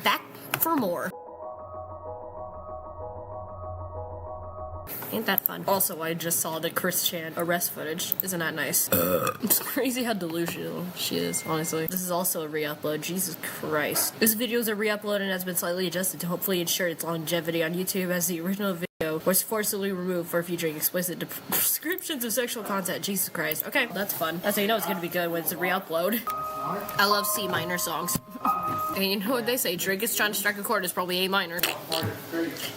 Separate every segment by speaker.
Speaker 1: back for more. Ain't that fun? Also, I just saw the Chris Chan arrest footage. Isn't that nice? It's crazy how delusional she is, honestly. This is also a re-upload. Jesus Christ. This video is a re-upload and has been slightly adjusted to hopefully ensure its longevity on YouTube, as the original video was forcibly removed for featuring explicit descriptions of sexual content. Jesus Christ. Okay, that's fun. That's how you know it's gonna be good when it's a re-upload. I love C minor songs. And you know what they say, Drake is trying to strike a chord is probably A minor.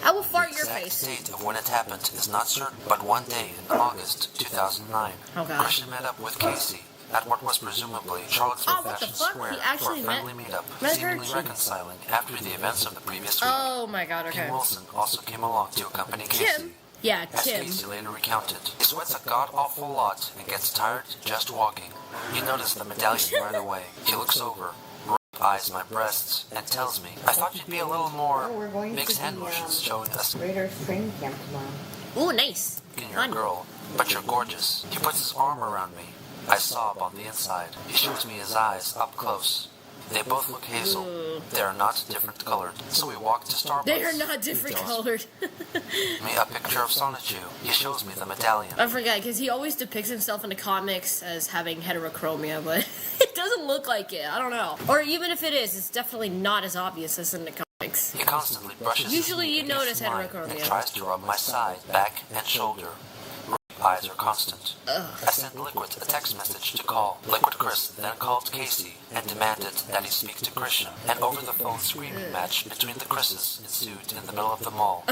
Speaker 1: I will fart your face.
Speaker 2: The exact date of when it happened is not certain, but one day in August 2009, Christian met up with Casey at what was presumably Charlottesville Fashion Square for a friendly meetup, seemingly reconciling after the events of the previous week.
Speaker 1: Oh my god, okay.
Speaker 2: Kim Wilson also came along to accompany Casey.
Speaker 1: Yeah,
Speaker 2: As
Speaker 1: Kim.
Speaker 2: Casey later recounted, he sweats a god-awful lot and gets tired just walking. He noticed the medallion right away. He looks over, eyes my breasts, and tells me, I thought you'd be a little more, makes hand motions showing us
Speaker 3: Raiders training camp tomorrow.
Speaker 1: Ooh, nice.
Speaker 2: You're a girl, but you're gorgeous. He puts his arm around me. I sob on the inside. He shows me his eyes up close. They both look hazel. They are not different colored. So we walk to Starbucks.
Speaker 1: They are not different colored.
Speaker 2: Me a picture of Sonichu. He shows me the medallion.
Speaker 1: I forget, because he always depicts himself in the comics as having heterochromia, but it doesn't look like it. I don't know. Or even if it is, it's definitely not as obvious as in the comics.
Speaker 2: He constantly brushes
Speaker 1: Usually
Speaker 2: his
Speaker 1: you
Speaker 2: knee
Speaker 1: notice
Speaker 2: against mine
Speaker 1: heterochromia.
Speaker 2: and tries to rub my side, back, and shoulder. Eyes are constant. I sent Liquid a text message to call. Liquid Chris then called Casey and demanded that he speak to Christian. An over-the-phone screaming match between the Chris's ensued in the middle of the mall.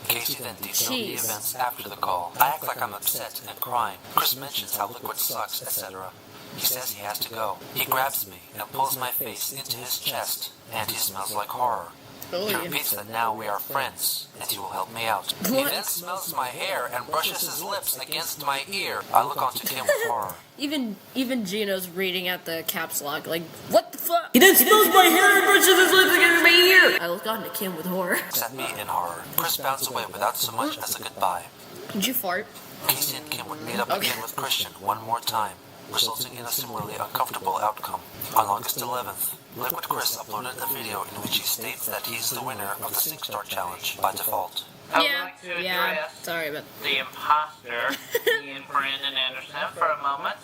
Speaker 2: Casey then detailed the events after the call. I act like I'm upset and crying. Chris mentions how Liquid sucks, etc. He says he has to go. He grabs me and pulls my face into his chest, and he smells like horror. He repeats that now we are friends, and he will help me out. He then smells my hair and brushes his lips against my ear. I look onto Kim with horror.
Speaker 1: Even Gino's reading at the caps lock, like, what the fuck? He then smells my hair and brushes his lips against my ear! I look onto Kim with horror.
Speaker 2: At me in horror. Chris bounced away without so much as a goodbye.
Speaker 1: Did you fart?
Speaker 2: Casey and Kim would meet up again with Christian one more time, resulting in a similarly uncomfortable outcome. On August 11th, Liquid Chris uploaded a video in which he states that he's the winner of the 6-star challenge by default.
Speaker 4: I would like to address
Speaker 1: sorry, but
Speaker 4: the imposter, Ian Brandon Anderson, for a moment.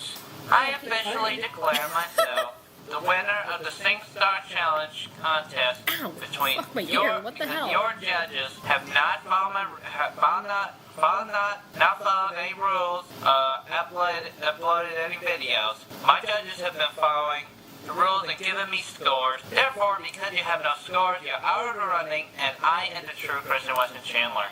Speaker 4: I officially declare myself the winner of the 6-star challenge contest between your judges have not followed any rules, uploaded any videos. My judges have been following the rules and giving me scores. Therefore, because you have no scores, you're out of the running, and I am the true Christian Weston Chandler.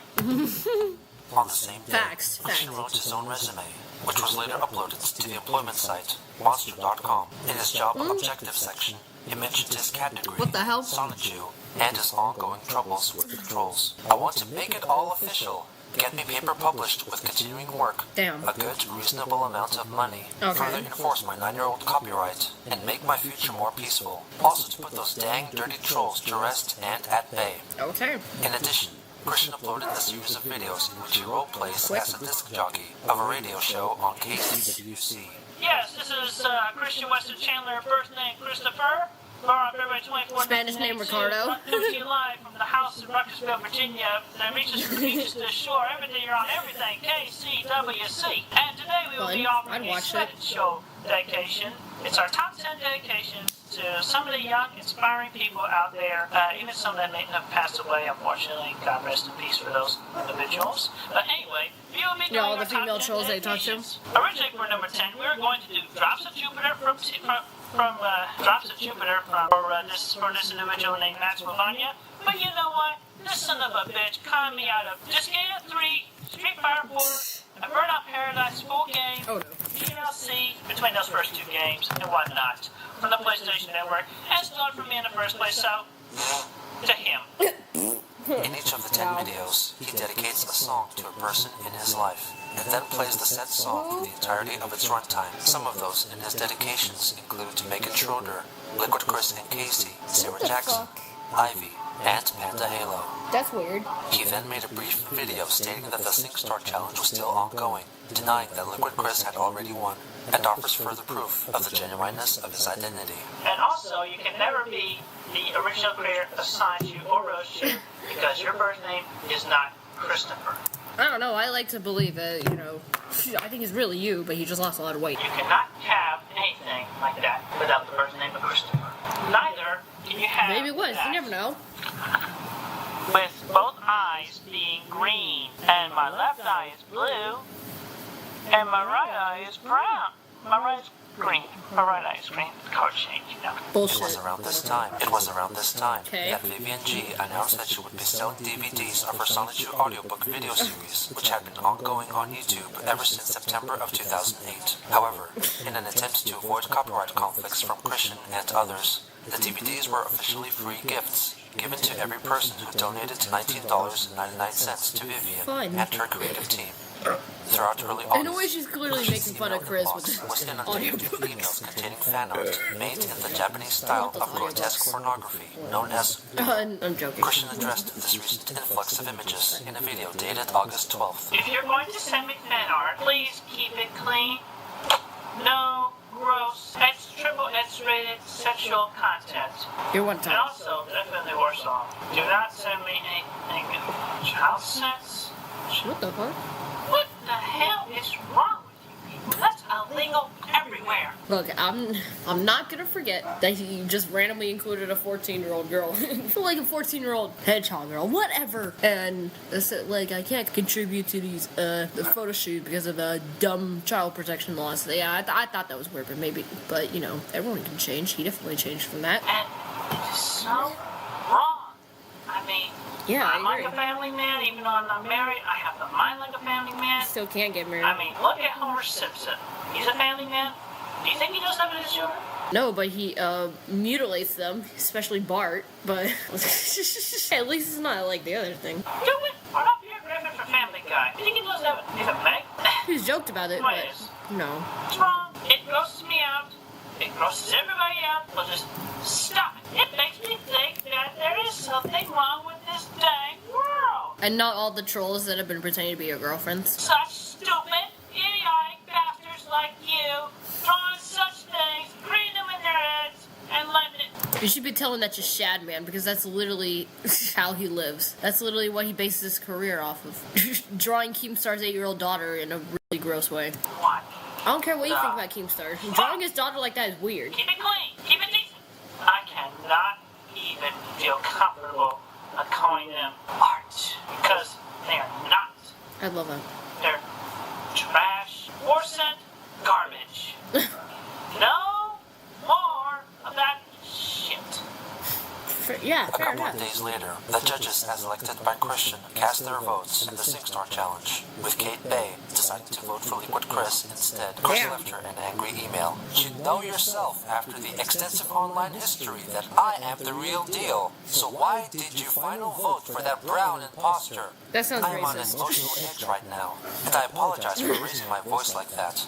Speaker 2: On the same day, Christian wrote his own resume, which was later uploaded to the employment site, monster.com. In his job objective section, he mentioned his cat degree, Sonichu, and his ongoing troubles with the trolls. I want to make it all official. Get me paper published with continuing work, a good, reasonable amount of money, further enforce my 9-year-old copyright, and make my future more peaceful. Also to put those dang dirty trolls to rest and at bay. In addition, Christian uploaded a series of videos in which he role-plays as a disc jockey of a radio show on KCWC.
Speaker 4: Yes, this is Christian Weston Chandler, first name Christopher. Born on February 24th,
Speaker 1: Spanish name Ricardo.
Speaker 4: Live from the house in Ruckersville, Virginia. That reaches the shore. Everything you're on everything. KCWC. And today we will be offering a second show dedication. It's our top 10 dedications to some of the young, inspiring people out there. Even some that may have passed away, unfortunately. God rest in peace for those individuals. But anyway, we will be doing
Speaker 1: all the female trolls they talk to.
Speaker 4: Originally for number 10, we're going to do Drops of Jupiter from this individual named Max Ravania. But you know what? This son of a bitch conned me out of Disgaea 3, Street Fighter 4, a Burnout Paradise full game, DLC between those first two games and whatnot from the PlayStation Network, and started for me in the first place, so to him.
Speaker 2: In each of the 10 videos, he dedicates a song to a person in his life, and then plays the said song for the entirety of its runtime. Some of those in his dedications include Megan Schroeder, Liquid Chris and Casey, Sarah Jackson, Ivy, and Panda Halo.
Speaker 1: That's weird.
Speaker 2: He then made a brief video stating that the 6-star challenge was still ongoing, denying that Liquid Chris had already won, and offers further proof of the genuineness of his identity.
Speaker 4: And also, you can never be the original creator assigns you or roasts you because your birth name is not Christopher.
Speaker 1: I don't know, I like to believe that, I think it's really you, but he just lost a lot of weight.
Speaker 4: You cannot have anything like that without the birth name of Christopher. Neither can you have
Speaker 1: Maybe it was,
Speaker 4: that
Speaker 1: you never know.
Speaker 4: with both eyes being green, and my left eye is blue, and my right eye is brown. My right is green. My right eye is green. Color change,
Speaker 1: Bullshit.
Speaker 2: It was around this time
Speaker 1: Okay.
Speaker 2: that Vivian G announced that she would be selling DVDs of her Sonichu audiobook video series, which had been ongoing on YouTube ever since September of 2008. However, in an attempt to avoid copyright conflicts from Christian and others, the DVDs were officially free gifts, given to every person who donated $19.99 to Vivian
Speaker 1: Fine.
Speaker 2: and her creative team. Throughout early August,
Speaker 1: In a way, she's clearly making fun of Chris with
Speaker 2: was
Speaker 1: the
Speaker 2: inundated with
Speaker 1: audiobook.
Speaker 2: emails containing fan art made in the Japanese style of grotesque pornography known as.
Speaker 1: I'm joking.
Speaker 2: Christian addressed this recent influx of images in a video dated August 12th.
Speaker 4: If you're going to send me fan art, please keep it clean. No gross, triple X-rated sexual content.
Speaker 1: You're one
Speaker 4: And
Speaker 1: time.
Speaker 4: also, definitely worse off, do not send me anything with child sex.
Speaker 1: What the fuck?
Speaker 4: What the hell is wrong with you people? That's illegal everywhere.
Speaker 1: Look, I'm not gonna forget that he just randomly included a 14-year-old girl. Like a 14-year-old hedgehog girl, whatever. And I said, like, I can't contribute to these the photo shoot because of dumb child protection laws. Yeah, I thought that was weird, but everyone can change. He definitely changed from that.
Speaker 4: And it's so wrong. I mean,
Speaker 1: Yeah, I
Speaker 4: I'm like
Speaker 1: agree.
Speaker 4: a family man, even though I'm not married. I have the mind like a family man.
Speaker 1: Still can't get married.
Speaker 4: I mean, look at Homer Simpson. He's a family man. Do you think he does that with his children?
Speaker 1: No, but he mutilates them, especially Bart. But at least it's not like the other thing.
Speaker 4: Do it. Or not Peter Griffin for Family Guy. Do you think he does that with Meg?
Speaker 1: He's joked about it,
Speaker 4: Why
Speaker 1: but
Speaker 4: is?
Speaker 1: no.
Speaker 4: It's wrong. It grosses me out. It grosses everybody out. Well, just stop it. It makes me think that there is something wrong with this dang world.
Speaker 1: And not all the trolls that have been pretending to be your girlfriends.
Speaker 4: Such stupid, idiotic bastards like you drawing such things, creating them in their heads, and letting it.
Speaker 1: You should be telling that to Shad Man, because that's literally how he lives. That's literally what he bases his career off of. Drawing Keemstar's 8-year-old daughter in a really gross way.
Speaker 4: What?
Speaker 1: I don't care what you think about Keemstar. Drawing his daughter like that is weird.
Speaker 4: Keep it clean. Keep it decent. I cannot even feel comfortable calling them art because they are not.
Speaker 1: I love that.
Speaker 4: They're trash, or sent garbage. No more of that shit.
Speaker 1: Yeah,
Speaker 2: A
Speaker 1: fair
Speaker 2: couple of
Speaker 1: enough.
Speaker 2: days later, the judges, as elected by Christian, cast their votes in the SingStar Challenge, with Kate Bay deciding to vote for Liquid Chris instead. Chris
Speaker 1: Damn.
Speaker 2: left her an angry email. You know yourself, after the extensive online history, that I am the real deal. So why did you final vote for that brown imposter?
Speaker 1: That sounds
Speaker 2: I am on an
Speaker 1: racist.
Speaker 2: emotional edge right now, and I apologize for raising my voice like that.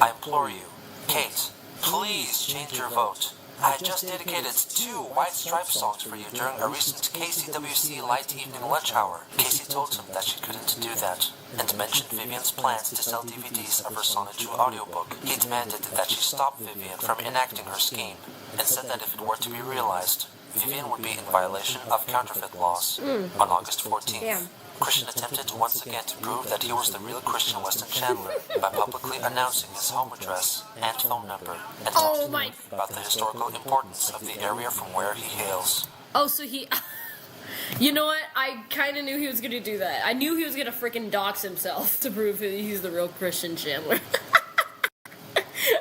Speaker 2: I implore you, Kate, please change your vote. I just dedicated 2 White Stripe songs for you during a recent KCWC Light Evening Lunch Hour. Casey told him that she couldn't do that, and mentioned Vivian's plans to sell DVDs of her Sonichu audiobook. He demanded that she stop Vivian from enacting her scheme, and said that if it were to be realized, Vivian would be in violation of counterfeit laws. On August 14th,
Speaker 1: Damn.
Speaker 2: Christian attempted once again to prove that he was the real Christian Weston Chandler by publicly announcing his home address and phone number, and
Speaker 1: Oh
Speaker 2: talking
Speaker 1: my-
Speaker 2: about the historical importance of the area from where he hails.
Speaker 1: Oh, so he... You know what? I kind of knew he was going to do that. I knew he was going to freaking dox himself to prove that he's the real Christian Chandler.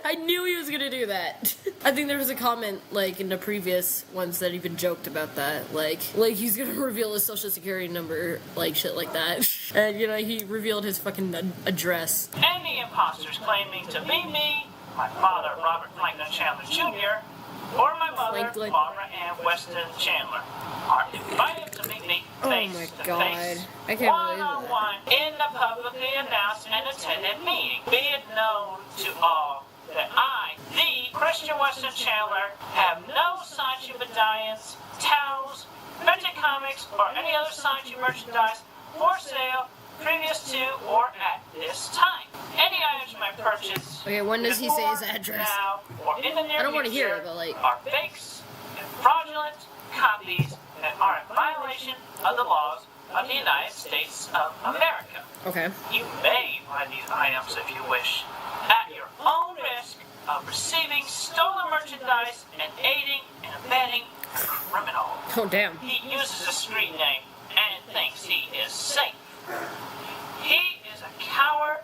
Speaker 1: I knew he was going to do that. I think there was a comment, like, in the previous ones that even joked about that. Like he's going to reveal his social security number, like, shit like that. And, he revealed his fucking address.
Speaker 4: Any imposters claiming to be me, my father, Robert Franklin Chandler Jr., or my mother,
Speaker 1: Franklin.
Speaker 4: Barbara Ann Weston Chandler, are invited to meet me
Speaker 1: Oh
Speaker 4: face
Speaker 1: my
Speaker 4: to
Speaker 1: God.
Speaker 4: face,
Speaker 1: I can't believe that.
Speaker 4: one-on-one, in the publicly announced and attended meeting. Be it known to all that I, the Christian Weston Chandler, have no Sanchi medallions, towels, printed comics, or any other Sanchi merchandise for sale previous to or at this time. Any items you might purchase
Speaker 1: Okay, when does he say his
Speaker 4: before,
Speaker 1: address?
Speaker 4: now, or in the near
Speaker 1: I don't wanna hear
Speaker 4: future
Speaker 1: it, but, like-
Speaker 4: are fakes and fraudulent copies that are in violation of the laws of the United States of America.
Speaker 1: Okay.
Speaker 4: You may buy these items if you wish, at your own risk of receiving stolen merchandise and aiding and abetting a criminal.
Speaker 1: Oh, damn.
Speaker 4: He uses a street name and thinks he is safe. He is a coward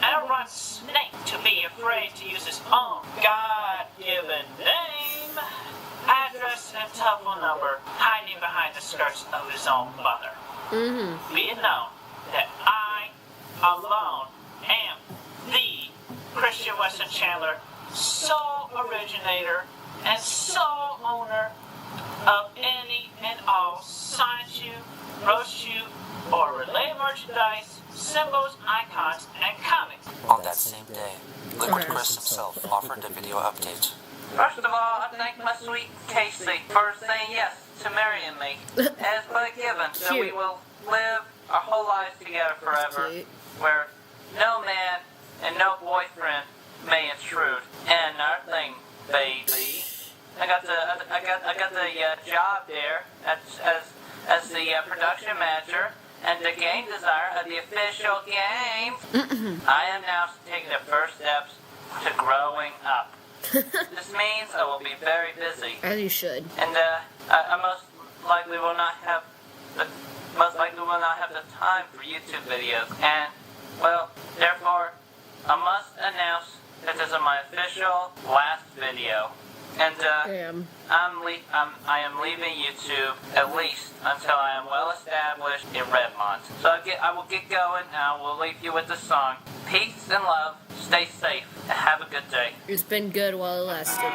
Speaker 4: and a run snake to be afraid to use his own God-given name, address, and telephone number, hiding behind the skirts of his own mother. Be it known that I alone am the Christian Weston Chandler, sole originator and sole owner of any and all science shoe, roast shoe, or related merchandise, symbols, icons, and comics.
Speaker 2: On that same day, Liquid Chris himself offered a video update.
Speaker 4: First of all, I thank my sweet Casey for saying yes to marrying me, as but a given that we will live our whole lives together forever, where no man and no boyfriend may intrude. And another thing, baby, I got the job there as the production manager and the game designer of the official game. I am now taking the first steps to growing up. This means I will be very busy.
Speaker 1: As you should.
Speaker 4: And I most likely will not have the time for YouTube videos. And well, therefore, I must announce that this is my official last video. And I am leaving YouTube at least until I am well established in Redmond. So I will get going, and I will leave you with the song. Peace and love. Stay safe, and have a good day.
Speaker 1: It's been good while it lasted.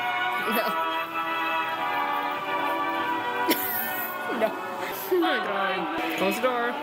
Speaker 1: No. Oh my god. Close the door.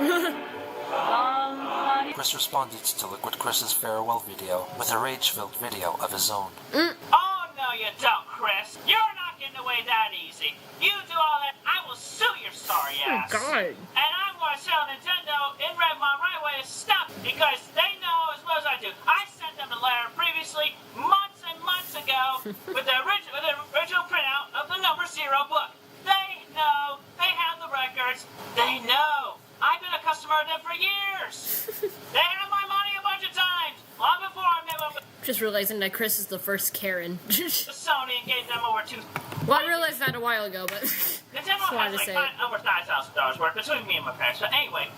Speaker 2: Chris responded to Liquid Chris's farewell video with a rage-filled video of his own.
Speaker 4: Oh, no you don't, Chris. You're not getting away that easy. You do all that, I will sue your sorry ass.
Speaker 1: Oh god.
Speaker 4: And I'm going to tell Nintendo in Redmond right away to stop, because they know as well as I do. I sent them a letter previously, months and months ago, with the original printout of the number 0 book. They know. They have the records. They know. I've been a customer of them for years. They have my money a bunch of times, long before I met them.
Speaker 1: Just realizing that Chris is the first Karen.
Speaker 4: Sony and gave them over $2.
Speaker 1: Well, I realized that a while ago, but
Speaker 4: Nintendo
Speaker 1: wanted
Speaker 4: has
Speaker 1: to
Speaker 4: like
Speaker 1: say
Speaker 4: over $9,000 worth between me and my parents. But anyway,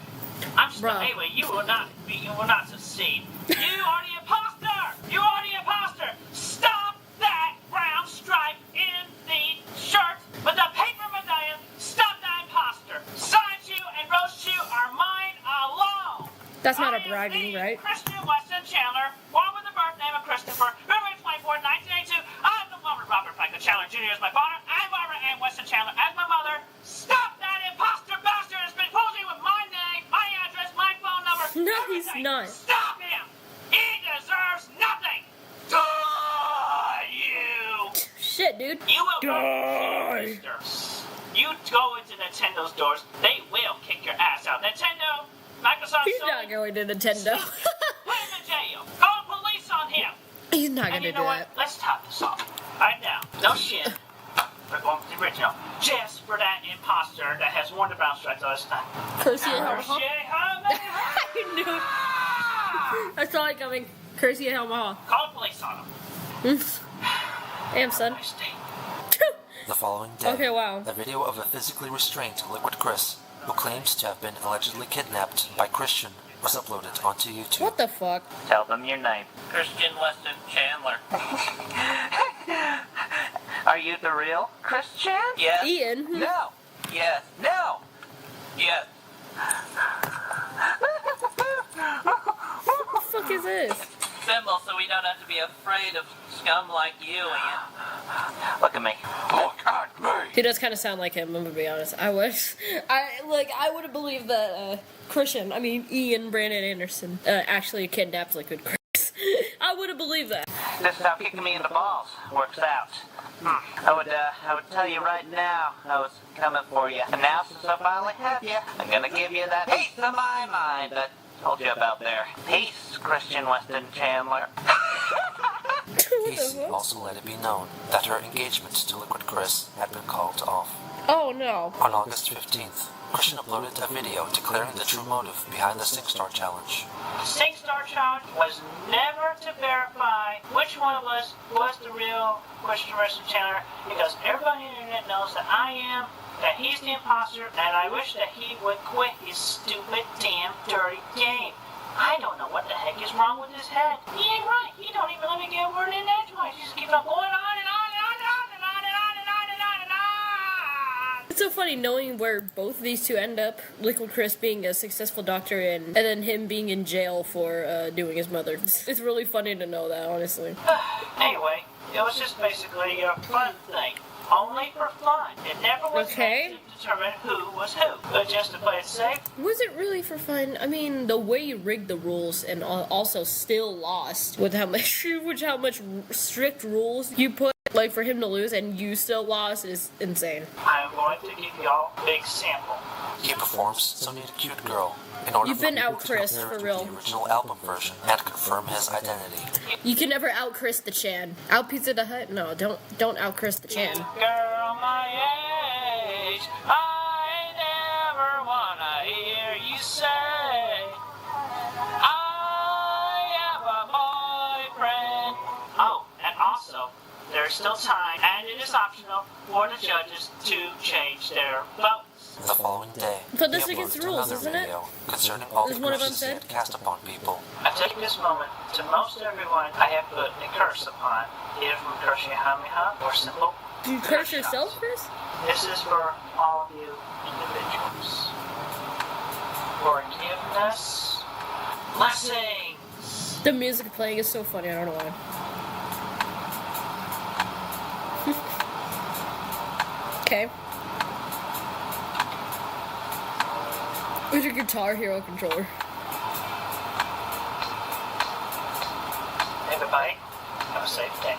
Speaker 4: anyway, you will not succeed. You are the imposter. You are the imposter. Stop that brown stripe in the shirt with the paper medallion. Stop that imposter. Science you and roast you are mine alone.
Speaker 1: That's not a bragging, right?
Speaker 4: Christian Weston Chandler, born with the birth name of Christopher, February 24, 1982. I have the woman Robert Franklin Chandler Jr. as my father, and Barbara Ann Weston Chandler as my mother. Stop that imposter bastard has been posing with my name, my address, my phone number.
Speaker 1: No,
Speaker 4: everything.
Speaker 1: he's not.
Speaker 4: Stop him. He deserves nothing. Die, you.
Speaker 1: Shit, dude.
Speaker 4: You will
Speaker 1: Die.
Speaker 4: You go into Nintendo's doors, they will kick your ass out. Nintendo, Microsoft,
Speaker 1: He's
Speaker 4: Sony,
Speaker 1: not going to Nintendo.
Speaker 4: put him in jail. Call the police on him.
Speaker 1: He's not
Speaker 4: And
Speaker 1: going to
Speaker 4: you
Speaker 1: do
Speaker 4: know what?
Speaker 1: that.
Speaker 4: Let's top this off. Right now. No shit. We're going with the original. Just for that imposter that has worn the brown stripes all this time.
Speaker 1: Cursey and Helmaha.
Speaker 4: I
Speaker 1: I knew it. I saw it coming. Cursey and Helmaha.
Speaker 4: Call the police on him.
Speaker 1: Damn, son.
Speaker 4: Nice day.
Speaker 2: The following day,
Speaker 1: Okay, wow.
Speaker 2: a video of a physically restrained Liquid Chris, who claims to have been allegedly kidnapped by Christian, was uploaded onto YouTube.
Speaker 1: What the fuck?
Speaker 4: Tell them your name. Christian Weston Chandler. Are you the real Christian? Yes.
Speaker 1: Ian.
Speaker 4: No. Yes. No. Yes.
Speaker 1: What the fuck is this?
Speaker 4: Symbol, so we don't have to be afraid of scum like you, Ian. Look at me. Look at me.
Speaker 1: He does kind of sound like him, I'm gonna be honest. I would have believed that Ian Brandon Anderson actually kidnapped Liquid Chris. I would have believed that.
Speaker 4: This is how kicking me in the balls works out. I would tell you right now I was coming for you. And now since I finally have you, I'm gonna give you that piece of my mind that I told you about there. Peace, Christian Weston Chandler.
Speaker 2: Casey also let it be known that her engagement to Liquid Chris had been called off.
Speaker 1: Oh no.
Speaker 2: On August 15th, Christian uploaded a video declaring the true motive behind the 6-star challenge.
Speaker 4: The 6-star challenge was never to verify which one of us was the real Christian wrestling challenger, because everybody on the internet knows that I am, that he's the imposter, and I wish that he would quit his stupid, damn, dirty game. I don't know what the heck is wrong with his head. He ain't right. He don't even let me get a word in edgewise. He just keeps on going on and on and on and on and on and on and on and on and on.
Speaker 1: It's so funny knowing where both of these two end up. Liquid Chris being a successful doctor and then him being in jail for doing his mother. It's really funny to know that, honestly.
Speaker 4: Anyway, it was just basically a fun thing. Only for fun. It never was meant to determine who was who, but just to play it safe.
Speaker 1: Was it really for fun? I mean, the way you rigged the rules and also still lost with how much strict rules you put, like for him to lose and you still lost, is insane.
Speaker 4: I'm going to give y'all a big sample.
Speaker 2: He performs So Need a Cute Girl in order
Speaker 1: You've been
Speaker 2: for
Speaker 1: out Chris, for real.
Speaker 2: the original album version and confirm his identity.
Speaker 1: You can never out Chris the Chan. Out Pizza the Hut? No, don't out Chris the Chan.
Speaker 4: Girl my age, I never wanna hear you say I have a boyfriend. Oh, and also, there's still time, and it is optional for the judges to change their vote.
Speaker 2: The following day,
Speaker 1: But this
Speaker 2: he
Speaker 1: is against
Speaker 2: uploaded
Speaker 1: the rules,
Speaker 2: another
Speaker 1: isn't it?
Speaker 2: video concerning all
Speaker 1: Is
Speaker 2: the
Speaker 1: one of them
Speaker 2: curses he
Speaker 1: said?
Speaker 2: had cast upon people.
Speaker 4: I'm taking this moment to most everyone I have put a curse upon, either from Kamehameha or simple.
Speaker 1: Do you curse yourself, Chris?
Speaker 4: This is for all of you individuals. Forgiveness, blessings.
Speaker 1: The music playing is so funny, I don't know why. Okay. Where's your Guitar Hero controller?
Speaker 4: Everybody, have a safe day.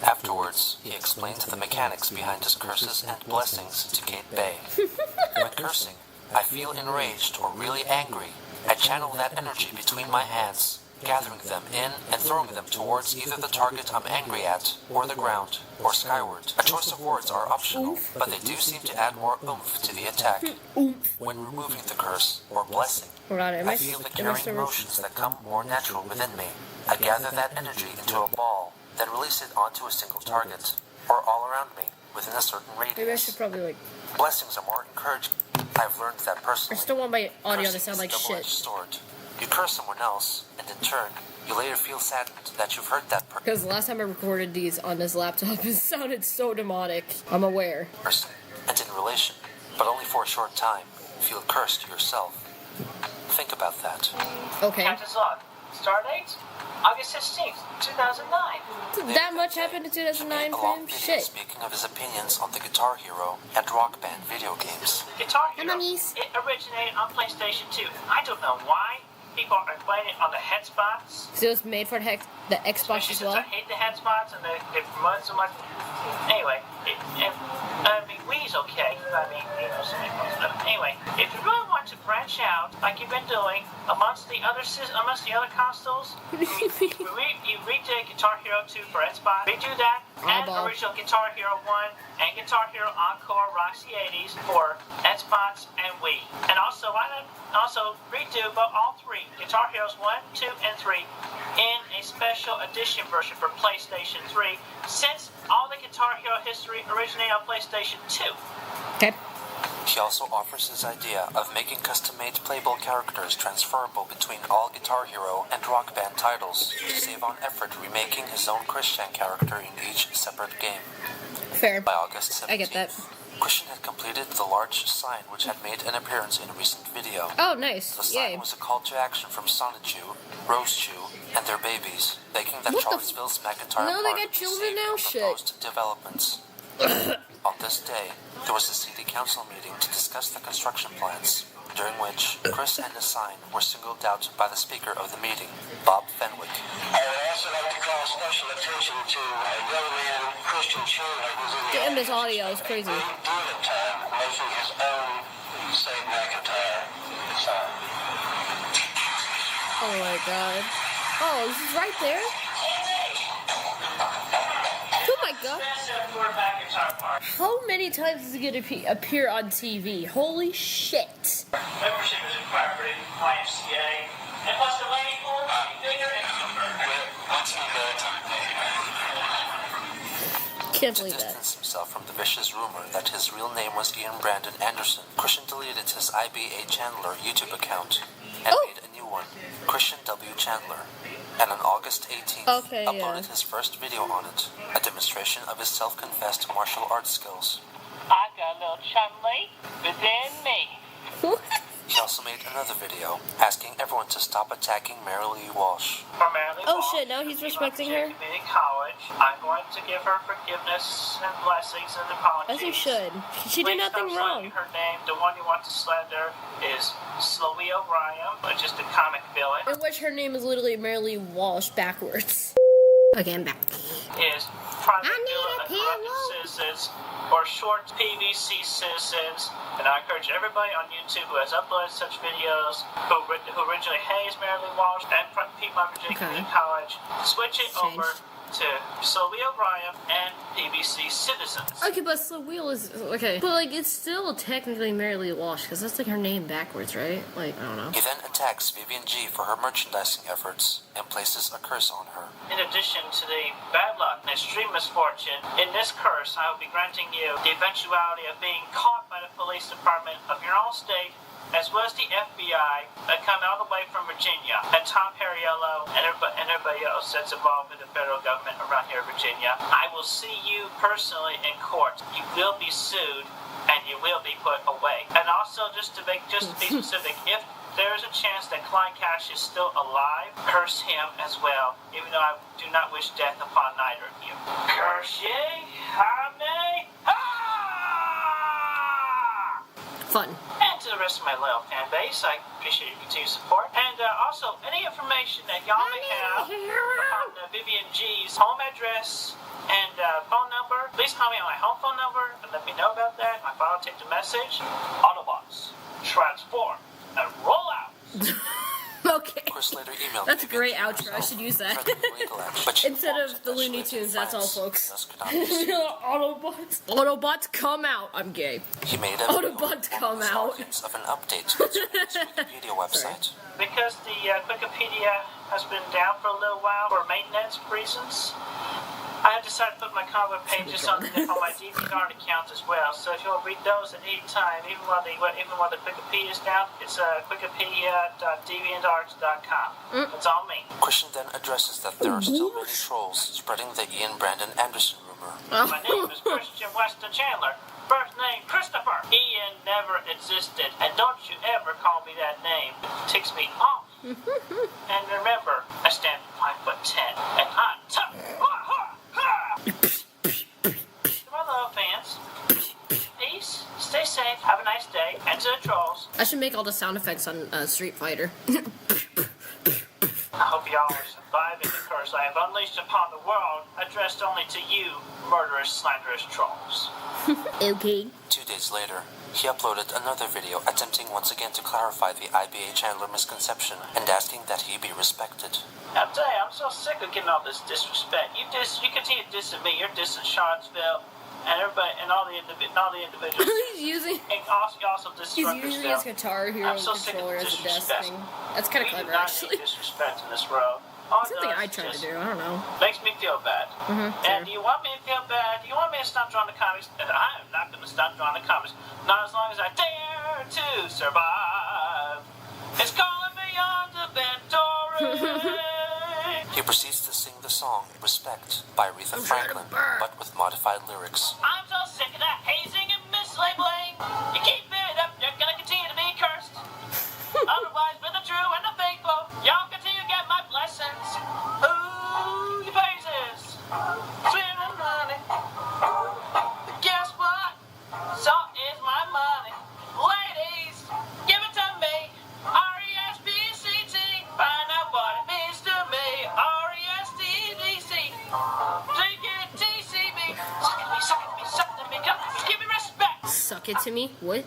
Speaker 2: Afterwards, he explained the mechanics behind his curses and blessings to Kate Bay. When cursing, I feel enraged or really angry. I channel that energy between my hands, gathering them in and throwing them towards either the target I'm angry at, or the ground, or skyward. A choice of words are optional, but they do seem to add more oomph to the attack. When removing the curse, or blessing, I feel the carrying emotions that come more natural within me. I gather that energy into a ball, then release it onto a single target, or all around me, within a certain
Speaker 1: Maybe I
Speaker 2: radius.
Speaker 1: should probably, like...
Speaker 2: Blessings are more encouraging. I've learned that
Speaker 1: I
Speaker 2: personally.
Speaker 1: still want my audio to
Speaker 2: Cursing
Speaker 1: sound
Speaker 2: is
Speaker 1: like
Speaker 2: a double-edged
Speaker 1: shit.
Speaker 2: sword. You curse someone else, and in turn, you later feel saddened that you've hurt that
Speaker 1: Because the last time I recorded these on this laptop, it sounded so demonic. I'm aware.
Speaker 2: person, and in relation, but only for a short time, feel cursed yourself. Think about that.
Speaker 1: Okay.
Speaker 4: Captain's log. Star date? August 16th, 2009.
Speaker 1: That much happened in 2009 for him? Shit.
Speaker 2: Speaking of his opinions on the Guitar Hero and Rock Band video games.
Speaker 4: Guitar Hero.
Speaker 1: Mummies.
Speaker 4: It originated on PlayStation 2. I don't know why people are playing it on the head spots.
Speaker 1: So it was made for the Xbox
Speaker 4: Especially
Speaker 1: as
Speaker 4: since
Speaker 1: well?
Speaker 4: I hate the head spots and they promote so much. Anyway, I mean, Wii's okay. I mean, you know, so many problems. But anyway, if you really want to branch out, like you've been doing amongst the other consoles, you redid Guitar Hero 2 for Xbox. Redo that, and original Guitar Hero 1 and Guitar Hero Encore Roxy 80s for Xbox and Wii. And also, why not also redo all three Guitar Heroes 1, 2, and 3 in a special edition version for PlayStation 3, since all the Guitar Hero history originated on PlayStation 2.
Speaker 1: Okay.
Speaker 2: He also offers his idea of making custom-made playable characters transferable between all Guitar Hero and Rock Band titles to save on effort remaking his own Christian character in each separate game.
Speaker 1: Fair.
Speaker 2: By August 17th,
Speaker 1: I get that.
Speaker 2: Christian had completed the large sign which had made an appearance in a recent video.
Speaker 1: Oh, nice.
Speaker 2: The sign
Speaker 1: Yay.
Speaker 2: was a call to action from Sonichu, Rosechu, and their babies, begging that
Speaker 1: What the
Speaker 2: Charlottesville's McIntyre
Speaker 1: No, they
Speaker 2: Park
Speaker 1: got
Speaker 2: be
Speaker 1: children
Speaker 2: saved
Speaker 1: now?
Speaker 2: from
Speaker 1: Shit.
Speaker 2: proposed developments. On this day, there was a city council meeting to discuss the construction plans, during which Chris and the sign were singled out by the speaker of the meeting, Bob Fenwick.
Speaker 5: I would also like to call special attention to a young man, Christian Chandler, who's in the
Speaker 1: Damn, this audio is crazy.
Speaker 5: great deal of time making his own St. McIntyre sign.
Speaker 1: Oh my god. Oh, this is right there? Oh my god.
Speaker 4: We're back at our park.
Speaker 1: How many times is he going to appear on TV? Holy shit.
Speaker 4: Membership is required for the YMCA. And plus the lady pool, bigger and
Speaker 5: What's the time?
Speaker 1: Can't
Speaker 2: To
Speaker 1: believe that.
Speaker 2: distance himself from the vicious rumor that his real name was Ian Brandon Anderson, Christian deleted his IBA Chandler YouTube account and made a new one, Christian W. Chandler, and on August 18th uploaded his first video on it, a demonstration of his self-confessed martial arts skills.
Speaker 4: I got a little chumley within me.
Speaker 2: He also made another video asking everyone to stop attacking Mary Lee Walsh.
Speaker 4: For Mary Lee
Speaker 1: Oh
Speaker 4: Walsh,
Speaker 1: shit, now he's respecting her?
Speaker 4: Community college. I'm going to give her forgiveness and blessings and apologies.
Speaker 1: As you should. She did
Speaker 4: Please
Speaker 1: nothing
Speaker 4: stop
Speaker 1: wrong.
Speaker 4: slandering her name. The one you want to slander is Slowy O'Brien, just a comic villain.
Speaker 1: In which her name is literally Mary Lee Walsh backwards. Again, back.
Speaker 4: Is private
Speaker 1: I need
Speaker 4: villa
Speaker 1: a
Speaker 4: and
Speaker 1: pillow.
Speaker 4: corrupted citizens or short PVC citizens. And I encourage everybody on YouTube who has uploaded such videos, who originally hates Mary Lee Walsh and people at Virginia Community College, switch it over to Sylvia O'Brien and PBC citizens.
Speaker 1: Okay, but Slaweel is okay, but like it's still technically Mary Lee Walsh because that's like her name backwards, right? Like I don't know.
Speaker 2: He then attacks Vivian G for her merchandising efforts and places a curse on her.
Speaker 4: In addition to the bad luck and extreme misfortune, in this curse I will be granting you the eventuality of being caught by the police department of your own state, as well as the FBI that come all the way from Virginia, and Tom Perriello and everybody else that's involved with the federal government around here in Virginia. I will see you personally in court. You will be sued and you will be put away. And also, just to be specific, if there is a chance that Clyde Cash is still alive, curse him as well, even though I do not wish death upon neither of you. Curse ye, Hame, ha!
Speaker 1: Fun.
Speaker 4: And to the rest of my loyal fan base, I appreciate your continued support. And also, any information that y'all may have on Vivian G's home address and phone number, please call me on my home phone number and let me know about that. My father will take the message. Autobots, transform and roll out.
Speaker 1: Okay.
Speaker 2: Chris later emailed
Speaker 1: That's a
Speaker 2: Vivian
Speaker 1: great
Speaker 2: G
Speaker 1: outro. I
Speaker 2: herself,
Speaker 1: should use that.
Speaker 2: threatening legal action, but she
Speaker 1: Instead
Speaker 2: informed
Speaker 1: of the
Speaker 2: that she
Speaker 1: Looney
Speaker 2: lived in
Speaker 1: Tunes, that's all,
Speaker 2: France,
Speaker 1: folks.
Speaker 2: thus could not be sued.
Speaker 1: Autobots. Autobots come out. I'm gay.
Speaker 2: He made a
Speaker 1: Autobots come out.
Speaker 2: of an update concerning his Wikipedia website.
Speaker 4: Because the Wikipedia has been down for a little while for maintenance reasons, I have decided to put my comic pages on my DeviantArt account as well. So if you'll read those at any time, even while the Wikipedia is down, it's wikipedia.deviantart.com. It's all me.
Speaker 2: Christian then addresses that there are still many trolls spreading the Ian Brandon Anderson rumor.
Speaker 4: My name is Christian Weston Chandler. First name Christopher. Ian never existed, and don't you ever call me that name. It ticks me off. And remember, I stand 5'10", and I'm tough. To my little fans, peace, stay safe, have a nice day, and to the trolls,
Speaker 1: I should make all the sound effects on Street Fighter.
Speaker 4: I hope y'all are surviving the curse I have unleashed upon the world, addressed only to you, murderous, slanderous trolls.
Speaker 1: Okay.
Speaker 2: 2 days later, he uploaded another video attempting once again to clarify the IBA Chandler misconception and asking that he be respected.
Speaker 4: I'll tell you, I'm so sick of getting all this disrespect. You continue dissing me, you're dissing Charlottesville, and everybody, and all the individuals.
Speaker 1: He's using
Speaker 4: And also
Speaker 1: his
Speaker 4: disrespect.
Speaker 1: Guitar Hero
Speaker 4: I'm so sick of
Speaker 1: controller as a desk
Speaker 4: disrespect.
Speaker 1: thing. That's kind of
Speaker 4: We do
Speaker 1: clever,
Speaker 4: not
Speaker 1: actually.
Speaker 4: need disrespect in this world. All it
Speaker 1: Something
Speaker 4: does
Speaker 1: I
Speaker 4: is
Speaker 1: try to
Speaker 4: just
Speaker 1: do. I don't know.
Speaker 4: makes me feel bad. And do you want me to feel bad? Do you want me to stop drawing the comics? And I am not going to stop drawing the comics. Not as long as I dare to survive. It's calling me on the Ventura.
Speaker 2: He proceeds to sing the song Respect by Aretha Franklin, but with modified lyrics.
Speaker 4: I'm so sick of that hazing and mislabeling. You keep it up, you're gonna continue to be cursed. Otherwise, with the true and the faithful, y'all continue to get my blessings. Ooh, your praises. Sweet and honey. Guess what? So is my money. Ladies, give it to me. R-E-S-P-C-T. Find out what it means to me. R-E-S-T-D-C. T-C-B. Suck it to me, suck it to me, suck it to me. Come, give me respect.
Speaker 1: Suck it to me. What?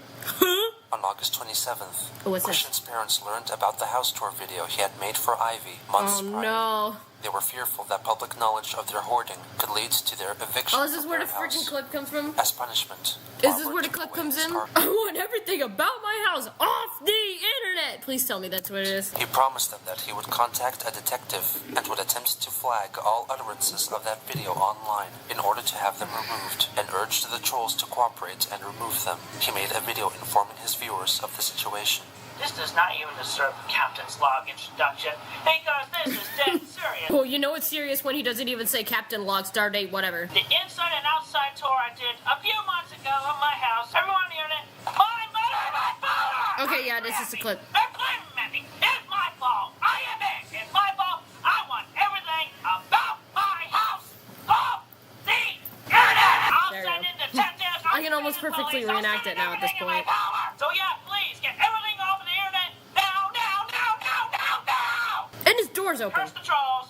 Speaker 2: On August 27th,
Speaker 1: What's that?
Speaker 2: Christian's parents learned about the house tour video he had made for Ivy months
Speaker 1: Oh
Speaker 2: prior.
Speaker 1: no.
Speaker 2: They were fearful that public knowledge of their hoarding could lead to their eviction.
Speaker 1: Oh, is this
Speaker 2: from
Speaker 1: where the
Speaker 2: their
Speaker 1: freaking
Speaker 2: house.
Speaker 1: clip comes from?
Speaker 2: As punishment,
Speaker 1: Is this
Speaker 2: Barber
Speaker 1: where the
Speaker 2: took
Speaker 1: clip
Speaker 2: away
Speaker 1: comes
Speaker 2: his
Speaker 1: in?
Speaker 2: car.
Speaker 1: I want everything about my house off the internet! Please tell me that's what it is.
Speaker 2: He promised them that he would contact a detective and would attempt to flag all utterances of that video online in order to have them removed, and urged the trolls to cooperate and remove them. He made a video informing his viewers of the situation.
Speaker 4: This does not even deserve the captain's log introduction, because this is dead serious.
Speaker 1: Well, you know it's serious when he doesn't even say Captain Log, Stardate, whatever.
Speaker 4: The inside and outside tour I did a few months ago of my house, everyone on the internet, my mother, my father!
Speaker 1: Okay, yeah, this is the clip.
Speaker 4: They're blaming me. It's my fault. I am it. It's my fault. I want everything about my house off the internet. I'll
Speaker 1: There you
Speaker 4: send
Speaker 1: go.
Speaker 4: in detectives.
Speaker 1: I can almost perfectly reenact it now at this point.
Speaker 4: So yeah, please get everything off of the internet now, now, now, now, now, now.
Speaker 1: And his door's open.
Speaker 4: Curse the trolls.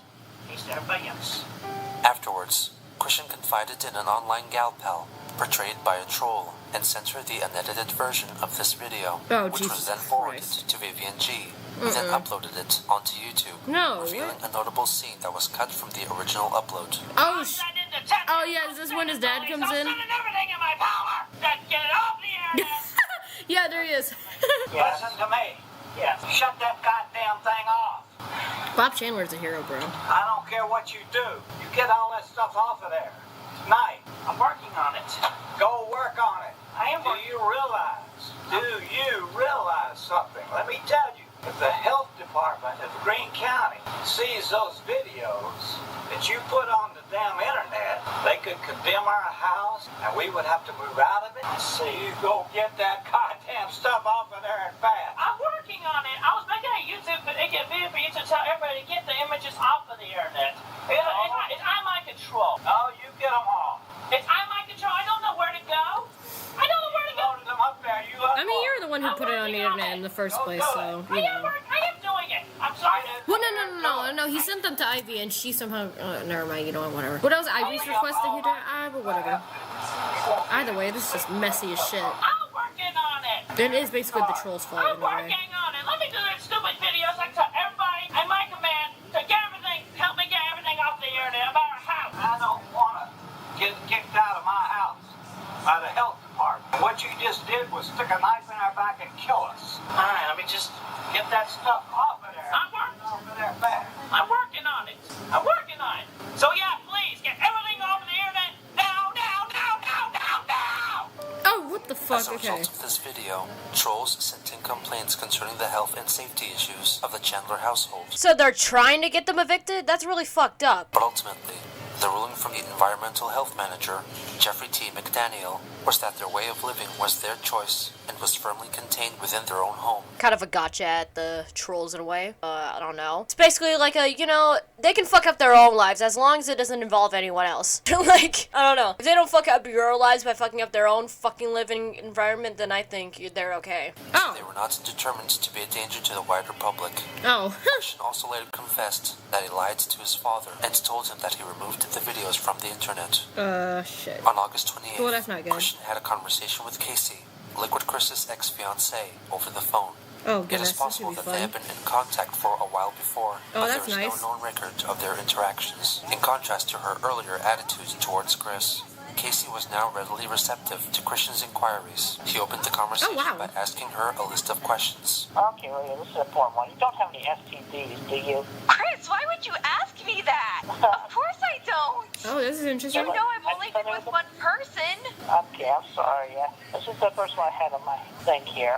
Speaker 4: Peace to everybody else.
Speaker 2: Afterwards, Christian confided in an online gal pal, portrayed by a troll, and sent her the unedited version of this video,
Speaker 1: Oh,
Speaker 2: which was
Speaker 1: Jesus
Speaker 2: then forwarded
Speaker 1: Christ.
Speaker 2: to Vivian G, who then uploaded it onto YouTube,
Speaker 1: No,
Speaker 2: revealing a notable scene that was cut from the original upload.
Speaker 1: Oh,
Speaker 4: Send in detectives.
Speaker 1: oh, yeah, is this when his dad comes
Speaker 4: I'll
Speaker 1: in?
Speaker 4: send everything in my power. Then get it off the internet.
Speaker 1: Yeah, there he is.
Speaker 5: Listen to me.
Speaker 4: Yes.
Speaker 5: Shut that goddamn thing off.
Speaker 1: Bob Chandler's a hero, bro.
Speaker 5: I don't care what you do. You get all that stuff off of there. Tonight.
Speaker 4: I'm working on it.
Speaker 5: Go work on it.
Speaker 4: I am
Speaker 5: Do you realize something? Let me tell you. If the health department of Greene County sees those videos that you put on the damn internet, they could condemn our house and we would have to move out of it. So you go get that goddamn stuff off of there and fast.
Speaker 4: I'm working on it. I was making a YouTube video for you to tell everybody to get the images off of the internet. It's on my control.
Speaker 5: No, you get them off.
Speaker 4: It's on my control. I don't know where to go. I don't know where to go.
Speaker 5: Loaded them up there. You
Speaker 1: I mean, you're the one who put it on the internet in the first place, so, you know.
Speaker 4: I am doing it. I'm sorry.
Speaker 1: Well, no. He sent them to Ivy, and she somehow. Never mind. You know what? Whatever. What else? Ivy's requested he did. But whatever. Either way, this is just messy as shit.
Speaker 4: I'm working on it.
Speaker 1: It is basically the troll's fault
Speaker 4: I'm
Speaker 1: in a way.
Speaker 4: working on it. Let me do these stupid videos. I tell everybody at my command to get everything, help me get everything off the internet about our house.
Speaker 5: I don't want to get kicked out of my house by the health department. What you just did was stick a knife in our back and kill us.
Speaker 4: All right, let me just
Speaker 5: Get that stuff off of there.
Speaker 4: I'm working.
Speaker 5: Over there fast.
Speaker 4: I'm working on it. I'm working on it. So yeah, please get everything off the internet now.
Speaker 1: Oh, what the fuck?
Speaker 2: As a result of this video, trolls sent in complaints concerning the health and safety issues of the Chandler household.
Speaker 1: So they're trying to get them evicted? That's really fucked up.
Speaker 2: But ultimately, the ruling from the environmental health manager, Jeffrey T. McDaniel, was that their way of living was their choice and was firmly contained within their own home.
Speaker 1: Kind of a gotcha at the trolls in a way. I don't know. It's basically like a, you know, they can fuck up their own lives as long as it doesn't involve anyone else. Like, I don't know. If they don't fuck up your lives by fucking up their own fucking living environment, then I think they're okay. Oh.
Speaker 2: They were not determined to be a danger to the wider public.
Speaker 1: Oh.
Speaker 2: Christian also later confessed that he lied to his father and told him that he removed the videos from the internet.
Speaker 1: Shit.
Speaker 2: On August 28th,
Speaker 1: Well, that's not good.
Speaker 2: Christian had a conversation with Casey, Liquid Chris's ex-fiancée, over the phone.
Speaker 1: Oh,
Speaker 2: It
Speaker 1: goodness.
Speaker 2: is possible
Speaker 1: This should
Speaker 2: that
Speaker 1: be
Speaker 2: they
Speaker 1: fun.
Speaker 2: have been in contact for a while before,
Speaker 1: Oh,
Speaker 2: but
Speaker 1: that's
Speaker 2: there is
Speaker 1: nice.
Speaker 2: no known record of their interactions. In contrast to her earlier attitude towards Chris, Casey was now readily receptive to Christian's inquiries. He opened the conversation
Speaker 1: wow.
Speaker 2: by asking her a list of questions.
Speaker 6: Okay, Leah, this is a form one. You don't have any STDs, do you?
Speaker 7: Chris, why would you ask me that? Of course I don't.
Speaker 1: Oh, this is interesting.
Speaker 7: You know I've only been with one person.
Speaker 6: Okay, I'm sorry. This is the first one I had on my thing here.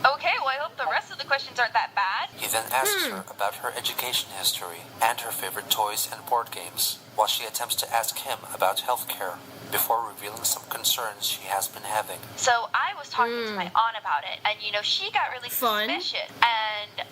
Speaker 7: Okay, well I hope the rest of the questions aren't that bad.
Speaker 2: He then asks her about her education history and her favorite toys and board games, while she attempts to ask him about healthcare, before revealing some concerns she has been having.
Speaker 7: So I was talking to my aunt about it, and she got really
Speaker 1: Fun.
Speaker 7: suspicious. And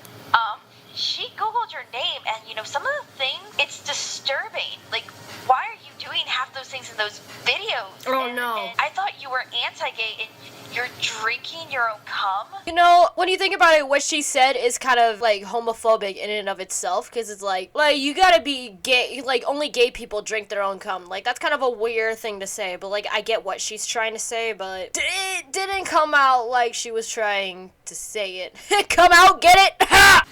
Speaker 7: she Googled your name, and some of the things, it's disturbing. Like, why are you doing half those things in those videos?
Speaker 1: Oh,
Speaker 7: and,
Speaker 1: no.
Speaker 7: and I thought you were anti-gay, and you're drinking your own cum?
Speaker 1: You know, when you think about it, what she said is kind of like homophobic in and of itself, because it's like you gotta be gay, like only gay people drink their own cum. Like that's kind of a weird thing to say, but like I get what she's trying to say, but it didn't come out like she was trying to say it. Come out, get it? Ha!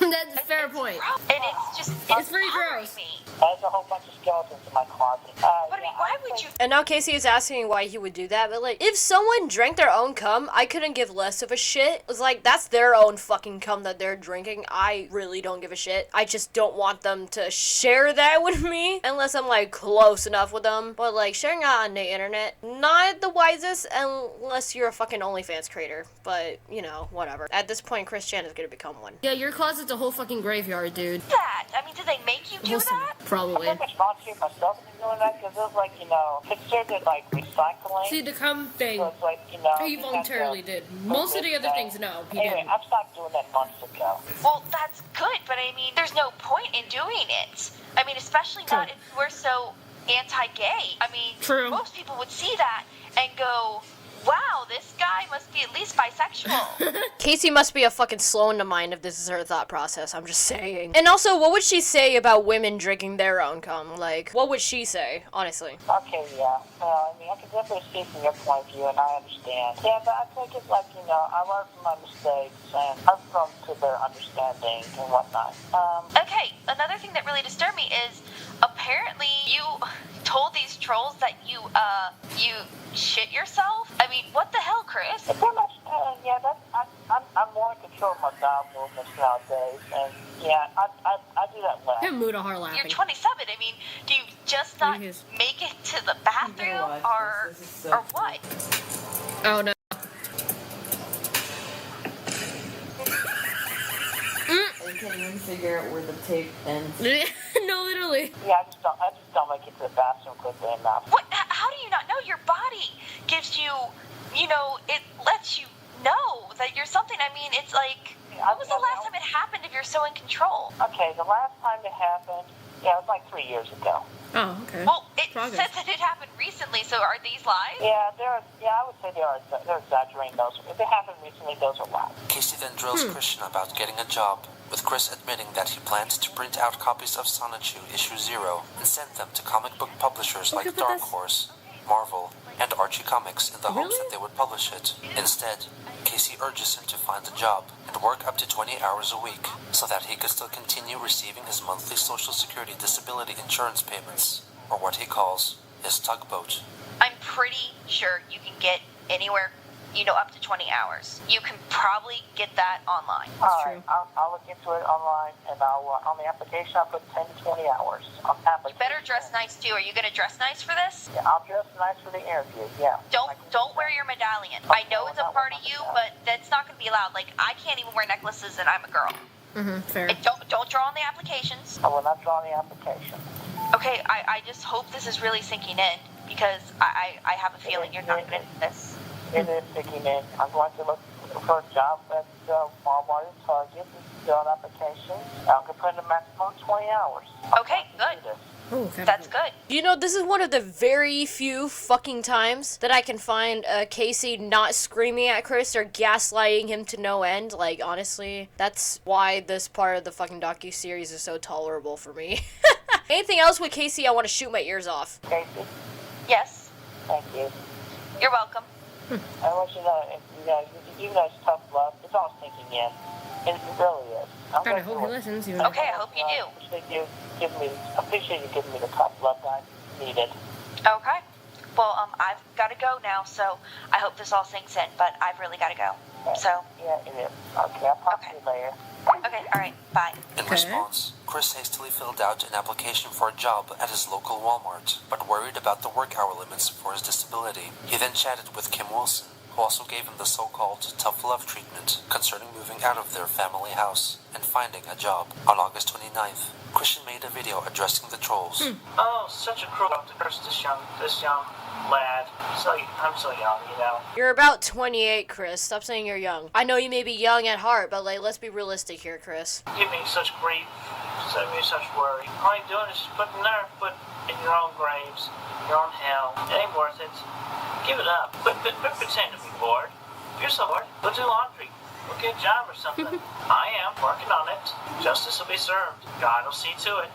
Speaker 1: That's a fair point.
Speaker 7: And it's
Speaker 1: pretty gross.
Speaker 7: Me.
Speaker 6: There's a whole bunch of skeletons in my closet.
Speaker 7: But I mean, why would you?
Speaker 1: And now Casey is asking why he would do that, but like, if someone drank their own cum, I couldn't give less of a shit. It's like, that's their own fucking cum that they're drinking. I really don't give a shit. I just don't want them to share that with me, unless I'm like close enough with them. But like, sharing out on the internet, not the wisest, unless you're a fucking OnlyFans creator. But, you know, whatever. At this point, Chris Chan is gonna become one. Yeah, your closet's a whole fucking graveyard, dude.
Speaker 7: That? I mean, did they make you do that?
Speaker 1: Probably.
Speaker 6: I pretty much volunteered myself into doing that because it was like, you know, considered like recycling.
Speaker 1: See, the cum thing,
Speaker 6: So it's like, you know,
Speaker 1: he voluntarily did. Most of the other things, no, he
Speaker 6: Anyway,
Speaker 1: didn't.
Speaker 6: I've stopped doing that months ago.
Speaker 7: Well, that's good, but I mean, there's no point in doing it. I mean, especially not if we're so anti-gay. I mean,
Speaker 1: True.
Speaker 7: most people would see that and go, wow, this guy must be at least bisexual.
Speaker 1: Casey must be a fucking slow in the mind if this is her thought process, I'm just saying. And also, what would she say about women drinking their own cum? Like, what would she say, honestly?
Speaker 6: Okay, yeah. Well, I mean, I can definitely see from your point of view, and I understand. Yeah, but I think it's like, you know, I learned from my mistakes, and I've grown to their understanding and whatnot.
Speaker 7: Okay, another thing that really disturbed me is apparently you told these trolls that you shit yourself? I mean, what the hell, Chris?
Speaker 6: Pretty much, yeah, I'm more in control of my bowel movements nowadays, and yeah, I do that well.
Speaker 1: Mudahar laughing.
Speaker 7: You're 27. I mean, do you just not make it to the bathroom, or what?
Speaker 1: Oh no.
Speaker 3: I can't even figure out where the tape ends.
Speaker 1: No, literally.
Speaker 6: Yeah, I just don't make it to the bathroom quickly enough.
Speaker 7: What? How do you not know? Your body gives you, you know, it lets you know that you're something. I mean, it's like, when was the last time it happened if you're so in control?
Speaker 6: Okay, the last time it happened, yeah, it was like 3 years ago.
Speaker 1: Oh, okay.
Speaker 7: Well, it says that it happened recently, so are these lies?
Speaker 6: Yeah, I would say they're exaggerating those. If it happened recently, those are lies.
Speaker 2: Casey then drills Christian about getting a job, with Chris admitting that he plans to print out copies of Sonichu Issue 0 and send them to comic book publishers like Dark Horse, Marvel, and Archie Comics in the hopes that they would publish it. Instead, Casey urges him to find a job and work up to 20 hours a week so that he could still continue receiving his monthly Social Security disability insurance payments, or what he calls his tugboat.
Speaker 7: I'm pretty sure you can get anywhere, you know, up to 20 hours. You can probably get that online.
Speaker 6: All right, I'll look into it online, and I'll on the application I'll put 10 to 20 hours on application.
Speaker 7: You better dress nice too. Are you gonna dress nice for this?
Speaker 6: Yeah, I'll dress nice for the interview. Yeah.
Speaker 7: Don't wear your medallion. I know it's a part of you, but that's not gonna be allowed. Like, I can't even wear necklaces, and I'm a girl.
Speaker 1: Fair.
Speaker 7: And don't draw on the applications.
Speaker 6: I will not draw the application.
Speaker 7: Okay, I just hope this is really sinking in, because I have a feeling you're not gonna do this.
Speaker 6: It is sinking in. I'm going to look for a job at Walmart and Target and fill an application. I can put in a maximum of 20 hours.
Speaker 7: Okay, good.
Speaker 1: Oh,
Speaker 7: That's good.
Speaker 1: You know, this is one of the very few fucking times that I can find Casey not screaming at Chris or gaslighting him to no end. Like, honestly, that's why this part of the fucking docu-series is so tolerable for me. Anything else with Casey, I want to shoot my ears off.
Speaker 6: Casey,
Speaker 7: Yes,
Speaker 6: thank you.
Speaker 7: you're welcome.
Speaker 6: I want you to know, you guys tough love. It's all sinking in. It really is.
Speaker 1: I hope he listens.
Speaker 7: Okay, I hope you do.
Speaker 6: I appreciate you giving me the tough love that I needed.
Speaker 7: Okay. Well, I've got to go now, so I hope this all sinks in, but I've really got to go. So.
Speaker 6: Yeah, it is. Okay, I'll talk to you later.
Speaker 7: Okay, all right, bye.
Speaker 2: In response, Chris hastily filled out an application for a job at his local Walmart, but worried about the work hour limits for his disability. He then chatted with Kim Wilson, who also gave him the so-called tough love treatment concerning moving out of their family house and finding a job. On August 29th, Christian made a video addressing the trolls.
Speaker 4: Oh, such a cruel to curse this young lad. I'm so young, you know.
Speaker 1: You're about 28, Chris. Stop saying you're young. I know you may be young at heart, but like, let's be realistic here, Chris.
Speaker 4: Give me such grief, send me such worry. All you're doing is just putting their foot in your own graves, your own hell. It ain't worth it. Give it up. Quit pretending to be bored. You're so hard. Go do laundry. Go get a job or something. I am working on it. Justice will be served. God will see to it.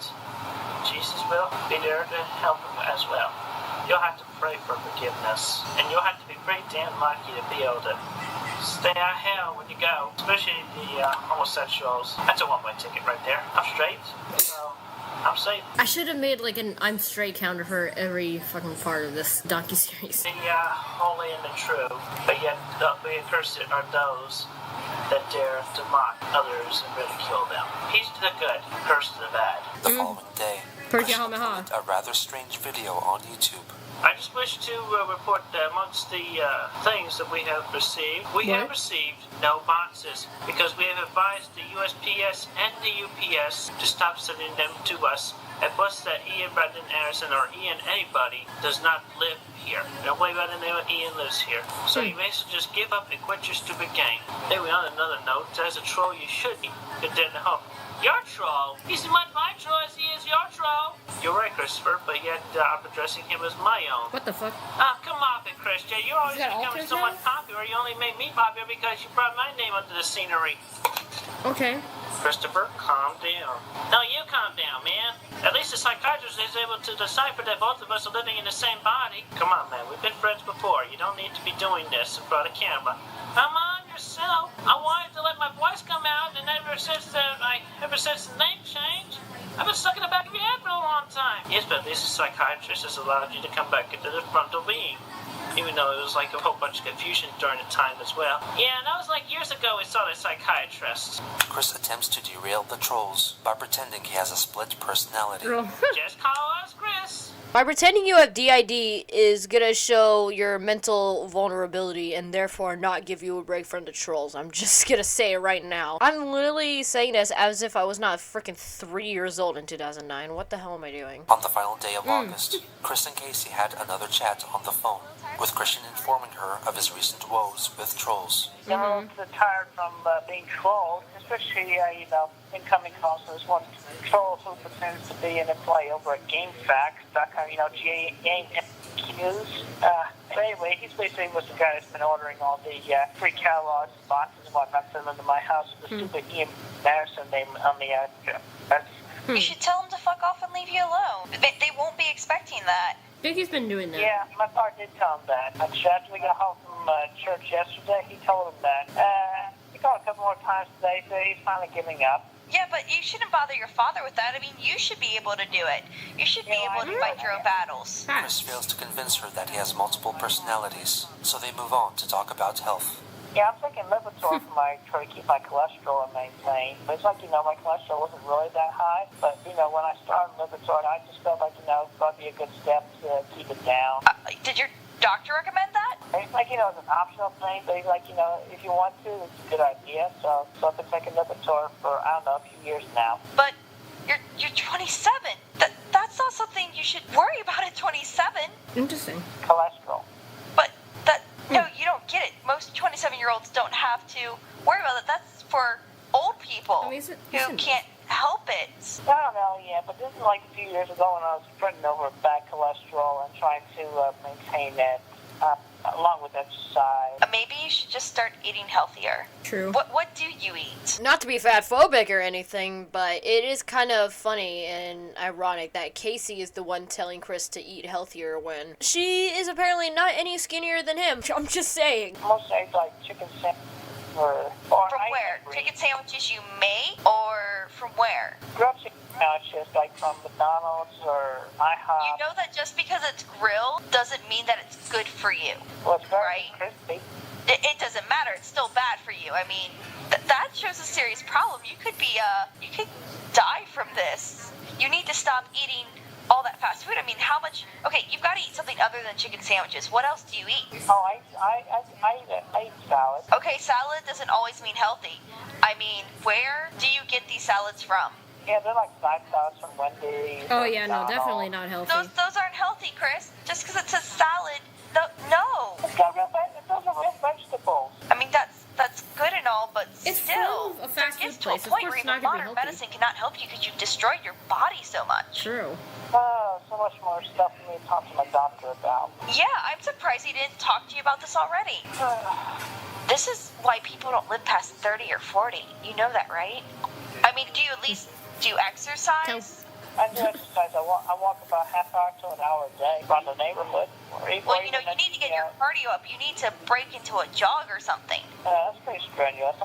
Speaker 4: Jesus will be there to help him as well. You'll have to pray for forgiveness. And you'll have to be pretty damn lucky to be able to stay out of hell when you go. Especially the homosexuals. That's a one-way ticket right there. I'm straight, so I'm safe.
Speaker 1: I should have made like an I'm straight counter for every fucking part of this docuseries.
Speaker 4: The holy and the true, but yet the accursed are those that dare to mock others and ridicule them. Peace to the good, curse to the bad.
Speaker 2: The following day, Christian uploaded a rather strange video on YouTube.
Speaker 4: I just wish to report that amongst the things that we have received, we have received no boxes because we have advised the USPS and the UPS to stop sending them to us. And plus that Ian Brendan Anderson or Ian anybody does not live here. Nobody by the name of Ian lives here. So you may just give up and quit your stupid game. Anyway, on another note, as a troll you should be condemned to home. Your troll? He's as much my troll as he is your troll. You're right, Christopher, but yet I'm addressing him as my own.
Speaker 1: What the fuck?
Speaker 4: Come off it, Christian. You're always becoming so much popular. You only made me popular because you brought my name under the scenery.
Speaker 1: Okay.
Speaker 4: Christopher, calm down. No, you calm down, man. At least the psychiatrist is able to decipher that both of us are living in the same body. Come on, man. We've been friends before. You don't need to be doing this in front of camera. Come on yourself. I wanted to let my voice come out, and ever since the name change, I've been stuck in the back of your head for a long time. Yes, but at least the psychiatrist has allowed you to come back into the frontal being. Even though it was like a whole bunch of confusion during the time as well. Yeah, and that was like years ago we saw the psychiatrist.
Speaker 2: Chris attempts to derail the trolls by pretending he has a split personality.
Speaker 4: Just call us Chris.
Speaker 1: By pretending you have DID is gonna show your mental vulnerability and therefore not give you a break from the trolls. I'm just gonna say it right now. I'm literally saying this as if I was not freaking 3 years old in 2009. What the hell am I doing?
Speaker 2: On the final day of August, Chris and Casey had another chat on the phone, with Christian informing her of his recent woes with trolls.
Speaker 6: I'm a little tired from being trolled, especially, incoming calls. There's one troll who pretends to be in a play over at GameFAQs.com, Game News. But anyway, he's basically was the guy that's been ordering all the free catalogs, boxes, and whatnot, sent them to my house with the stupid Ian Madison name on the address.
Speaker 7: You should tell them to fuck off and leave you alone. They won't be expecting that.
Speaker 1: I think he's been doing that.
Speaker 6: Yeah, my father did tell him that. After we got home from church yesterday, he told him that. He called a couple more times today, so he's finally giving up.
Speaker 7: Yeah, but you shouldn't bother your father with that. I mean, you should be able to do it. You should be able to fight your own battles.
Speaker 2: Chris fails to convince her that he has multiple personalities, so they move on to talk about health.
Speaker 6: Yeah, I'm taking Lipitor to keep my cholesterol maintained. But it's like, my cholesterol wasn't really that high. But, when I started Lipitor, I just felt like, it's going to be a good step to keep it down.
Speaker 7: Did your doctor recommend that?
Speaker 6: It's like, it's an optional thing. But he's like, if you want to, it's a good idea. So I've been taking Lipitor for, a few years now.
Speaker 7: But you're 27. That's not something you should worry about at 27.
Speaker 1: Interesting.
Speaker 6: Cholesterol.
Speaker 7: No, you don't get it. Most 27-year-olds don't have to worry about it. That's for old people who can't help it.
Speaker 6: I don't know, but this is like a few years ago when I was fretting over bad cholesterol and trying to maintain it, along with exercise.
Speaker 7: Maybe you should just start eating healthier.
Speaker 1: True.
Speaker 7: What do you eat?
Speaker 1: Not to be fat phobic or anything, but it is kind of funny and ironic that Casey is the one telling Chris to eat healthier when she is apparently not any skinnier than him. I'm just saying.
Speaker 6: Most days like chicken sandwich or
Speaker 7: from where? Chicken sandwiches you make or from where?
Speaker 6: Grilled chicken sandwiches like from McDonald's or IHOP.
Speaker 7: You know that just because it's grilled doesn't mean that it's good for you.
Speaker 6: Well, it's very
Speaker 7: right?
Speaker 6: crispy.
Speaker 7: It doesn't matter. It's still bad for you. I mean, that shows a serious problem. You could die from this. You need to stop eating all that fast food. I mean, how much? Okay, you've got to eat something other than chicken sandwiches. What else do you eat?
Speaker 6: Oh, I eat salad.
Speaker 7: Okay, salad doesn't always mean healthy. I mean, where do you get these salads from?
Speaker 6: Yeah, they're like side salads from Wendy's.
Speaker 1: Oh yeah, no, definitely not healthy.
Speaker 7: Those aren't healthy, Chris. Just because it says salad, no.
Speaker 6: It's got those are real vegetables.
Speaker 7: I mean, that's good and all, but
Speaker 1: it's
Speaker 7: still,
Speaker 1: a fast food
Speaker 7: it gets
Speaker 1: place.
Speaker 7: to a point where even modern medicine cannot help you because you've destroyed your body so much.
Speaker 1: True.
Speaker 6: Oh, so much more stuff for me to talk to my doctor about.
Speaker 7: Yeah, I'm surprised he didn't talk to you about this already. This is why people don't live past 30 or 40. You know that, right? I mean, do you at least do exercise?
Speaker 6: I do exercise. I walk about half hour to an hour a day around the neighborhood.
Speaker 7: Well, you know, you need to get your cardio up. You need to break into a jog or something.
Speaker 6: That's pretty strenuous.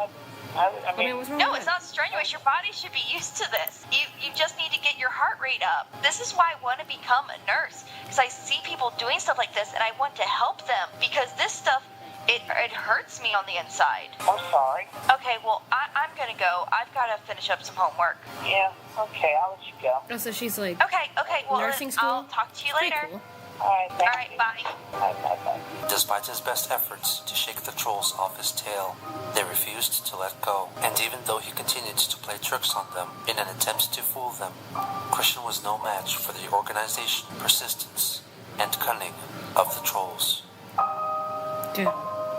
Speaker 6: I mean,
Speaker 7: no, it's not strenuous. Your body should be used to this. You just need to get your heart rate up. This is why I want to become a nurse, because I see people doing stuff like this, and I want to help them, because this stuff, it hurts me on the inside.
Speaker 6: I'm sorry.
Speaker 7: Okay, well, I'm going to go. I've got to finish up some homework.
Speaker 6: Yeah, okay, I'll let you go.
Speaker 1: Oh, so she's like...
Speaker 7: Okay, well,
Speaker 1: nursing school?
Speaker 7: I'll talk to you later.
Speaker 1: Cool.
Speaker 6: All right,
Speaker 7: bye.
Speaker 6: Bye.
Speaker 2: Despite his best efforts to shake the trolls off his tail, they refused to let go, and even though he continued to play tricks on them in an attempt to fool them, Christian was no match for the organization, persistence, and cunning of the trolls.
Speaker 1: Damn.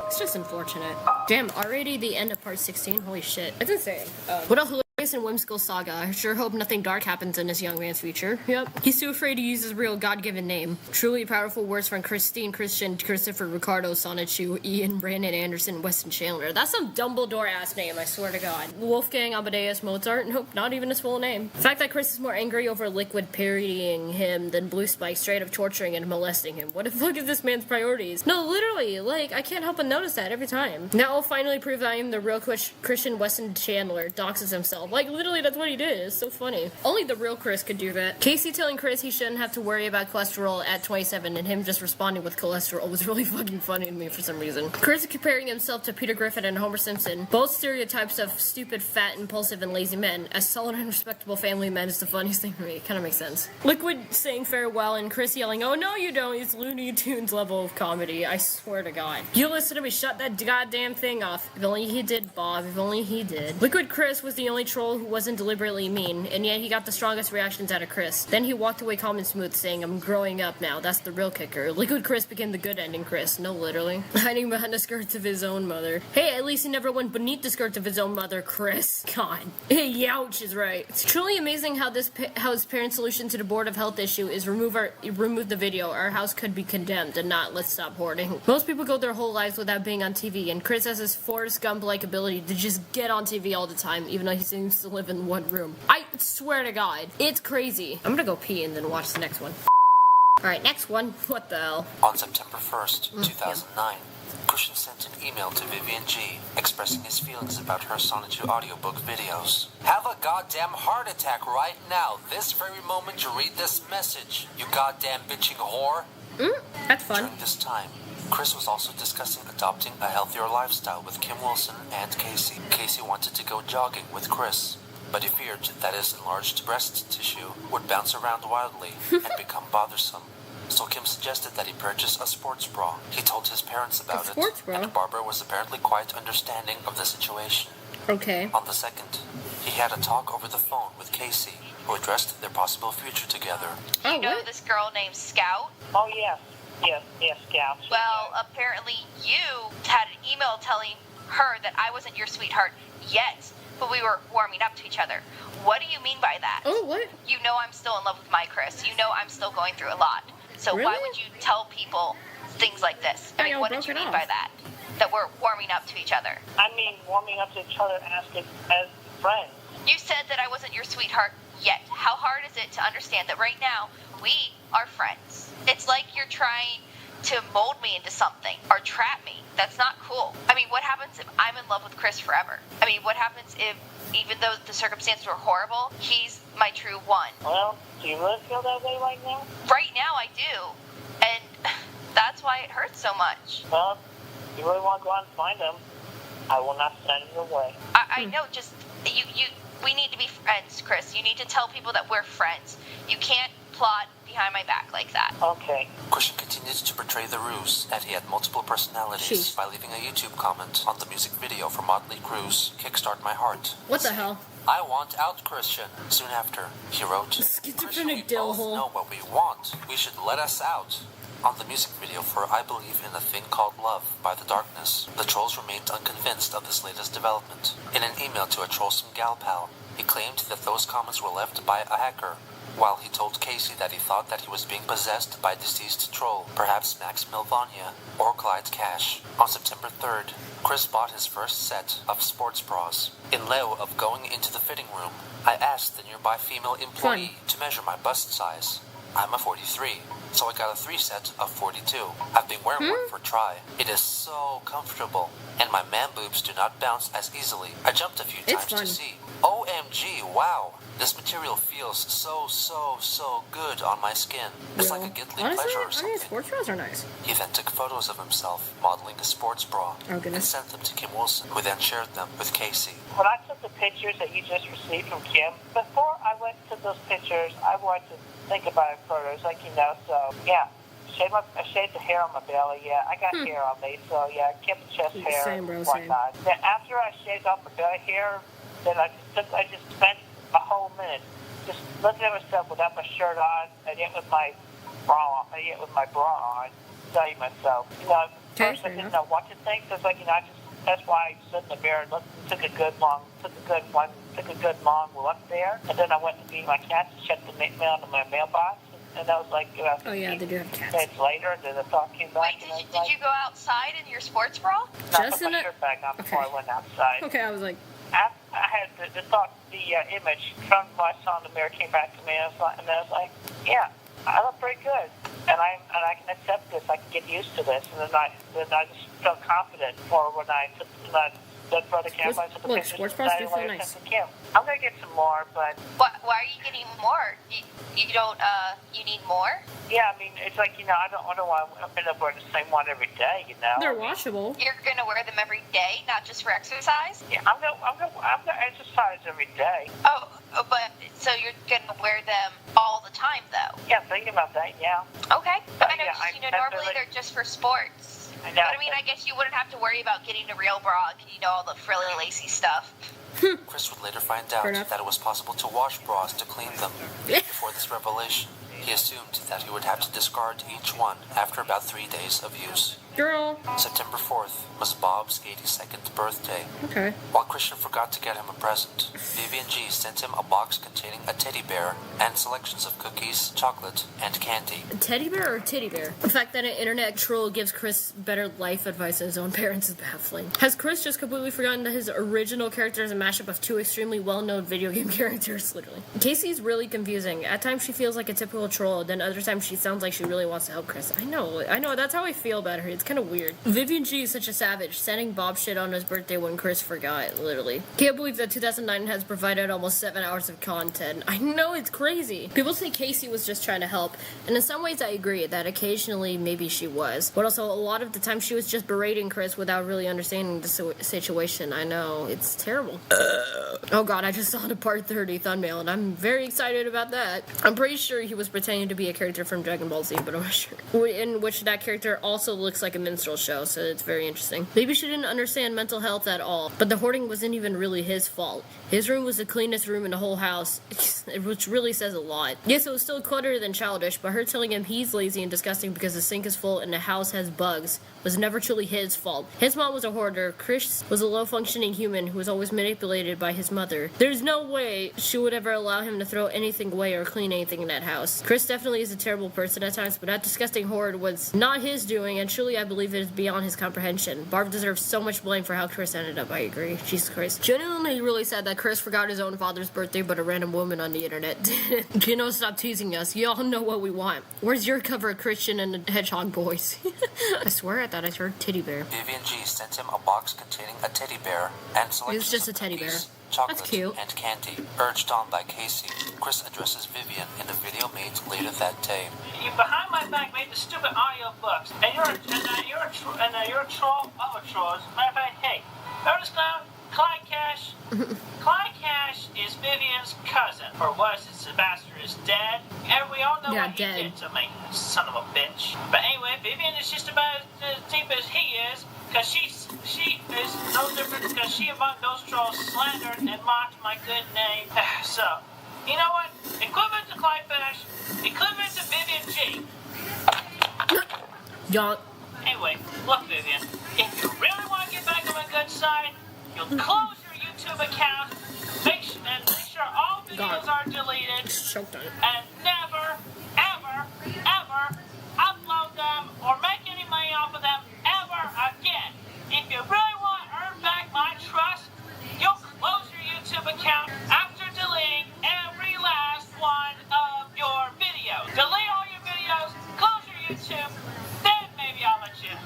Speaker 1: It's just unfortunate. Damn, already the end of part 16? Holy shit. That's insane. What a hilarious and whimsical saga. I sure hope nothing dark happens in this young man's future. Yep. He's too afraid to use his real God-given name. Truly powerful words from Christine, Christian, Christopher, Ricardo, Sonichu, Ian, Brandon, Anderson, Weston Chandler. That's some Dumbledore-ass name, I swear to God. Wolfgang Amadeus Mozart? Nope, not even his full name. The fact that Chris is more angry over Liquid parodying him than Blue Spike straight up torturing and molesting him. What the fuck is this man's priorities? No, literally, like, I can't help but notice that every time. Now I'll finally prove that I am the real Christian Weston Chandler, doxes himself. Like, literally, that's what he did. It's so funny. Only the real Chris could do that. Casey telling Chris he shouldn't have to worry about cholesterol at 27 and him just responding with cholesterol was really fucking funny to me for some reason. Chris comparing himself to Peter Griffin and Homer Simpson, both stereotypes of stupid, fat, impulsive, and lazy men, as solid and respectable family men is the funniest thing to me. It kind of makes sense. Liquid saying farewell and Chris yelling, "Oh no you don't," it's Looney Tunes level of comedy. I swear to God. You listen to me, shut that goddamn thing off. If only he did, Bob. If only he did. Liquid Chris was the only troll who wasn't deliberately mean, and yet he got the strongest reactions out of Chris. Then he walked away calm and smooth, saying, "I'm growing up now." That's the real kicker. Liquid Chris became the good ending Chris. No, literally. Hiding behind the skirts of his own mother. Hey, at least he never went beneath the skirts of his own mother, Chris. God. Youch is right. It's truly amazing how his parents' solution to the Board of Health issue is remove the video. Our house could be condemned, and not let's stop hoarding. Most people go their whole lives without being on TV, and Chris has his Forrest Gump-like ability to just get on TV all the time, even though he seems to live in one room. I swear to God, it's crazy. I'm gonna go pee and then watch the next one. Alright, next one. What the hell?
Speaker 2: On September 1st, 2009, Christian sent an email to Vivian G, expressing his feelings about her Sonichu audiobook videos. Have a goddamn heart attack right now, this very moment you read this message, you goddamn bitching whore.
Speaker 1: That's fun.
Speaker 2: During this time, Chris was also discussing adopting a healthier lifestyle with Kim Wilson and Casey. Casey wanted to go jogging with Chris, but he feared that his enlarged breast tissue would bounce around wildly and become bothersome. So Kim suggested that he purchase a sports bra. He told his parents about it, and Barbara was apparently quite understanding of the situation.
Speaker 1: Okay.
Speaker 2: On the 2nd, he had a talk over the phone with Casey, who addressed their possible future together.
Speaker 7: You know this girl named Scout?
Speaker 6: Oh, yes, Scout.
Speaker 7: Well, apparently you had an email telling her that I wasn't your sweetheart yet, but we were warming up to each other. What do you mean by that?
Speaker 1: Oh, what?
Speaker 7: You know I'm still in love with my Chris. You know I'm still going through a lot. So
Speaker 1: Really?
Speaker 7: why would you tell people things like this? I mean, what did you mean by that? That we're warming up to each other?
Speaker 6: I mean, warming up to each other as friends.
Speaker 7: You said that I wasn't your sweetheart yet. How hard is it to understand that right now we are friends? It's like you're trying to mold me into something or trap me. That's not cool. I mean, what happens if I'm in love with Chris forever? I mean, what happens if, even though the circumstances were horrible, he's my true one?
Speaker 6: Well, do you really feel that way right now?
Speaker 7: Right now I do. And that's why it hurts so much.
Speaker 6: Well, if you really want to go out and find him, I will not send you away.
Speaker 7: I know, just, we need to be friends, Chris. You need to tell people that we're friends. You can't plot behind my back like that.
Speaker 6: Okay.
Speaker 2: Christian continued to portray the ruse that he had multiple personalities by leaving a YouTube comment on the music video for Motley Crue's Kickstart My Heart.
Speaker 1: What the hell?
Speaker 2: I want out, Christian. Soon after, he wrote, Christian, we both know what we want. We should let us out. On the music video for I Believe in a Thing Called Love by The Darkness, the trolls remained unconvinced of this latest development. In an email to a trollsome gal pal, he claimed that those comments were left by a hacker while he told Casey that he thought that he was being possessed by a deceased troll, perhaps Max Milvania or Clyde Cash. On September 3rd, Chris bought his first set of sports bras. In lieu of going into the fitting room, I asked the nearby female employee to measure my bust size. I'm a 43, so I got a 3-set of 42. I've been wearing one for try. It is so comfortable, and my man boobs do not bounce as easily. I jumped a few times to see. OMG, wow! This material feels so good on my skin. It's like a guilty pleasure or something.
Speaker 1: Sports bras are nice.
Speaker 2: He then took photos of himself modeling a sports bra and sent them to Kim Wilson, who then shared them with Casey.
Speaker 6: When I took the pictures that you just received from Kim, before I went to those pictures, I wanted to think about it further. It's like, so, yeah. I shaved the hair on my belly, yeah. I got hair on me, so, yeah. Kept the chest hair and whatnot. Then after I shaved off the belly hair, then I just spent a whole minute just looking at myself without my shirt on, and yet with my bra on, studying myself. First I didn't know what to think, so it's like, that's why I stood in the mirror and took a good long look there, and then I went to feed my cats and checked the mail in my mailbox, and that was like about
Speaker 1: they do have cats.
Speaker 6: minutes later, and then the thought came back.
Speaker 7: Wait, did you go outside in your sports bra?
Speaker 1: Just
Speaker 6: in my shirt back on before I went outside.
Speaker 1: Okay, I was like,
Speaker 6: I had the thought, the image from what I saw in the mirror came back to me, and I was like, yeah, I look pretty good, and I can accept this. I can get used to this, and then I just felt confident for when I took the brother camera. I took the pictures.
Speaker 1: Sports bras do feel nice.
Speaker 6: I'm gonna get some more, but
Speaker 7: why are you getting more? You don't you need more?
Speaker 6: Yeah, I mean, it's like, I don't want to end up wearing the same one every day,
Speaker 1: They're washable.
Speaker 7: You're gonna wear them every day, not just for exercise?
Speaker 6: Yeah, I'm gonna exercise every day.
Speaker 7: Oh, but so you're gonna wear them all the time, though?
Speaker 6: Yeah, thinking about that, yeah.
Speaker 7: Okay, but I know,
Speaker 6: yeah,
Speaker 7: normally they're just for sports.
Speaker 6: I know.
Speaker 7: But I mean, I guess you wouldn't have to worry about getting a real bra, all the frilly, lacy stuff.
Speaker 2: Chris would later find out that it was possible to wash bras to clean them. Before this revelation, he assumed that he would have to discard each one after about 3 days of use.
Speaker 1: Girl.
Speaker 2: September 4th was Bob's 82nd birthday.
Speaker 1: Okay.
Speaker 2: While Christian forgot to get him a present, Vivian G sent him a box containing a teddy bear and selections of cookies, chocolate, and candy.
Speaker 1: A teddy bear or titty bear? The fact that an internet troll gives Chris better life advice than his own parents is baffling. Has Chris just completely forgotten that his original character is a mashup of 2 extremely well-known video game characters, literally? Casey's really confusing. At times she feels like a typical troll, then other times she sounds like she really wants to help Chris. I know, that's how I feel about her. It's kind of weird. Vivian G is such a savage, sending Bob shit on his birthday when Chris forgot, literally. Can't believe that 2009 has provided almost 7 hours of content. I know, it's crazy. People say Casey was just trying to help, and in some ways I agree that occasionally maybe she was, but also a lot of the time she was just berating Chris without really understanding the situation. I know, it's terrible. Oh god, I just saw the part 30 thumbnail, and I'm very excited about that. I'm pretty sure he was pretending to be a character from Dragon Ball Z, but I'm not sure. In which that character also looks like a minstrel show, so it's very interesting. Maybe she didn't understand mental health at all, but the hoarding wasn't even really his fault. His room was the cleanest room in the whole house, which really says a lot. Yes, it was still cluttered and childish, but her telling him he's lazy and disgusting because the sink is full and the house has bugs was never truly his fault. His mom was a hoarder. Chris was a low-functioning human who was always manipulated by his mother. There's no way she would ever allow him to throw anything away or clean anything in that house. Chris definitely is a terrible person at times, but that disgusting hoard was not his doing, and truly I believe it is beyond his comprehension. Barb deserves so much blame for how Chris ended up, I agree. Jesus Christ. Genuinely really sad that Chris forgot his own father's birthday, but a random woman on the internet did it. Stop teasing us. Y'all know what we want. Where's your cover of Christian and the Hedgehog Boys? I swear I thought I heard teddy bear.
Speaker 2: Vivian G sent him a box containing a teddy bear and selections
Speaker 1: It's just a
Speaker 2: of
Speaker 1: teddy
Speaker 2: cookies,
Speaker 1: bear.
Speaker 2: chocolate,
Speaker 1: That's cute.
Speaker 2: and candy. Urged on by Casey, Chris addresses Vivian in a video made later that day.
Speaker 4: You behind my back made the stupid audio books, and you're a troll of a troll. As a matter of fact, hey, notice now, Clyde Cash. Clyde Cash is Vivian's cousin, or was it? Sebastian is dead, and we all know what he did to me, son of a bitch. But anyway, Vivian is just about as deep as he is, because she is no different, because she among those trolls slandered and mocked my good name. So, you know what? Equivalent to Clyde Cash, equivalent to Vivian G.
Speaker 1: Y'all.
Speaker 4: Anyway, look, Vivian, if you really want to get back on my good side, you'll close your YouTube account, make sure all videos are deleted,
Speaker 1: choked on it.
Speaker 4: And never, ever, ever upload them or make any money off of them ever again. If you really want to earn back my trust, you'll close your YouTube account after deleting every last one of your videos. Delete all your videos, close your YouTube, then maybe I'll let you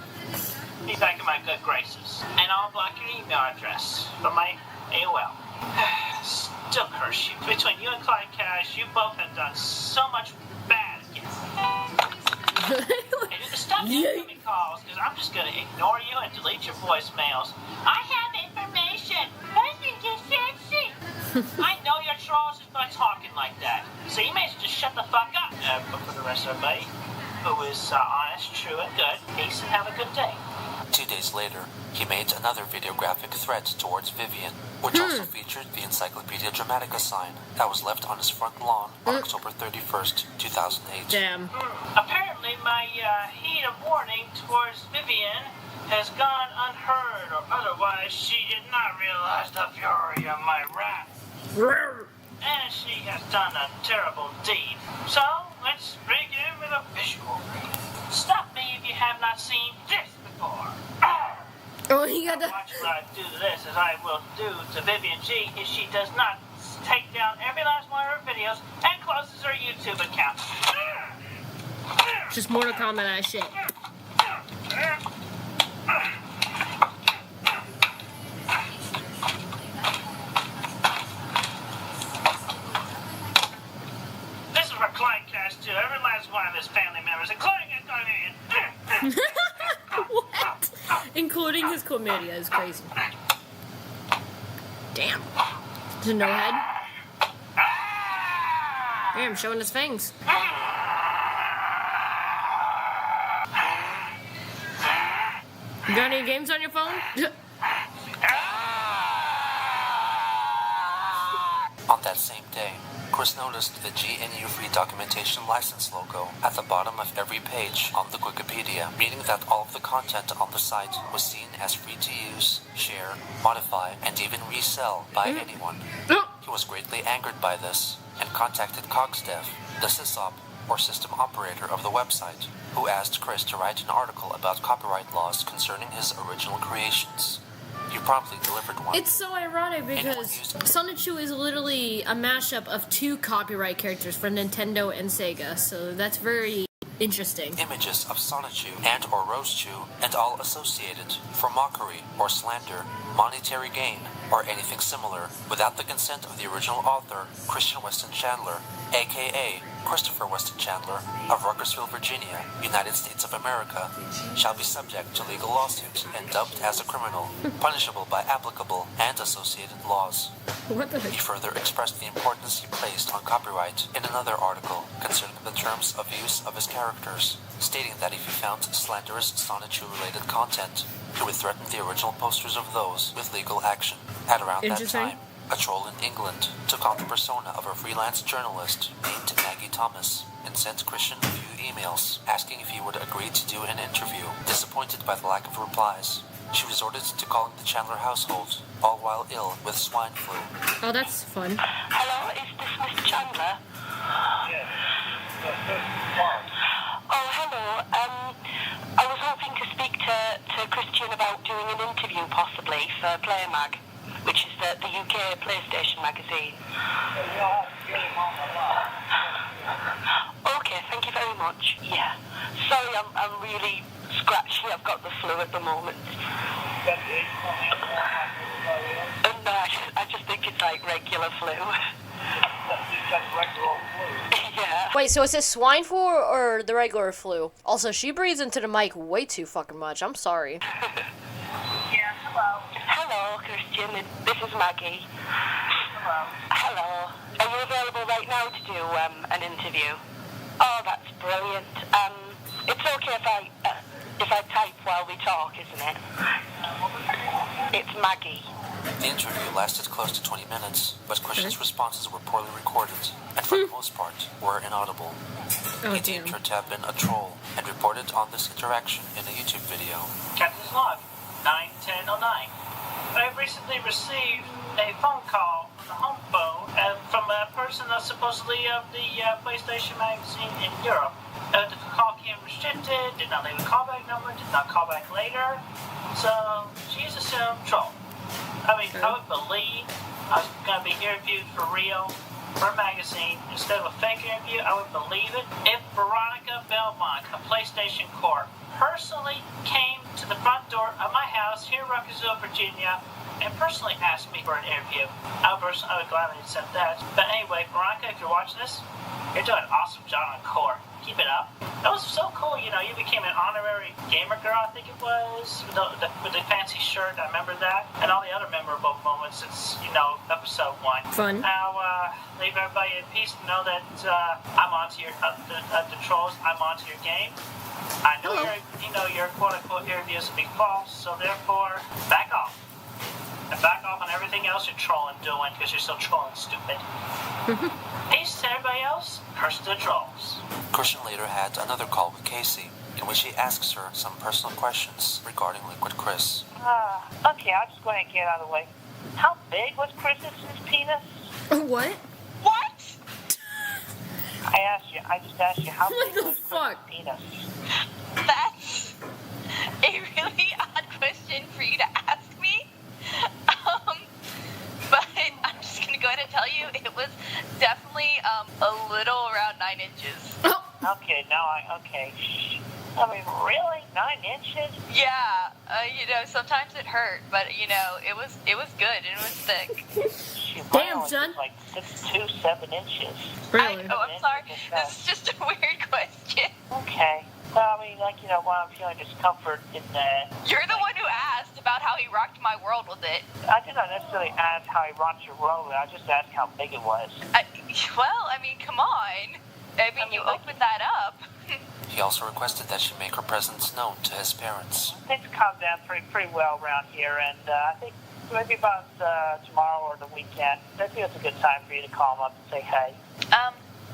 Speaker 4: be back in my good graces. And I'll block your email address from my AOL. Still curse you. Between you and Clyde Cash, you both have done so much bad against me. Stop incoming calls, because I'm just going to ignore you and delete your voicemails. I have information. Husband just sexy. I know you're trolls just by talking like that. So you may as well just shut the fuck up. But for the rest of everybody who is honest, true, and good, peace and have a good day.
Speaker 2: 2 days later, he made another videographic threat towards Vivian, which also featured the Encyclopedia Dramatica sign that was left on his front lawn on October 31st, 2008.
Speaker 1: Damn.
Speaker 4: Apparently, my heat of warning towards Vivian has gone unheard, or otherwise she did not realize the fury of my wrath. And she has done a terrible deed. So, let's begin with a visual. Stop me if you have not seen this before.
Speaker 1: Oh, you got
Speaker 4: Watch what I do to this as I will do to Vivian G if she does not take down every last one of her videos and closes her YouTube account.
Speaker 1: just Mortal Kombat that shit.
Speaker 4: This is for Clyde Cash too. Every last one of his family members, including his
Speaker 1: What? Including his chlamydia is crazy. Damn. There's no head. Damn, showing his fangs. You got any games on your phone?
Speaker 2: On that same day, Chris noticed the GNU Free Documentation License logo at the bottom of every page on the Wikipedia, meaning that all of the content on the site was seen as free to use, share, modify, and even resell by anyone. He was greatly angered by this and contacted CogsDev, the sysop, or system operator of the website, who asked Chris to write an article about copyright laws concerning his original creations. He promptly delivered one.
Speaker 1: It's so ironic because Sonichu is literally a mashup of two copyright characters from Nintendo and Sega, so that's very interesting.
Speaker 2: Images of Sonichu and or Rosechu and all associated for mockery or slander, monetary gain, or anything similar without the consent of the original author, Christian Weston Chandler, aka Christopher Weston Chandler of Ruckersville, Virginia, United States of America, shall be subject to legal lawsuit and dubbed as a criminal, punishable by applicable and associated laws.
Speaker 1: What the
Speaker 2: He
Speaker 1: heck?
Speaker 2: further expressed the importance he placed on copyright in another article concerning the terms of use of his characters, stating that if he found slanderous Sonichu-related content, he would threaten the original posters of those with legal action. At around that
Speaker 1: Interesting.
Speaker 2: time, a troll in England took on the persona of a freelance journalist named Maggie Thomas and sent Christian a few emails asking if he would agree to do an interview. Disappointed by the lack of replies, she resorted to calling the Chandler household, all while ill with swine flu.
Speaker 1: Oh, that's fun.
Speaker 6: Hello, is this Mr. Chandler? Oh, hello. I was hoping to speak to Christian about doing an interview, possibly, for PlayMag, which is the UK PlayStation magazine. Okay, thank you very much. Yeah. Sorry, I'm really scratchy. I've got the flu at the moment. No, I just think it's like regular flu. Yeah.
Speaker 1: Wait, so is this swine flu or the regular flu? Also, she breathes into the mic way too fucking much. I'm sorry.
Speaker 6: Yeah, hello. Hello, Christian. This is Maggie. Hello. Hello. Are you available right now to do an interview? Oh, that's brilliant. It's okay if I type while we talk, isn't it? It's Maggie.
Speaker 2: The interview lasted close to 20 minutes, but Christian's responses were poorly recorded, and for the most part, were inaudible.
Speaker 1: Oh,
Speaker 2: He deemed her to have been a troll, and reported on this interaction in a YouTube video.
Speaker 4: Captain's log, 9:10:09. I have recently received a phone call from the home phone from a person that's supposedly of the PlayStation magazine in Europe. The call came restricted, did not leave a callback number, did not call back later. So she's assumed troll. I mean, I would believe I was going to be interviewed for real for a magazine instead of a fake interview. I would believe it if Veronica Belmont of PlayStation Corp personally came to the front door of my house here in Ruckersville, Virginia, and personally asked me for an interview. I would gladly accept that. But anyway, Veronica, if you're watching this, you're doing an awesome job on Core. Keep it up. That was so cool, you know, you became an honorary gamer girl, I think it was, with the fancy shirt, I remember that, and all the other memorable moments since, you know, episode 1.
Speaker 1: Fun.
Speaker 4: Now, leave everybody in peace to know that I'm onto your, the trolls, I'm onto your game. I know your quote-unquote interviews will be false, so therefore, back off. And back off on everything else you're trolling doing, because you're so trolling stupid. Peace to everybody else, curse to the trolls.
Speaker 2: Christian later had another call with Casey, in which he asks her some personal questions regarding Liquid Chris.
Speaker 6: Okay, I'll just go ahead and get it out of the way. How big was Chris's penis?
Speaker 1: What?
Speaker 7: What?
Speaker 6: I just asked you how
Speaker 1: What
Speaker 6: big
Speaker 1: the
Speaker 6: was
Speaker 1: fuck?
Speaker 6: Chris's penis?
Speaker 7: That's a really odd question for you to ask me. But I'm just gonna go ahead and tell you it was definitely a little around 9 inches.
Speaker 6: Okay, okay. I mean, really? 9 inches?
Speaker 7: Yeah, you know, sometimes it hurt, but you know, it was good and it was thick.
Speaker 6: Shoot,
Speaker 1: Damn,
Speaker 6: mine
Speaker 1: son.
Speaker 6: was like 6'2", 7 inches.
Speaker 1: Really?
Speaker 7: I'm sorry. This is just a weird question.
Speaker 6: Okay. Well, I mean, like, you know, while I'm feeling discomfort in that.
Speaker 7: You're the one who asked about how he rocked my world with it.
Speaker 6: I did not necessarily ask how he rocked your roll. I just asked how big it was.
Speaker 7: Well, I mean, come on. I mean, you opened that up.
Speaker 2: He also requested that she make her presence known to his parents.
Speaker 6: Things calm down pretty well around here, and I think maybe about tomorrow or the weekend, I think it's a good time for you to call them up and say hey.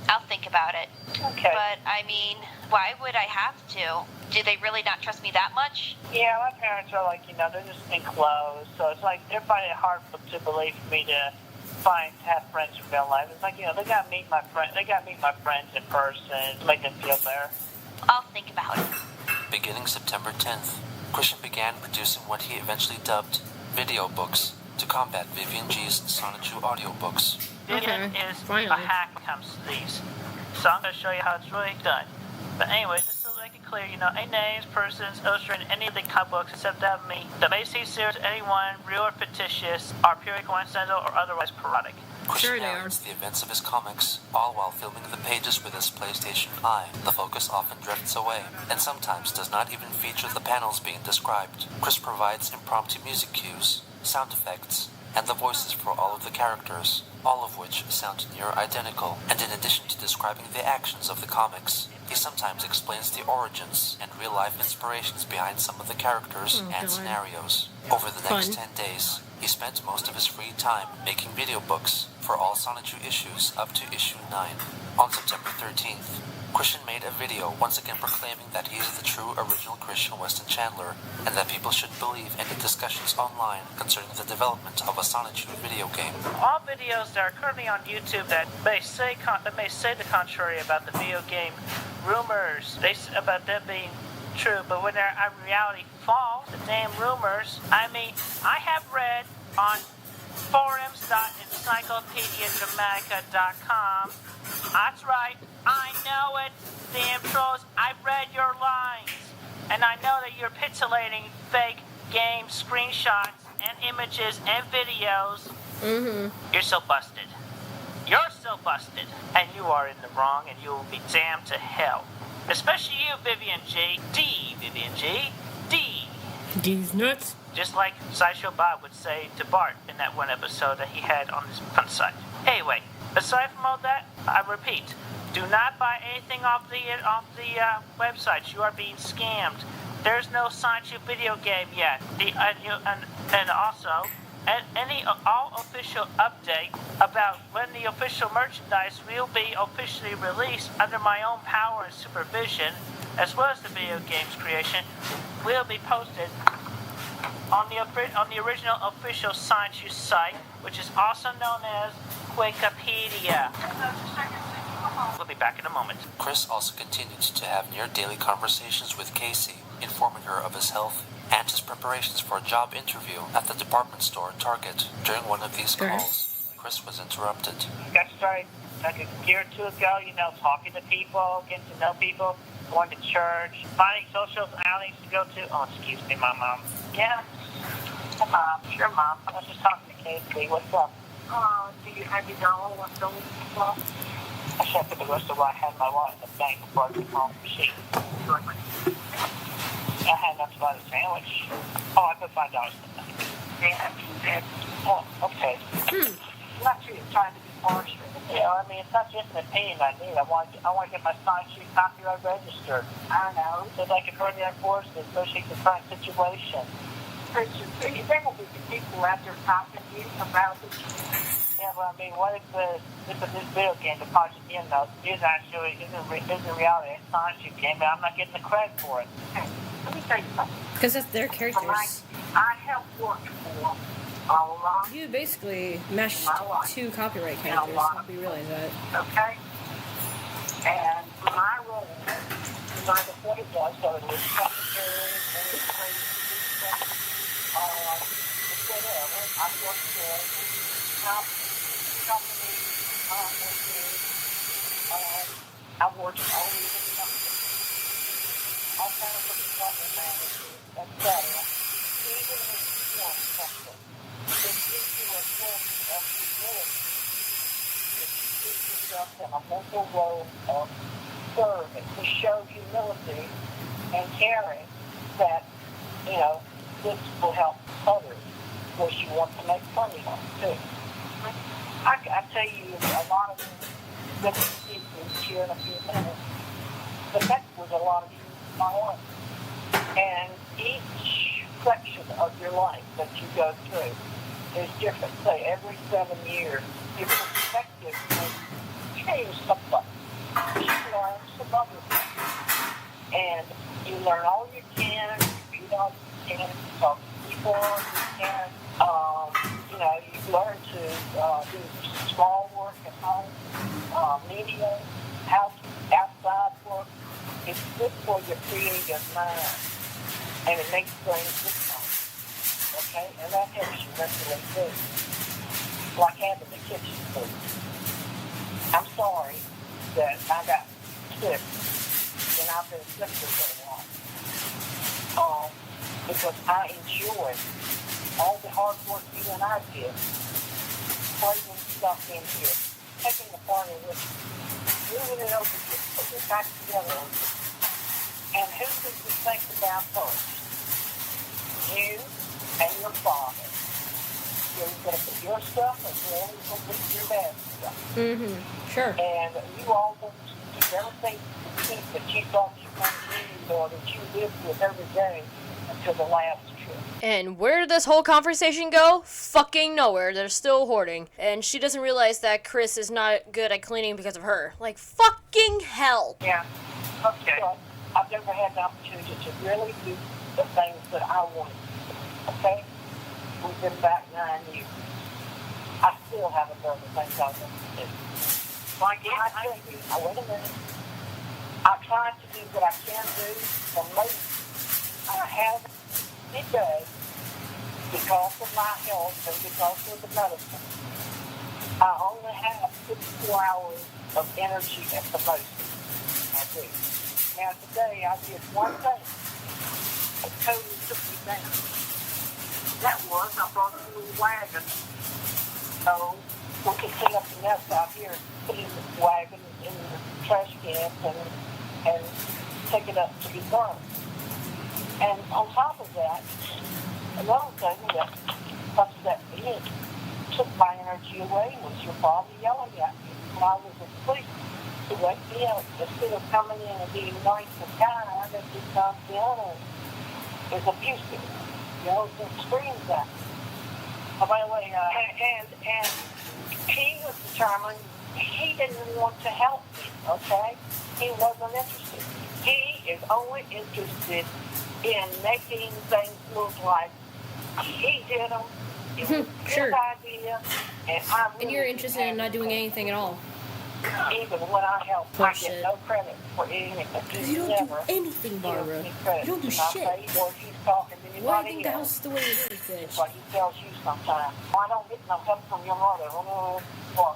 Speaker 7: I'll think about it.
Speaker 6: Okay.
Speaker 7: But, I mean, why would I have to? Do they really not trust me that much?
Speaker 6: Yeah, my parents are like, you know, they're just enclosed, so it's like they're finding it hard to believe for me to have friends in real life. It's like, you know, they gotta meet my friends in person to make them feel better.
Speaker 7: I'll think about it.
Speaker 2: Beginning September 10th, Christian began producing what he eventually dubbed video books to combat Vivian G's Sonichu audiobooks.
Speaker 4: Vivian is a hack when it comes to these. So I'm going to show you how it's really done. But anyway, just so make it clear, you know, any names, persons, illustrating any of the comic books except that of me, the basic series, anyone, real or fictitious, are purely coincidental or otherwise parodic.
Speaker 2: Christian
Speaker 1: Sure they are.
Speaker 2: narrates the events of his comics, all while filming the pages with his PlayStation Eye. The focus often drifts away, and sometimes does not even feature the panels being described. Chris provides impromptu music cues, sound effects, and the voices for all of the characters, all of which sound near identical. And in addition to describing the actions of the comics, he sometimes explains the origins and real-life inspirations behind some of the characters and scenarios. Over the next 10 days, he spent most of his free time making video books for all Sonichu issues up to issue 9. On September 13th, Christian made a video once again proclaiming that he is the true original Christian Weston Chandler, and that people should believe in the discussions online concerning the development of a Sonichu video game.
Speaker 4: All videos that are currently on YouTube that may say the contrary about the video game rumors, about them being true, but when they're in reality false, the damn rumors. I mean, I have read on forums.encyclopediadramatica.com. That's right, I know it, damn trolls. I've read your lines, and I know that you're pixelating fake game screenshots and images and videos. You're so busted. You're so busted, and you are in the wrong, and you will be damned to hell. Especially you, Vivian G. D, Vivian G. D.
Speaker 1: D's nuts.
Speaker 4: Just like Sideshow Bob would say to Bart in that one episode that he had on his front side. Anyway, aside from all that, I repeat, do not buy anything off the websites. You are being scammed. There's no Sonichu video game yet. And also, all official update about when the official merchandise will be officially released under my own power and supervision, as well as the video game's creation, will be posted on the original official Sonichu site, which is also known as Wikipedia. We'll be back in a moment.
Speaker 2: Chris also continued to have near-daily conversations with Casey, informing her of his health and his preparations for a job interview at the department store Target. During one of these calls, Chris was interrupted.
Speaker 6: Got started like a year or two ago, talking to people, getting to know people, going to church, finding social outings to go to. Oh, excuse me, my mom. Yeah. Hi, Mom. Sure, Mom. I was just talking to Casey. What's up? Do you have your dollar left over? I should put the rest of what I had in my wallet in the bank before I took home sheet. I had enough to buy the sandwich. Oh, I put $5 in the bank. Yeah. Oh, okay. I'm not sure you're trying to be harsh. It's not just an opinion I need. I want to get my sign sheet copyright registered. I know. So that I can further enforce it, especially the current situation. Christian, so you think will be the people out there talking to you about this? Yeah, but what if this video game, the Project Innos, is a reality sign sheet game, and I'm not getting the credit for it? Hey, let me tell you something.
Speaker 1: Because that's their characters.
Speaker 6: I have worked for all along.
Speaker 1: You basically meshed two copyright characters. Hope you realize that.
Speaker 6: Okay? And my role, my point was that it was secretary, administrative, whatever. I worked for company, I worked all over the company. All kinds of department managers, etc. Even if you want something, it gives you a sense of humility. It gives yourself in a mental role of service to show humility and caring that, this will help others. Of course, you want to make money on it, too. I tell you, a lot of different people here in a few minutes, but that was a lot of you in my life. And each section of your life that you go through is different. Say, every 7 years, your perspective will change somewhat. You learn some other things. And you learn all you can, you read all you can, you talk to people, you can, you learn to do small work at home, media, outside work. It's good for your creative mind, and it makes things different. Okay? And that helps you mentally too. Like having the kitchen food. I'm sorry that I got sick, and I've been sick for a while. Because I enjoy all the hard work you and I did, putting stuff in here, taking the part of it, moving it over here, putting it back together. And who did you think about first? You and your father. You're going to put your stuff and you're going to put your dad's stuff.
Speaker 1: Mm-hmm. Sure.
Speaker 6: And you all want to do everything that you thought you wanted or that you lived with every day until the last trip.
Speaker 1: And where did this whole conversation go? Fucking nowhere. They're still hoarding. And she doesn't realize that Chris is not good at cleaning because of her. Like, fucking hell.
Speaker 6: Yeah. Okay. But I've never had the opportunity to really do the things that I wanted. Okay? We've been back 9 years. I still haven't done the things I want to do. Like, I tell you, wait a minute. I tried to do what I can do, and most I have today because of my health and because of the medicine. I only have 54 hours of energy at the most. I do. Now today I did one thing. It totally took me down. That was I brought a little wagon. So we can clean up the mess out here, put it in the wagon in the trash cans and take it up to be burned. And on top of that, another thing that upset me and took my energy away was your father yelling at me when I was asleep to wake me up. Instead of coming in and being nice and kind, that just comes in and is abusive. And screams at me. Oh, by the way, and he was determined he didn't want to help me, okay? He wasn't interested. He is only interested in making things look like he did them It was a
Speaker 1: Sure.
Speaker 6: good idea, and I really
Speaker 1: And you're interested in not doing anything at all.
Speaker 6: Even when I help, I
Speaker 1: Bullshit.
Speaker 6: get no credit for anything.
Speaker 1: Because you don't do anything, Barbara. You don't do shit.
Speaker 6: Or if he's talking to anybody
Speaker 1: Why do you think the house
Speaker 6: else,
Speaker 1: is the way it is,
Speaker 6: it's
Speaker 1: bitch?
Speaker 6: what he tells you sometimes. I don't get no help from your mother. Well,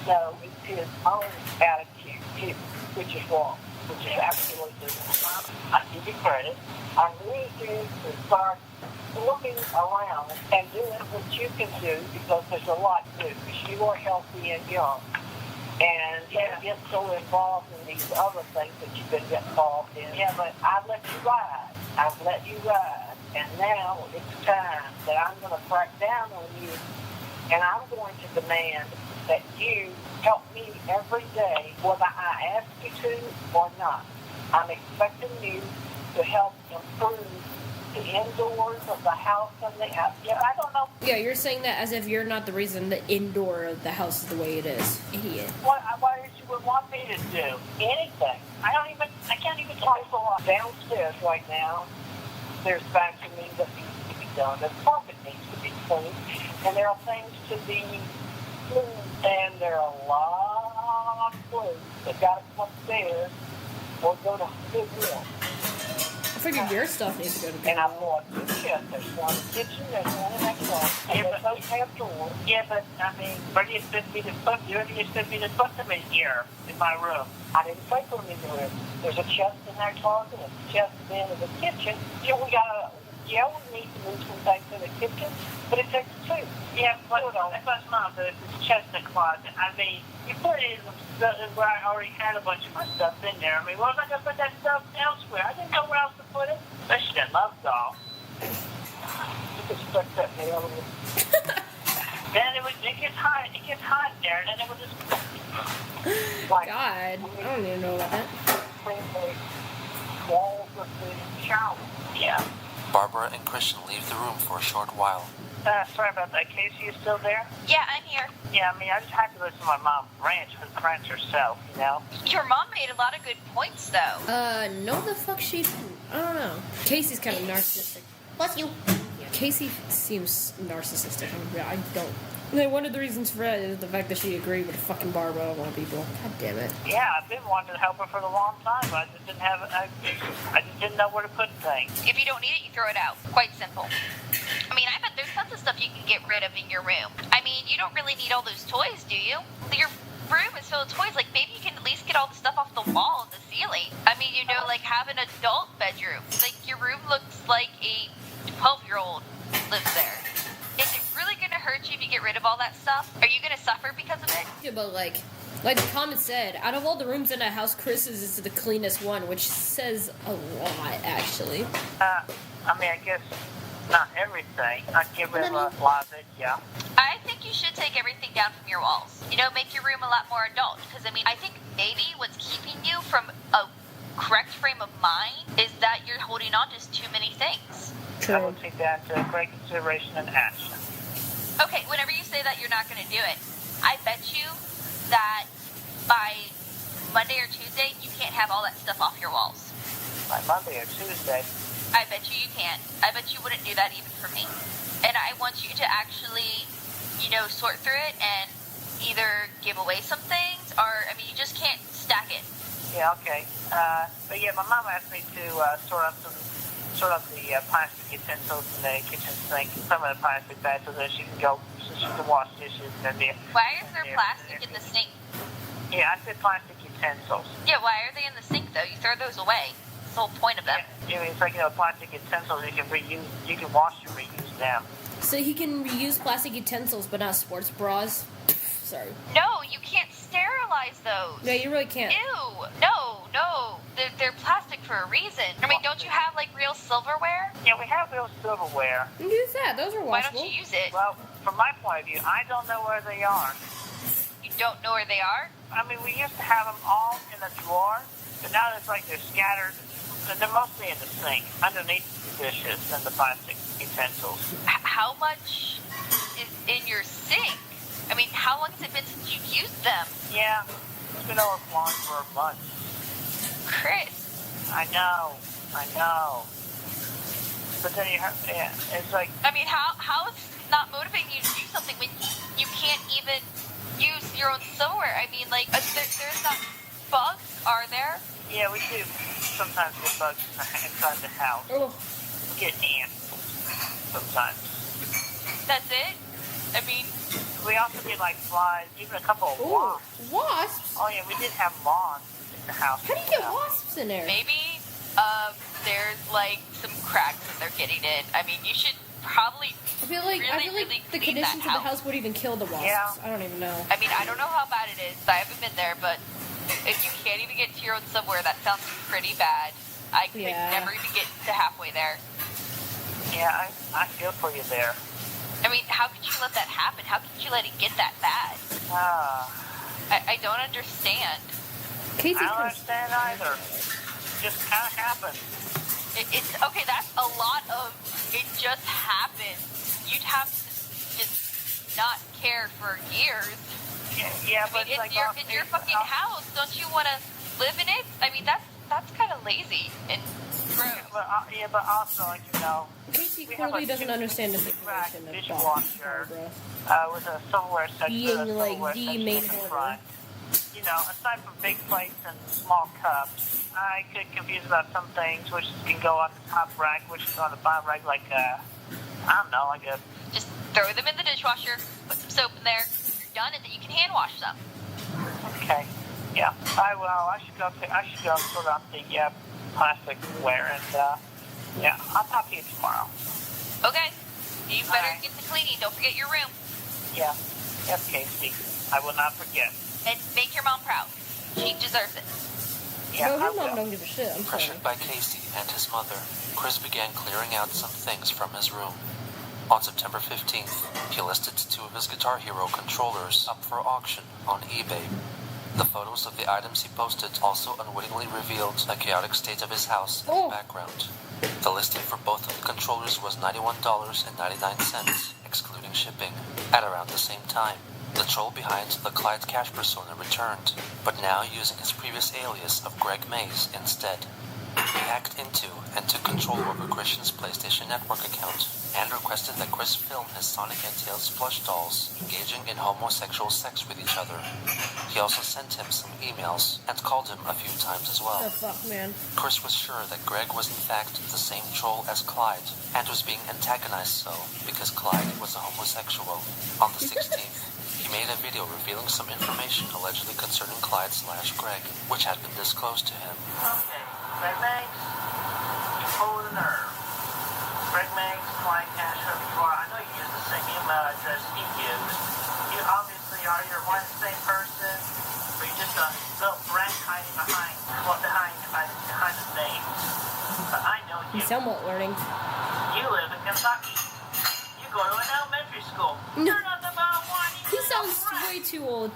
Speaker 6: no, it's his own attitude, too, which is wrong, which is absolutely wrong. I give you credit. I need you to start looking around and doing what you can do, because there's a lot to do, because you are healthy and young. And you don't get so involved in these other things that you've been involved in. Yeah, but I've let you ride. I've let you ride. And now it's time that I'm going to crack down on you, and I'm going to demand that you help me every day, whether I ask you to or not. I'm expecting you to help improve the indoors of the house and the out. Yeah, I don't know.
Speaker 1: Yeah, you're saying that as if you're not the reason the indoor of the house is the way it is. Idiot.
Speaker 6: Why you would want me to do anything? I can't even talk a lot. Downstairs right now, there's vacuuming that needs to be done. The carpet needs to be cleaned. And there are things to be cleaned. And there are a lot of clothes that got to come upstairs or go to Goodwill.
Speaker 1: I figured your stuff needs to go to
Speaker 6: And I
Speaker 1: Goodwill.
Speaker 6: bought two chests. There's one in the kitchen, there's one in that closet. And there's those have drawers.
Speaker 4: Yeah, but I mean, where do you expect me to put them in here in my room?
Speaker 6: I didn't say put them in the room. There's a chest in that closet, and a chest in the kitchen. You know, we need to move some things in the kitchen, but it takes two.
Speaker 4: Yeah, but that's not the chest in the closet. I mean, you put it in where I already had a bunch of my stuff in there. I mean, where was I going to put that stuff elsewhere? I didn't know where else to put it. Especially that love doll.
Speaker 6: You can stuck that in the oven.
Speaker 4: Then it gets hot in there, and then it will just...
Speaker 6: Like,
Speaker 1: God, I don't even know about that.
Speaker 6: clean the walls of the shower.
Speaker 4: Yeah.
Speaker 2: Barbara and Christian leave the room for a short while.
Speaker 4: Sorry about that. Casey, you still there?
Speaker 7: Yeah, I'm here.
Speaker 4: Yeah, I mean, I just have to listen to my mom rant herself, you know?
Speaker 7: Your mom made a lot of good points, though.
Speaker 1: No the fuck she didn't. I don't know. Casey's kind of narcissistic.
Speaker 7: Bless you.
Speaker 1: Yeah, Casey seems narcissistic. I don't. Like, one of the reasons for that is the fact that she agreed with fucking Barbara of all people. God damn it.
Speaker 4: Yeah, I've been wanting to help her for a long time, but I just didn't know where to put things.
Speaker 7: If you don't need it, you throw it out. Quite simple. I mean, I bet there's tons of stuff you can get rid of in your room. I mean, you don't really need all those toys, do you? Your room is filled with toys. Like, maybe you can at least get all the stuff off the wall and the ceiling. I mean, you know, like, have an adult bedroom. Like, your room looks like a 12-year-old lives there. Is it really going to hurt you if you get rid of all that stuff? Are you going to suffer because of it?
Speaker 1: Yeah, but like the comment said, out of all the rooms in a house, Chris's is the cleanest one, which says a lot, actually.
Speaker 4: I mean, I guess not everything. I'd get rid of a lot of it, yeah.
Speaker 7: I think you should take everything down from your walls. You know, make your room a lot more adult. Because, I mean, I think maybe what's keeping you from a correct frame of mind is that you're holding on to too many things.
Speaker 4: I will take that into great consideration and action.
Speaker 7: Okay, whenever you say that you're not going to do it, I bet you that by Monday or Tuesday, you can't have all that stuff off your walls.
Speaker 4: By Monday or Tuesday?
Speaker 7: I bet you can't. I bet you wouldn't do that even for me. And I want you to actually, you know, sort through it and either give away some things or, I mean, you just can't stack it.
Speaker 4: Yeah, okay. But yeah, my mom asked me to sort out the plastic utensils in the kitchen sink, some of the plastic bags, so that she can wash dishes and then
Speaker 7: Why is there plastic in the sink?
Speaker 4: Yeah, I said plastic utensils.
Speaker 7: Yeah, why are they in the sink though? You throw those away. That's the whole point of them.
Speaker 4: Yeah, it's like, you know, plastic utensils you can reuse, you can wash and reuse them.
Speaker 1: So he can reuse plastic utensils, but not sports bras? Sorry.
Speaker 7: No, you can't sterilize those.
Speaker 1: No, you really can't.
Speaker 7: Ew. No. They're plastic for a reason. I mean, don't you have, like, real silverware?
Speaker 4: Yeah, we have real silverware.
Speaker 1: Use that. Those are
Speaker 7: Why
Speaker 1: washable.
Speaker 7: don't you use it?
Speaker 4: Well, from my point of view, I don't know where they are.
Speaker 7: You don't know where they are?
Speaker 4: I mean, we used to have them all in a drawer, but now it's like they're scattered. And they're mostly in the sink, underneath the dishes and the plastic utensils.
Speaker 7: How much is in your sink? I mean, how long has it been since you've used them?
Speaker 4: Yeah, it's been overflowing for a month.
Speaker 7: Chris.
Speaker 4: I know.
Speaker 6: But then it's like...
Speaker 7: I mean, how is not motivating you to do something when you can't even use your own silverware? I mean, like, there's not bugs, are there?
Speaker 6: Yeah, we do sometimes get bugs inside the house.
Speaker 1: Oh.
Speaker 6: We get ants sometimes.
Speaker 7: That's it? I mean...
Speaker 6: We also get, like, flies, even a couple of wasps.
Speaker 1: Wasps?
Speaker 6: Oh, yeah, we did have moths in the house.
Speaker 1: How do you get wasps in there?
Speaker 7: Maybe, there's, like, some cracks that they're getting in. I mean, you should probably
Speaker 1: I feel like
Speaker 7: really
Speaker 1: the
Speaker 7: clean
Speaker 1: conditions
Speaker 7: that
Speaker 1: of the house would even kill the wasps.
Speaker 6: Yeah.
Speaker 1: I don't even know.
Speaker 7: I mean, I don't know how bad it is. I haven't been there, but if you can't even get to your own somewhere, that sounds pretty bad. I could never even get to halfway there.
Speaker 6: Yeah, I feel for you there.
Speaker 7: I mean, how could you let that happen? How could you let it get that bad? I don't understand.
Speaker 1: Casey,
Speaker 6: I don't understand either. Just kind of happened.
Speaker 7: It's okay. That's a lot of. It just happened. You'd have to just not care for years.
Speaker 6: Yeah,
Speaker 7: I mean, it's your fucking house. Don't you want to live in it? I mean, that's kind of lazy and gross.
Speaker 6: But also, like, you know,
Speaker 1: Casey clearly doesn't understand the situation of
Speaker 6: dishwasher with a silverware section.
Speaker 1: Being like the main hoarder.
Speaker 6: You know, aside from big plates and small cups, I get confused about some things which can go on the top rack, which can go on the bottom rack, like I don't know, like a...
Speaker 7: Just throw them in the dishwasher, put some soap in there, you're done, and then you can hand wash them.
Speaker 6: Okay. Yeah. I should go put on the plasticware, and yeah, I'll talk to you tomorrow.
Speaker 7: Okay. You better get to cleaning. Don't forget your room.
Speaker 6: Yeah. Yes, Casey. I will not forget.
Speaker 7: And make your mom proud. She deserves it.
Speaker 6: Yeah,
Speaker 1: no, his mom don't give a shit. I'm sorry.
Speaker 2: Pressured by Casey and his mother, Chris began clearing out some things from his room. On September 15th, he listed 2 of his Guitar Hero controllers up for auction on eBay. The photos of the items he posted also unwittingly revealed a chaotic state of his house in the background. The listing for both of the controllers was $91.99, excluding shipping. At around the same time, the troll behind the Clyde Cash persona returned, but now using his previous alias of Greg Mays instead. He hacked into and took control over Christian's PlayStation Network account and requested that Chris film his Sonic and Tails plush dolls engaging in homosexual sex with each other. He also sent him some emails and called him a few times as well.
Speaker 1: Oh, fuck, man.
Speaker 2: Chris was sure that Greg was in fact the same troll as Clyde and was being antagonized so because Clyde was a homosexual. On the 16th, he made a video revealing some information allegedly concerning Clyde/Greg, which had been disclosed to him.
Speaker 6: Okay, Greg Manx, you pulled a nerve. Greg Manx, Clyde Cash, whoever you are, I know you use the same email address he used. You obviously are either one and the same person, or you're just a little brat hiding behind his name. But I know you.
Speaker 1: He's somewhat learning.
Speaker 6: You live in Kentucky. You go to an elementary school.
Speaker 1: No.
Speaker 6: You're not the bottom one.
Speaker 1: He sounds way too old.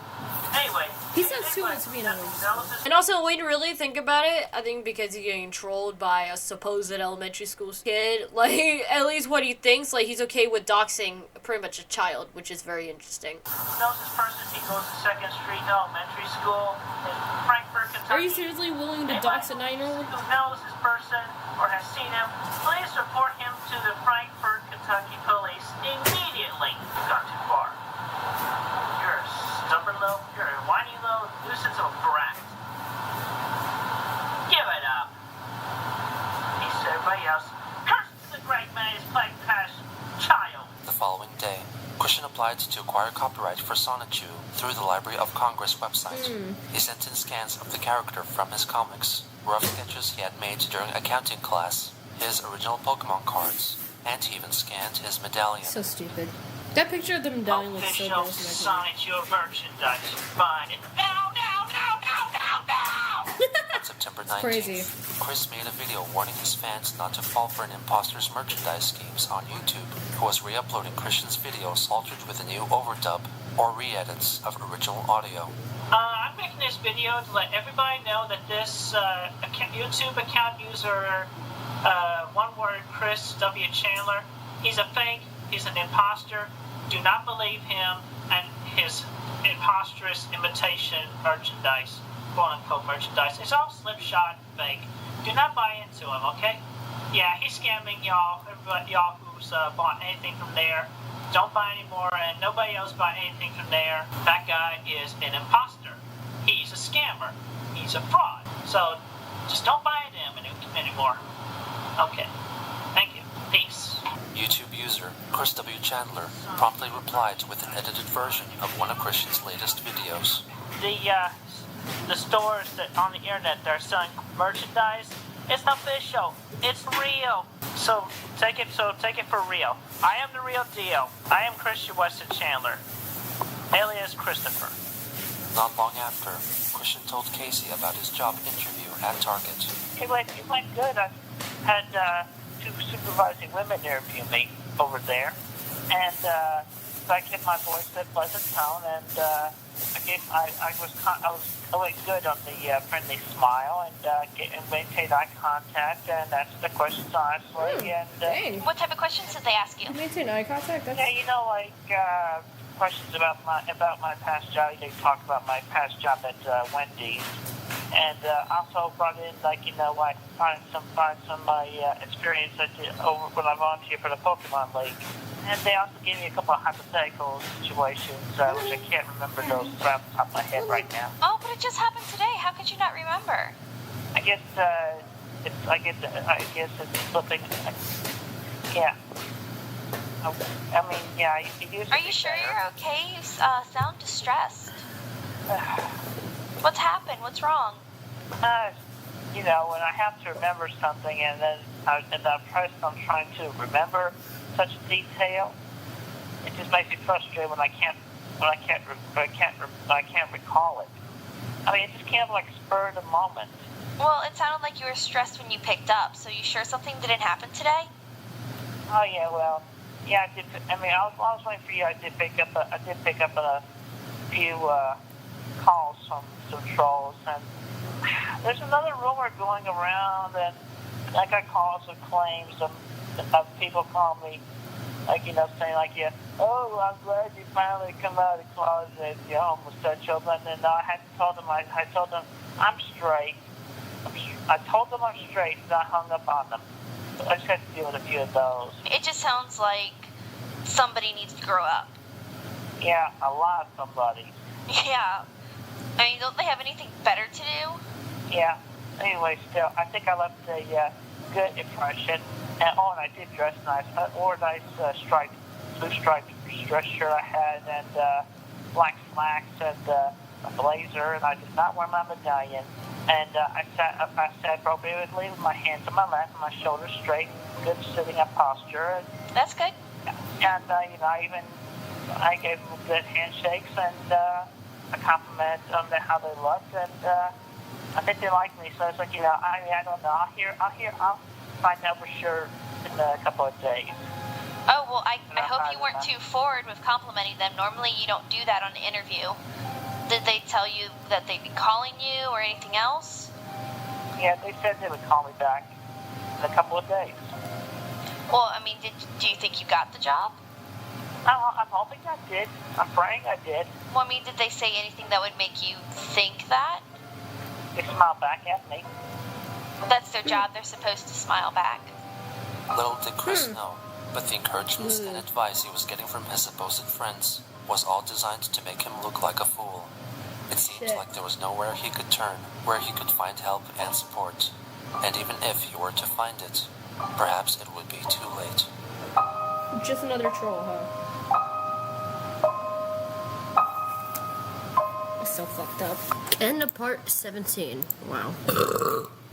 Speaker 6: Anyway.
Speaker 1: He sounds too old to be an elementary school. And also, when you really think about it, I think because he's getting trolled by a supposed elementary school kid, like, at least what he thinks, like, he's okay with doxing pretty much a child, which is very interesting.
Speaker 6: Knows this person, he goes to 2nd Street Elementary School in Frankfort, Kentucky.
Speaker 1: Are you seriously willing to dox a 9-year-old?
Speaker 6: Who knows this person or has seen him, please report him to the Frankfort, Kentucky police immediately. You've gone too far. You're a stubborn little, you're a whiny little nuisance of a brat. Give it up. He said everybody else, curse to the great man who's playing past child.
Speaker 2: The following day, Christian applied to acquire copyright for Sonichu through the Library of Congress website. He sent in scans of the character from his comics, rough sketches he had made during accounting class, his original Pokemon cards, and he even scanned his medallion.
Speaker 1: So stupid. That picture of the medallion looks so
Speaker 6: Official
Speaker 1: gross.
Speaker 6: Sonichu merchandise. Find it. No.
Speaker 2: On September 19th,
Speaker 1: crazy.
Speaker 2: Chris made a video warning his fans not to fall for an imposter's merchandise schemes on YouTube, who was re-uploading Christian's videos altered with a new overdub or re-edits of original audio.
Speaker 6: I'm making this video to let everybody know that this YouTube account user, one word, Chris W. Chandler, he's a fake, he's an imposter. Do not believe him and his imposterous imitation merchandise, quote-unquote merchandise. It's all slipshod fake. Do not buy into him, okay?
Speaker 4: Yeah, he's scamming y'all. Everybody, y'all who's bought anything from there. Don't buy anymore, and nobody else buy anything from there. That guy is an imposter. He's a scammer. He's a fraud. So just don't buy them anymore. Okay. Thank you. Peace.
Speaker 2: YouTube user Chris W. Chandler promptly replied with an edited version of one of Christian's latest videos.
Speaker 4: The stores that on the internet that are selling merchandise, it's official. It's real. So take it for real. I am the real deal. I am Christian Weston Chandler, alias Christopher.
Speaker 2: Not long after, Christian told Casey about his job interview at Target.
Speaker 6: It went good. I had two supervising women interview me over there, and so I kept my voice at pleasant tone, and I was always good on the friendly smile and maintained eye contact and answered the questions honestly.
Speaker 1: Dang.
Speaker 7: What type of questions did they ask you?
Speaker 1: Maintain eye contact?
Speaker 6: Yeah, like questions about my past job. They talked about my past job at Wendy's, and also brought in find some of my experience over when I volunteered for the Pokemon League. And they also gave me a couple of hypothetical situations, which I can't remember those off the top of my head right now.
Speaker 7: Oh, but it just happened today. How could you not remember?
Speaker 6: I guess it's slipping. Yeah. I mean, yeah.
Speaker 7: Are you sure you're okay? You sound distressed. What's happened? What's wrong?
Speaker 6: When I have to remember something and then I'm trying to remember such detail, it just makes me frustrated when I can't recall it. I mean, it just came up like spur of the moment.
Speaker 7: Well, it sounded like you were stressed when you picked up. So you sure something didn't happen today?
Speaker 6: Oh yeah, well, yeah, I did. I mean, I was waiting for you. I did pick up a few calls from some trolls, and there's another rumor going around, and I got calls and claims of people calling me, saying oh, I'm glad you finally come out of the closet, you're homosexual. And then I told them I'm straight. I told them I'm straight, and I hung up on them. So I just had to deal with a few of those.
Speaker 7: It just sounds like somebody needs to grow up.
Speaker 6: Yeah, a lot of somebody.
Speaker 7: Yeah. I mean, don't they have anything better to do?
Speaker 6: Yeah. Anyway, still, I think I left a good impression. And I did dress nice. I wore a nice blue striped dress shirt I had, and black slacks, and a blazer, and I did not wear my medallion. And I sat appropriately with my hands on my lap and my shoulders straight, good sitting up posture.
Speaker 7: That's good.
Speaker 6: And I gave them good handshakes and a compliment on how they looked, and I think they liked me. So it's like, I don't know. I'll find out for sure in a couple of days.
Speaker 7: Oh, well, I hope you weren't too forward with complimenting them. Normally you don't do that on an interview. Did they tell you that they'd be calling you or anything else?
Speaker 6: Yeah, they said they would call me back in a couple of days.
Speaker 7: Well, I mean, do you think you got the job?
Speaker 6: I'm hoping I did. I'm praying I did.
Speaker 7: Well, I mean, did they say anything that would make you think that?
Speaker 6: They smiled back at me.
Speaker 7: That's their job. They're supposed to smile back.
Speaker 2: Little did Chris know, but the encouragement and advice he was getting from his supposed friends was all designed to make him look like a fool. It seemed like there was nowhere he could turn, where he could find help and support. And even if he were to find it, perhaps it would be too late.
Speaker 1: Just another troll, huh? So fucked up. End of part 17. Wow.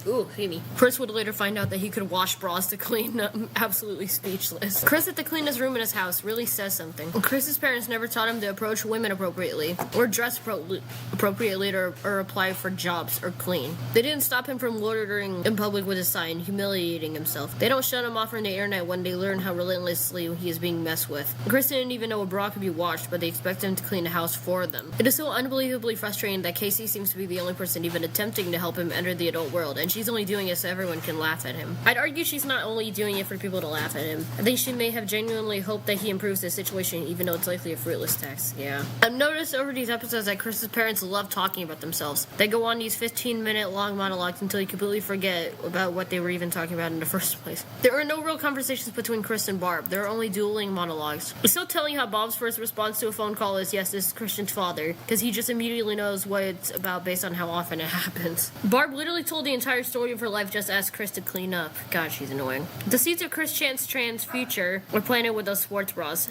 Speaker 1: Ooh, see me. Chris would later find out that he could wash bras to clean. Absolutely speechless. Chris at the cleanest room in his house really says something. Chris's parents never taught him to approach women appropriately, or dress appropriately, or apply for jobs, or clean. They didn't stop him from loitering in public with a sign, humiliating himself. They don't shut him off from the internet when they learn how relentlessly he is being messed with. Chris didn't even know a bra could be washed, but they expect him to clean the house for them. It is so unbelievably frustrating that Casey seems to be the only person even attempting to help him enter the adult world, and and she's only doing it so everyone can laugh at him. I'd argue she's not only doing it for people to laugh at him. I think she may have genuinely hoped that he improves the situation, even though it's likely a fruitless text. Yeah. I've noticed over these episodes that Chris's parents love talking about themselves. They go on these 15-minute long monologues until you completely forget about what they were even talking about in the first place. There are no real conversations between Chris and Barb. There are only dueling monologues. It's so telling how Bob's first response to a phone call is, yes, this is Christian's father, because he just immediately knows what it's about based on how often it happens. Barb literally told the entire story of her life, just asked Chris to clean up. God, she's annoying. The seeds of Chris Chan's trans future were planted with those sports bras.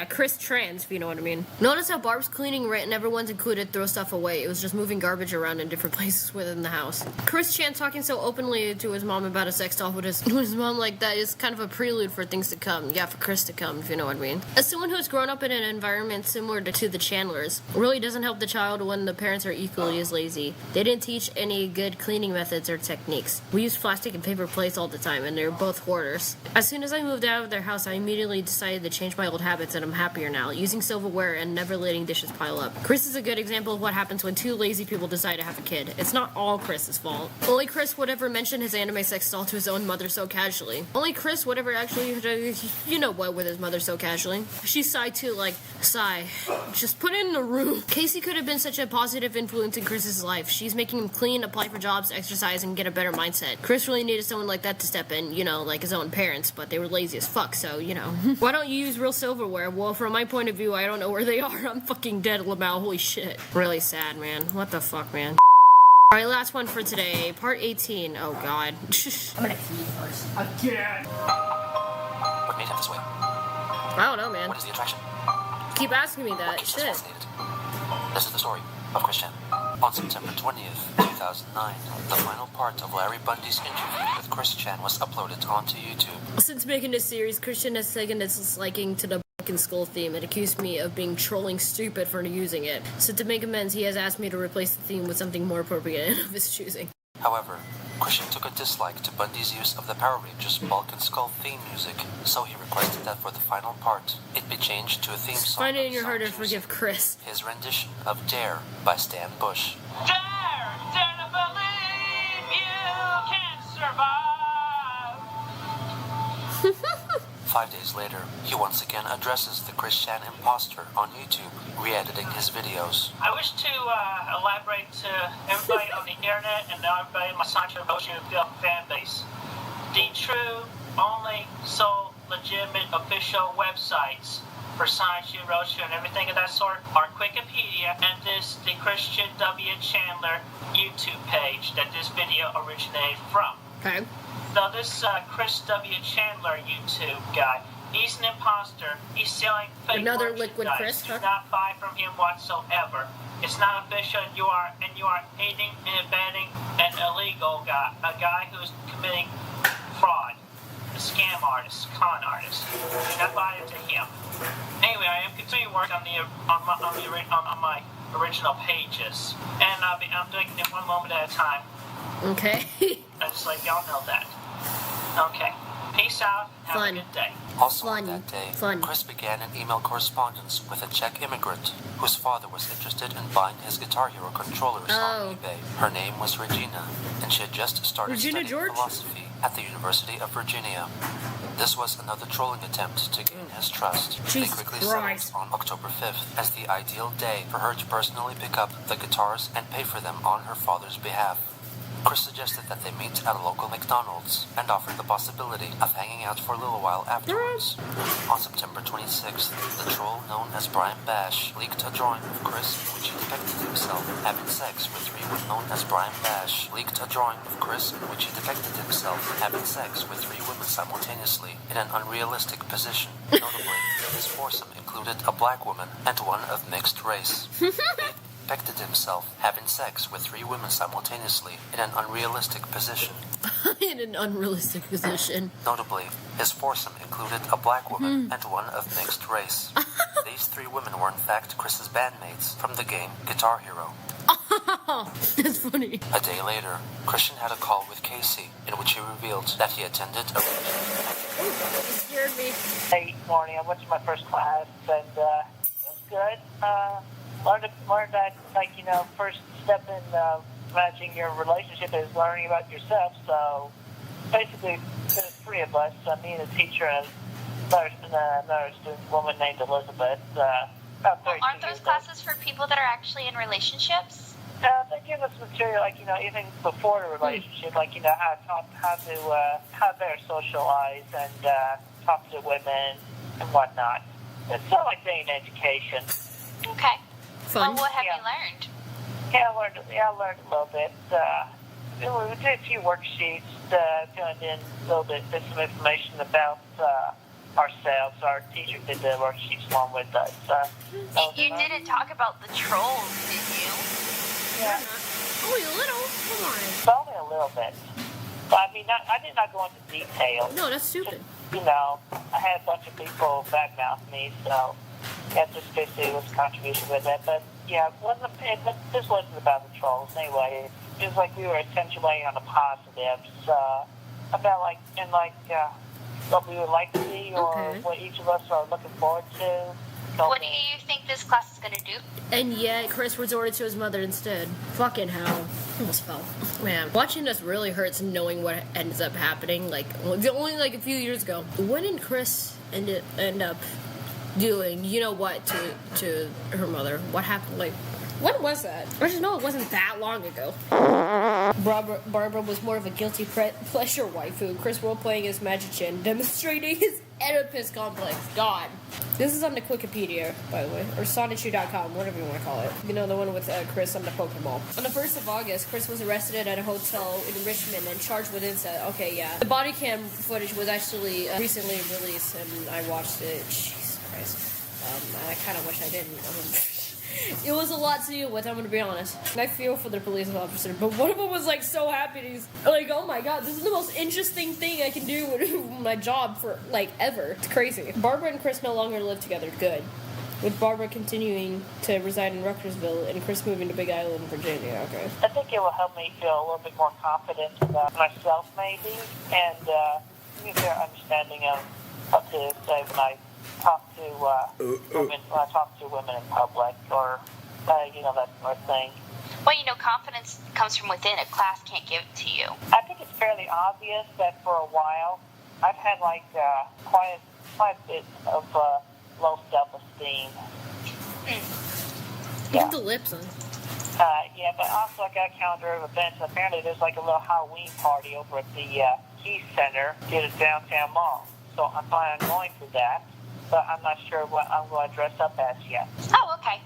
Speaker 1: Chris trans, if you know what I mean. Notice how Barb's cleaning rent and everyone's included throw stuff away. It was just moving garbage around in different places within the house. Chris Chan talking so openly to his mom about a sex doll with his mom like that is kind of a prelude for things to come. Yeah, for Chris to come, if you know what I mean. As someone who's grown up in an environment similar to the Chandlers, it really doesn't help the child when the parents are equally as lazy. They didn't teach any good cleaning methods or techniques. We use plastic and paper plates all the time, and they're both hoarders. As soon as I moved out of their house, I immediately decided to change my old habits, and I'm happier now, using silverware and never letting dishes pile up. Chris is a good example of what happens when two lazy people decide to have a kid. It's not all Chris's fault. Only Chris would ever mention his anime sex doll to his own mother so casually. Only Chris would ever actually, you know what, with his mother so casually. She sighed too, like, sigh. Just put it in the room. Casey could have been such a positive influence in Chris's life. She's making him clean, apply for jobs, exercise, and get a better mindset. Chris really needed someone like that to step in, you know, like his own parents, but they were lazy as fuck, so, you know. Why don't you use real silverware? Well, from my point of view, I don't know where they are. I'm fucking dead, Lamau. Holy shit. Really sad, man. What the fuck, man? Alright, last one for today. Part 18. Oh, God.
Speaker 4: I'm gonna pee first. Again!
Speaker 2: What made him this way?
Speaker 1: I don't know, man.
Speaker 2: What is the attraction?
Speaker 1: Keep asking me
Speaker 2: What
Speaker 1: that.
Speaker 2: keeps us
Speaker 1: Shit.
Speaker 2: fascinated? This is the story of Christian. On September 20th, 2009, the final part of Larry Bundy's interview with Chris Chan was uploaded onto YouTube.
Speaker 1: Since making this series, Christian has taken its disliking to the and skull theme and accused me of being trolling stupid for using it. So to make amends, he has asked me to replace the theme with something more appropriate and of his choosing.
Speaker 2: However, Christian took a dislike to Bundy's use of the Power Rangers Bulk and Skull theme music, so he requested that for the final part, it be changed to a theme song.
Speaker 1: Find it in your heart to forgive Chris.
Speaker 2: His rendition of Dare by Stan Bush.
Speaker 4: Dare! Dare to believe you can survive!
Speaker 2: 5 days later, he once again addresses the Chris Chan imposter on YouTube, re-editing his videos.
Speaker 4: I wish to elaborate to everybody on the internet and everybody in my Sancho Roshi fan base. The true, only, sole, legitimate, official websites for Sancho Roshi and everything of that sort are Wikipedia and the Christian W. Chandler YouTube page that this video originated from.
Speaker 1: Okay.
Speaker 4: Now this Chris W. Chandler YouTube guy, he's an imposter. He's selling fake
Speaker 1: Another
Speaker 4: merchandise.
Speaker 1: Liquid Chris, huh?
Speaker 4: Do not buy from him whatsoever. It's not official. You are aiding and abetting an illegal guy, a guy who's committing fraud, a scam artist, con artist. Do not buy into him. Anyway, I am continuing work on my original pages, and I'm doing it one moment at a time.
Speaker 1: Okay.
Speaker 4: I just let y'all know that. Okay. Peace out. Have
Speaker 1: Fun.
Speaker 4: a good day.
Speaker 2: Also
Speaker 1: Fun.
Speaker 2: on that day,
Speaker 1: Fun.
Speaker 2: Chris began an email correspondence with a Czech immigrant whose father was interested in buying his Guitar Hero controllers on eBay. Her name was Regina, and she had just started
Speaker 1: Regina
Speaker 2: studying
Speaker 1: George?
Speaker 2: philosophy at the University of Virginia. This was another trolling attempt to gain his trust. They
Speaker 1: Jesus
Speaker 2: quickly
Speaker 1: Christ.
Speaker 2: settled on October 5th as the ideal day for her to personally pick up the guitars and pay for them on her father's behalf. Chris suggested that they meet at a local McDonald's and offered the possibility of hanging out for a little while afterwards. On September 26th, the troll known as Brian Bash leaked a drawing of Chris in which he depicted himself having sex with three women simultaneously in an unrealistic position. Notably, his foursome included a black woman and one of mixed race. He depicted himself having sex with three women simultaneously in an unrealistic position.
Speaker 1: In an unrealistic position.
Speaker 2: Notably, his foursome included a black woman and one of mixed race. These three women were in fact Chris's bandmates from the game Guitar Hero.
Speaker 1: That's funny.
Speaker 2: A day later, Christian had a call with Casey in which he revealed that he attended a...
Speaker 1: You scared me.
Speaker 6: Hey, morning. I went to my first class, and it was good. Learned that, like, first step in managing your relationship is learning about yourself. So basically, there's three of us, me and a teacher and another student woman named Elizabeth. About 32
Speaker 7: aren't those classes for people that are actually in relationships?
Speaker 6: They give us material, like, even before the relationship, like, how they're socialize and talk to women and whatnot. It's not like being education.
Speaker 7: Okay.
Speaker 1: Fun.
Speaker 7: Well, what have you learned?
Speaker 6: Yeah, I learned a little bit. We did a few worksheets, filled in a little bit, some information about ourselves. Our teacher did the worksheets along with us.
Speaker 7: You didn't talk about the trolls, did you?
Speaker 6: Yeah.
Speaker 1: Only a little. Come on.
Speaker 6: It's only a little bit. But, I mean, I did not go into detail.
Speaker 1: No, that's stupid.
Speaker 6: Just, I had a bunch of people badmouth me, so that's just basically was a contribution with that. But, yeah, this wasn't about the trolls anyway. It was like we were accentuating on the positives, about, what we would like to see or what each of us are looking forward to.
Speaker 7: What do you think this class is going to do?
Speaker 1: And yet, Chris resorted to his mother instead. Fucking hell. Almost fell. Man, watching this really hurts knowing what ends up happening. Only a few years ago. When did Chris end up doing, to her mother? What happened? When was that? I just know it wasn't that long ago. Barbara was more of a guilty pleasure waifu. Chris role-playing as magician, demonstrating his Oedipus complex. God. This is on the Wikipedia, by the way, or Sonichu.com, whatever you want to call it. The one with Chris on the Pokemon. On the 1st of August, Chris was arrested at a hotel in Richmond and charged with incest. Okay, yeah. The body cam footage was actually recently released, and I watched it. Jesus Christ. I kind of wish I didn't. It was a lot to deal with, I'm gonna be honest. I feel for the police officer, but one of them was so happy. He's like, oh my god, this is the most interesting thing I can do with my job for ever. It's crazy. Barbara and Chris no longer live together. Good. With Barbara continuing to reside in Ruckersville and Chris moving to Big Island, Virginia. Okay.
Speaker 6: I think it will help me feel a little bit more confident about myself, maybe, and give me a better understanding of how to say when I talk to women in public, or that sort of thing.
Speaker 7: Well, confidence comes from within. A class can't give it to you.
Speaker 6: I think it's fairly obvious that for a while I've had quite a bit of low self-esteem.
Speaker 1: Get the lips on.
Speaker 6: Yeah, but also I got a calendar of events. Apparently there's a little Halloween party over at the Key Center near the downtown mall. So I'm planning on going to that. But I'm not sure what I'm going to dress up as yet.
Speaker 7: Oh, okay.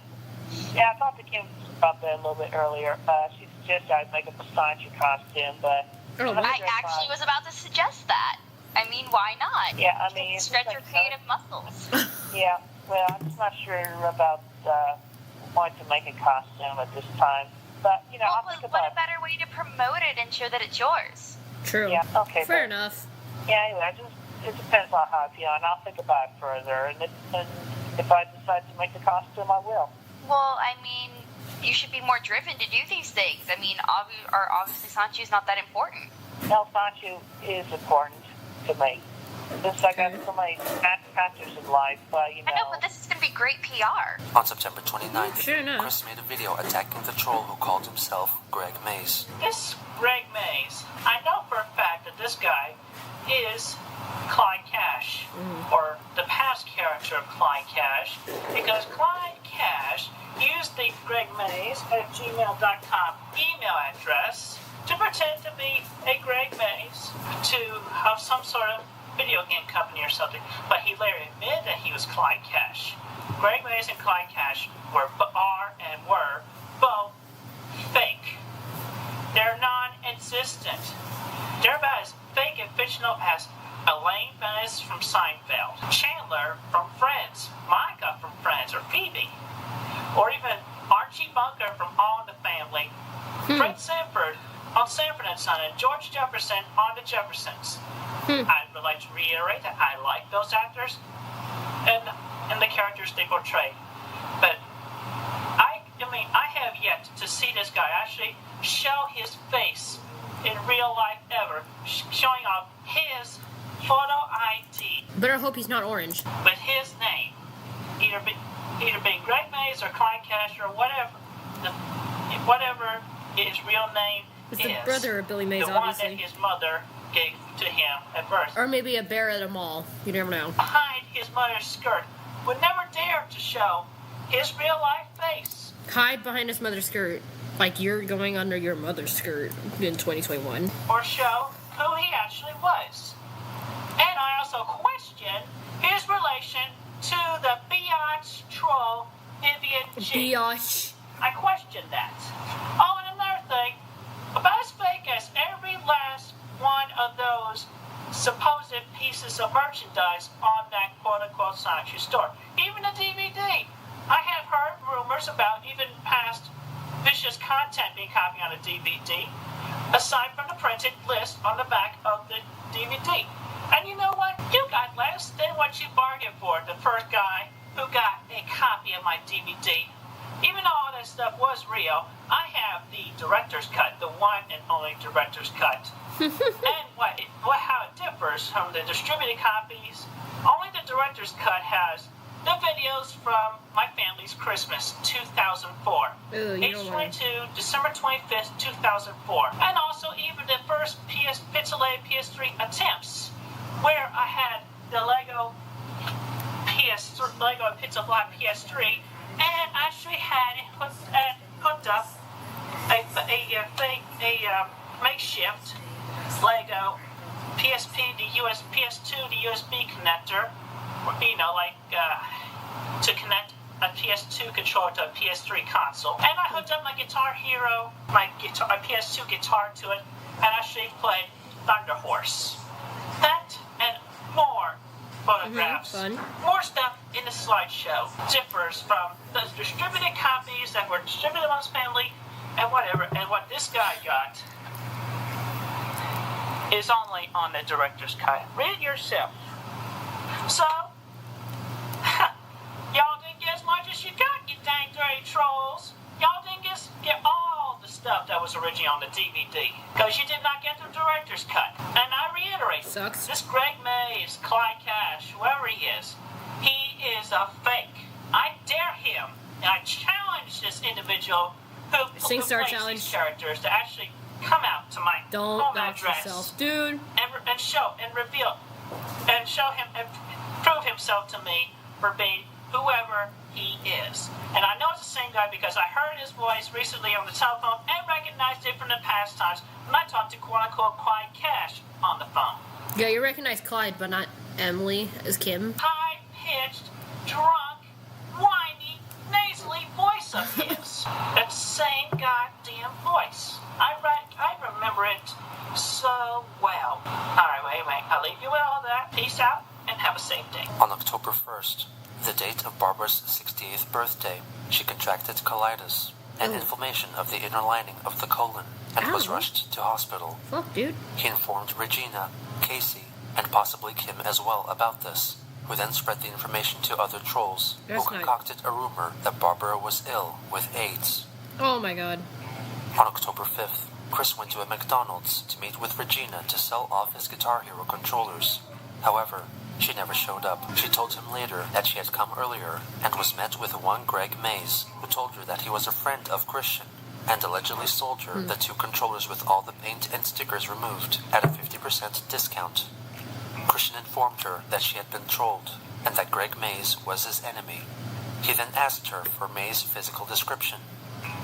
Speaker 6: Yeah, I talked to Kim about that a little bit earlier. She suggested I make up a Sancho costume, but...
Speaker 7: I actually was about to suggest that. I mean, why not?
Speaker 6: Yeah, I mean...
Speaker 7: Stretch your creative muscles.
Speaker 6: Yeah, well, I'm just not sure about wanting to make a costume at this time. But, I'll think about it.
Speaker 7: What a better way to promote it and show that it's yours.
Speaker 1: True.
Speaker 6: Yeah, okay.
Speaker 1: Fair enough.
Speaker 6: Yeah, anyway, it depends on how I feel, and I'll think about it further. And if I decide to make the costume, I will.
Speaker 7: Well, I mean, you should be more driven to do these things. I mean, obviously Sancho's not that important.
Speaker 6: No, Sancho is important to me. Since I got so many factors in life,
Speaker 7: I know, but this is going to be great PR.
Speaker 2: On September 29th,
Speaker 1: Sure enough.
Speaker 2: Chris made a video attacking the troll who called himself Greg Mays.
Speaker 4: This Greg Mays, I know for a fact that this guy is Clyde Cash, or the past character of Clyde Cash, because Clyde Cash used the gregmays@gmail.com email address to pretend to be a Greg Mays of some sort of video game company or something, but he later admitted that he was Clyde Cash. Greg Mays and Clyde Cash were both fake. They're non-existent. They're about as fake and fictional as Elaine Bennis from Seinfeld, Chandler from Friends, Monica from Friends, or Phoebe, or even Archie Bunker from All in the Family, Fred Sanford on Sanford and Son, and George Jefferson on The Jeffersons. I would like to reiterate that I like those actors and the characters they portray, but I have yet to see this guy actually show his face in real life ever, showing off his photo ID.
Speaker 1: Better hope he's not orange.
Speaker 4: With his name, either being Greg Mays or Clyde Cash or whatever his real name
Speaker 1: It's
Speaker 4: is
Speaker 1: the brother of Billy Mays,
Speaker 4: the one
Speaker 1: obviously.
Speaker 4: that his mother gave to him at birth.
Speaker 1: Or maybe a bear at a mall. You never know.
Speaker 4: Behind his mother's skirt would never dare to show his real life face.
Speaker 1: Hide behind his mother's skirt. Like you're going under your mother's skirt in 2021.
Speaker 4: Or show who he actually was. And I also question his relation to the biatch troll Vivian G.
Speaker 1: Biatch.
Speaker 4: I question that. Oh, and another thing, about as fake as every last one of those supposed pieces of merchandise on that quote-unquote Sonic Shoe store. Even the DVD. I have heard rumors about even past vicious content being copied on a DVD, aside from the printed list on the back of the DVD. And you know what? You got less than what you bargained for, the first guy who got a copy of my DVD. Even though all that stuff was real, I have the director's cut, the one and only director's cut. And how it differs from the distributed copies, only the director's cut has the videos from my family's Christmas, 2004. Age 22, December 25th, 2004. And also even the first pixelated PS3 attempts, where I had the Lego Pixel Fly PS3, and actually had it hooked up a makeshift Lego PSP to PS2 to USB connector, to connect a PS2 controller to a PS3 console. And I hooked up my Guitar Hero, my PS2 guitar to it, and actually played Thunder Horse. That and more photographs, more stuff in the slideshow differs from the distributed copies that were distributed amongst family and whatever, and what this guy got is only on the director's cut. Read it yourself. So, y'all didn't get as much as you got, you dang dirty trolls. Y'all didn't get all the stuff that was originally on the DVD, because you did not get the director's cut. And I reiterate, this Greg Mays, Clyde Cash, whoever he is a fake. I dare him, and I challenge this individual who plays these characters to actually come out to my home address,
Speaker 1: dude,
Speaker 4: and show and reveal and show him and prove himself to me for being whoever he is. And I know it's the same guy because I heard his voice recently on the telephone and recognized it from the past times when I talked to quote-unquote Clyde Cash on the phone.
Speaker 1: Yeah, you recognize Clyde, but not Emily as Kim.
Speaker 4: High-pitched, drunk, whiny, nasally voice of his. That same goddamn voice. I remember it so well. Alright, wait. I'll leave you with all that. Peace out, and have a safe day.
Speaker 2: On October 1st, the date of Barbara's 68th birthday, she contracted colitis, an inflammation of the inner lining of the colon, and was rushed to hospital.
Speaker 1: Fuck, dude.
Speaker 2: He informed Regina, Casey, and possibly Kim as well about this, who then spread the information to other trolls, who concocted a rumor that Barbara was ill with AIDS.
Speaker 1: Oh my god.
Speaker 2: On October 5th, Chris went to a McDonald's to meet with Regina to sell off his Guitar Hero controllers. However, she never showed up. She told him later that she had come earlier and was met with one Greg Mays, who told her that he was a friend of Christian and allegedly sold her the two controllers with all the paint and stickers removed at a 50% discount. Christian informed her that she had been trolled and that Greg Mays was his enemy. He then asked her for Mays' physical description.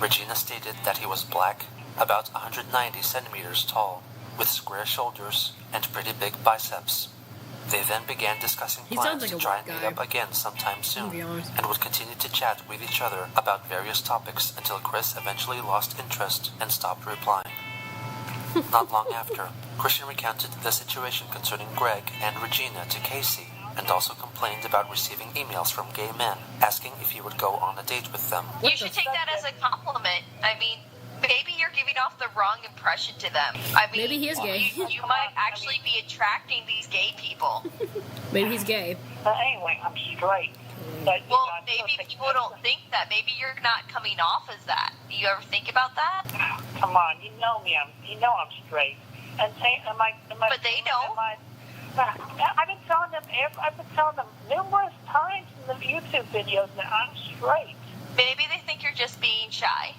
Speaker 2: Regina stated that he was black, about 190 centimeters tall, with square shoulders and pretty big biceps. They then began discussing plans to try and meet up again sometime soon, and would continue to chat with each other about various topics until Chris eventually lost interest and stopped replying. Not long after, Christian recounted the situation concerning Greg and Regina to Casey, and also complained about receiving emails from gay men asking if he would go on a date with them.
Speaker 7: You should take that as a compliment. I mean, maybe you're giving off the wrong impression to them. I mean,
Speaker 1: maybe he is gay.
Speaker 7: You might actually be attracting these gay people.
Speaker 1: Maybe he's gay.
Speaker 6: But anyway, I'm straight. But,
Speaker 7: well, maybe people don't think that. Maybe you're not coming off as that. Do you ever think about that?
Speaker 6: Come on, you know me. I'm straight. And
Speaker 7: but they know.
Speaker 6: I've been telling them numerous times in the YouTube videos that I'm straight.
Speaker 7: Maybe they think you're just being shy.